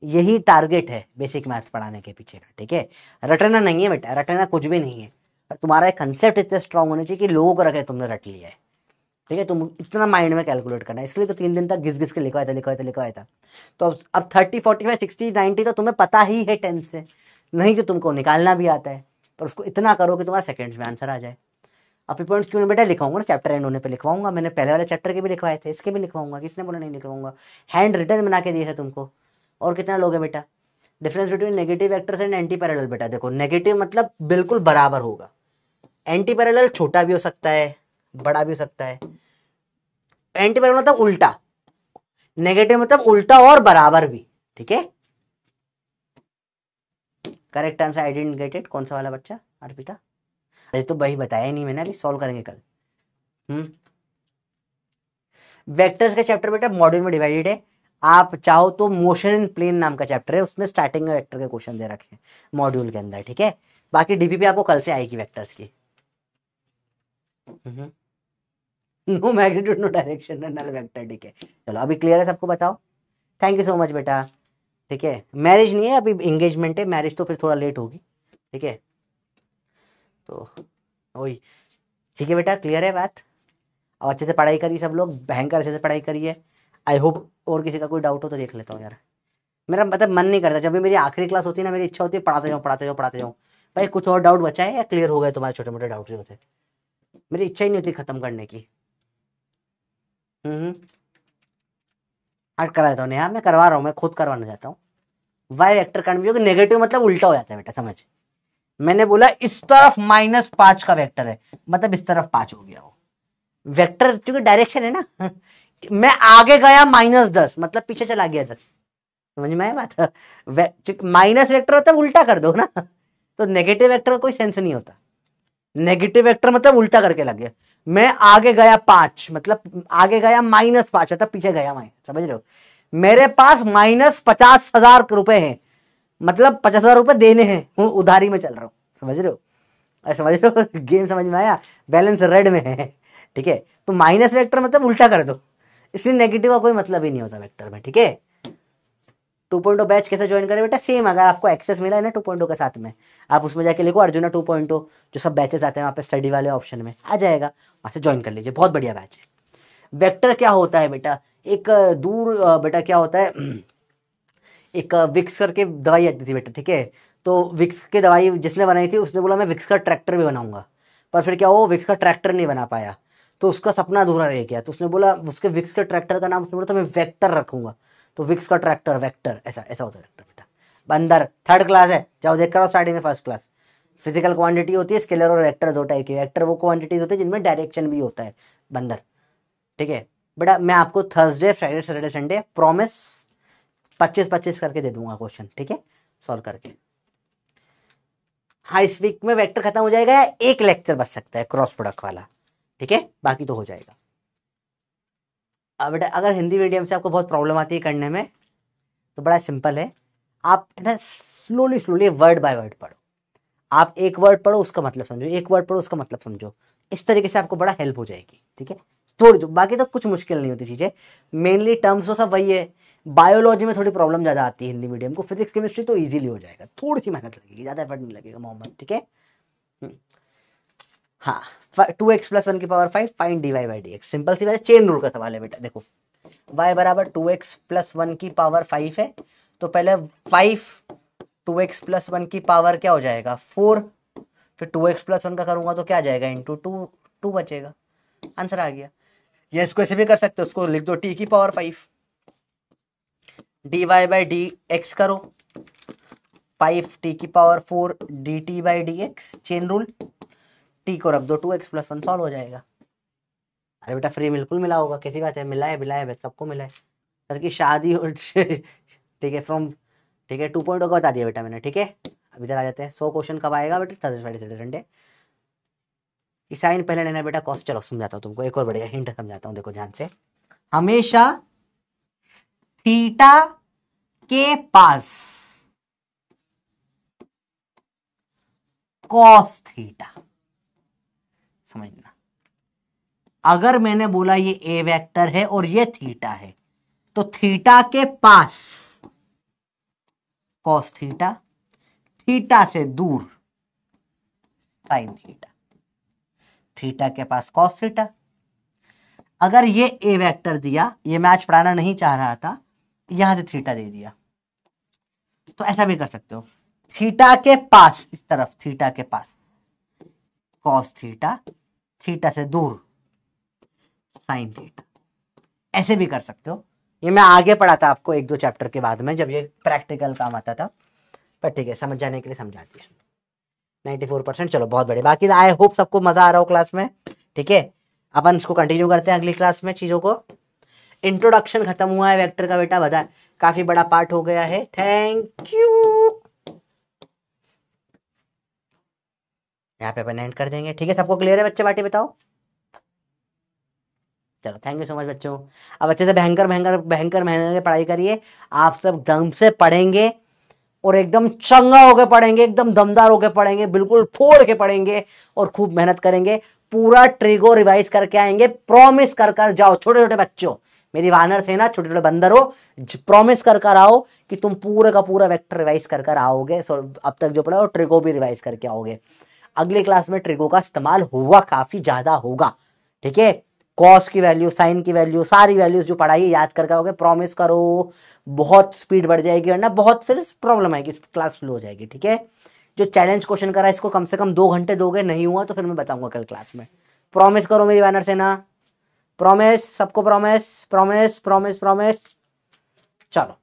यही टारगेट है बेसिक मैथ्स पढ़ाने के पीछे का, ठीक है। रटना नहीं है बेटा, रटना कुछ भी नहीं है, पर तुम्हारा एक कंसेप्ट इतना स्ट्रांग होना चाहिए कि लोगों को रखे तुमने रट लिया है, ठीक है। तुम इतना माइंड में कैलकुलेट करना है, इसलिए तो 3 दिन तक घिस घिस के लिखवाया था। तो अब 30 45 60 90 तो तुम्हें पता ही है 10 से, नहीं तो तुमको निकालना भी आता है, पर उसको इतना करो कि तुम्हारा सेकंड्स में आंसर आ जाए। अब पॉइंट्स क्यों नहीं बेटा लिखवाऊंगा ना, चैप्टर एंड होने पे लिखवाऊंगा, मैंने पहले वाले चैप्टर के भी लिखवाए थे, इसके भी लिखवाऊंगा, किसने बोला नहीं लिखवाऊंगा, हैंड रिटन बना के दिए है तुमको। और कितना लोगे बेटा? Difference between negative vectors and anti parallel, बेटा देखो नेगेटिव मतलब बिल्कुल बराबर होगा, एंटी पैरेलल छोटा भी हो सकता है बड़ा भी हो सकता है, एंटी पैरेलल मतलब उल्टा, नेगेटिव मतलब उल्टा और बराबर भी, ठीक है। Correct answer I didn't get it, कौन सा वाला बच्चा अर्पिता? अरे तो वही बताया नहीं मैंने, अभी सॉल्व करेंगे कल। वेक्टर्स का चैप्टर बेटा मॉड्यूल में डिवाइडेड है, आप चाहो तो मोशन इन प्लेन नाम का चैप्टर है, उसमें स्टार्टिंग में वेक्टर के क्वेश्चन दे रखे हैं मॉड्यूल के अंदर, ठीक है। बाकी डीपीपी आपको कल से आएगी वेक्टर्स की। No magnitude no direction null vector, ठीक है। चलो अभी क्लियर है सबको, बताओ। थैंक यू सो मच बेटा, ठीक है। मैरिज नहीं है अभी, एंगेजमेंट है, मैरिज तो फिर थोड़ा लेट होगी, ठीक है। तो वही, ठीक है बेटा, क्लियर है बात। अब अच्छे से पढ़ाई करिए सब लोग, भयंकर अच्छे से पढ़ाई करिए। आई होप और किसी का कोई डाउट हो तो देख लेता हूँ यार, मेरा मतलब मन नहीं करता, जब भी मेरी आखिरी क्लास होती है ना, मेरी इच्छा होती है पढ़ाते जाऊँ पढ़ाते जाऊँ पढ़ाते जाऊँ। भाई कुछ और डाउट बचा है या क्लियर हो गए तुम्हारे छोटे मोटे डाउट जो होते, मेरी इच्छा ही नहीं होती खत्म करने की। हट करा देता हूँ, नहीं मैं करवा रहा हूँ, मैं खुद करवाना चाहता हूँ। वाई वेक्टर कन्फ्यूज, नेगेटिव मतलब उल्टा हो जाता है बेटा, समझ। मैंने बोला इस तरफ -5 का वेक्टर है, मतलब इस तरफ 5 हो गया वो वेक्टर, क्योंकि डायरेक्शन है ना। मैं आगे गया -10 मतलब पीछे चला गया 10, समझ में आया बात। माइनस वेक्टर होता है उल्टा कर दो ना, तो नेगेटिव वेक्टर का कोई सेंस नहीं होता, नेगेटिव वेक्टर मतलब उल्टा करके लग गया। मैं आगे गया 5 मतलब आगे गया -5 मतलब पीछे गया मैं, समझ रहे हो। मेरे पास -50,000 रुपए हैं, मतलब 50,000 रुपए देने हैं, उधारी में चल रहा हूं, समझ रहे हो। समझ रहे हो गेम समझ में आया, बैलेंस रेड में है, ठीक है। तो माइनस वेक्टर मतलब उल्टा कर दो, इसलिए नेगेटिव का कोई मतलब ही नहीं होता वेक्टर में, ठीक है। 2.0 बैच कैसे ज्वाइन करें बेटा? सेम, अगर आपको एक्सेस मिला है ना 2.0 के साथ में, आप उसमें जाके लिखो अर्जुना 2.0, जो सब बैचेस आते हैं वहाँ पे स्टडी वाले ऑप्शन में आ जाएगा, वहाँ से ज्वाइन कर लीजिए, बहुत बढ़िया बैच है। वेक्टर क्या होता है बेटा? एक दूर बेटा क्या होता है, एक विक्स करके दवाई आती थी बेटा, ठीक है। तो विक्स की दवाई जिसने बनाई थी उसने बोला मैं विक्स का ट्रैक्टर भी बनाऊंगा, पर फिर क्या वो विक्स का ट्रैक्टर नहीं बना पाया, तो उसका सपना अधूरा रह गया। तो उसने बोला उसके विक्स के ट्रैक्टर का नाम उसने बोला तो मैं वेक्टर रखूंगा, तो विक्स का ट्रैक्टर वेक्टर, ऐसा ऐसा होता है वेक्टर बेटा। बंदर थर्ड क्लास है, जाओ देख करो स्टार्टिंग में फर्स्ट क्लास। फिजिकल क्वांटिटी होती है स्केलर और वेक्टर, दो टाइप की। वेक्टर वो क्वांटिटीज होती है जिनमें डायरेक्शन भी होता है बंदर, ठीक है बेटा। मैं आपको Thursday Friday Saturday Sunday promise 25-25 करके दे दूंगा क्वेश्चन, ठीक है, सॉल्व करके। हाँ इस वीक में वेक्टर खत्म हो जाएगा या एक लेक्चर बच सकता है क्रॉस प्रोडक्ट वाला, ठीक है, बाकी तो हो जाएगा। अब बेटा अगर हिंदी मीडियम से आपको बहुत प्रॉब्लम आती है करने में तो बड़ा सिंपल है, आप ना slowly slowly word by word पढ़ो। आप एक वर्ड पढ़ो उसका मतलब समझो, एक वर्ड पढ़ो उसका मतलब समझो, इस तरीके से आपको बड़ा हेल्प हो जाएगी, ठीक है। थोड़ी तो बाकी तो कुछ मुश्किल नहीं होती चीजें, मेनली टर्म्स तो सब वही है। बायोलॉजी में थोड़ी प्रॉब्लम ज्यादा आती है हिंदी मीडियम को, फिजिक्स केमिस्ट्री तो इजीली हो जाएगा, थोड़ी सी मेहनत लगेगी, ज्यादा एफर्ट नहीं लगेगा मोहम्मद, ठीक है। हाँ 2x+1⁵ फाइंड dy/dx, सिंपल सी बात है, चेन रूल का सवाल है बेटा। देखो y बराबर 2x+1⁵ है, तो पहले 5 2x+1 क्या हो जाएगा 4, फिर 2x+1 का करूंगा तो क्या आ जाएगा इंटू 2, 2 बचेगा, आंसर आ गया। ये इसको ऐसे भी कर सकते हो, उसको लिख दो t⁵ dy/dx करो 5t⁴ dt/dx, chain rule, t को रख दो 2x+1, सॉल्व हो जाएगा। अरे बेटा फ्री बिल्कुल मिला होगा, कैसी बात है, मिला है मिला है, सबको मिला है, सर की शादी और ठीक है फ्रॉम, ठीक है 2.0 का बता दिया बेटा मैंने, ठीक है। अब इधर आ जाते हैं, 100 क्वेश्चन कब आएगा बेटा, थर्सडे फ्राइडे सैटरडे संडे। की साइन पहले लेना बेटा कॉस्ट, चलो समझाता हूँ तुमको, एक और बढ़िया हिंट समझाता हूँ, देखो ध्यान से। हमेशा थीटा के पास कॉस थीटा, समझना, अगर मैंने बोला ये ए वेक्टर है और ये थीटा है, तो थीटा के पास कॉस थीटा, थीटा से दूर साइन थीटा, थीटा के पास कॉस थीटा। अगर ये ए वेक्टर दिया, ये मैच पढ़ाना नहीं चाह रहा था, यहां से थीटा दे दिया, तो ऐसा भी कर सकते हो, थीटा के पास, इस तरफ थीटा के पास कॉस थीटा, थीटा से दूर साइन थीटा, ऐसे भी कर सकते हो। ये मैं आगे पढ़ा था आपको 1-2 चैप्टर के बाद में, जब ये प्रैक्टिकल काम आता था, पर ठीक है समझ जाने के लिए समझा दिया। 94%, चलो बहुत बढ़िया। बाकी आई होप सबको मजा आ रहा हो क्लास में, ठीक है। अपन इसको कंटिन्यू करते हैं अगली क्लास में चीजों को। इंट्रोडक्शन खत्म हुआ है वेक्टर का बेटा, बता काफी बड़ा पार्ट हो गया है। थैंक यू, यहाँ पे अपन एंड कर देंगे, ठीक है। सबको क्लियर है बच्चे, बाटी बताओ। चलो थैंक यू सो मच बच्चों। अब अच्छे से भयंकर भयंकर भयंकर मेहनत से पढ़ाई करिए, आप सब दम से पढ़ेंगे और एकदम चंगा होकर पढ़ेंगे, एकदम दमदार होकर पढ़ेंगे, बिल्कुल फोड़ के पढ़ेंगे और खूब मेहनत करेंगे, पूरा ट्रिगो रिवाइज करके आएंगे, प्रॉमिस कर कर जाओ। छोटे छोटे बच्चों, मेरी वानर सेना, छोटे छोटे बंदर हो, प्रॉमिस कर कर आओ कि तुम पूरे का पूरा वेक्टर रिवाइज कर कर आओगे, अब तक जो पढ़ा वो ट्रिगो भी रिवाइज करके आओगे। अगली क्लास में ट्रिगो का इस्तेमाल होगा, काफी ज्यादा होगा, ठीक है। कॉस की वैल्यू, साइन की वैल्यू, सारी वैल्यूज जो पढ़ाई याद करके आओगे, प्रॉमिस करो, बहुत स्पीड बढ़ जाएगी वरना बहुत फिर प्रॉब्लम आएगी, क्लास स्लो हो जाएगी, ठीक है। जो चैलेंज क्वेश्चन करा इसको कम से कम 2 घंटे दोगे, नहीं हुआ तो फिर मैं बताऊंगा कल क्लास में। प्रॉमिस करो मेरी बैनर से ना, प्रॉमिस, सबको प्रॉमिस प्रॉमिस प्रॉमिस प्रॉमिस। चलो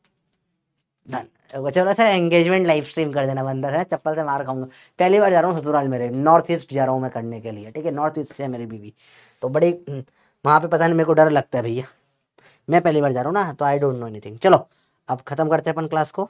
डन। चलो सर एंगेजमेंट लाइव स्ट्रीम कर देना, बंदर है चप्पल से मार खाऊंगा। पहली बार जा रहा हूँ ससुराल मेरे, नॉर्थ ईस्ट जा रहा हूँ मैं करने के लिए, ठीक है। नॉर्थ ईस्ट से है मेरी बीवी, तो बड़ी वहां पे पता नहीं, मेरे को डर लगता है भैया, मैं पहली बार जा रहा हूँ ना, तो आई डोंट नो एनीथिंग। चलो अब खत्म करते हैं अपन क्लास को।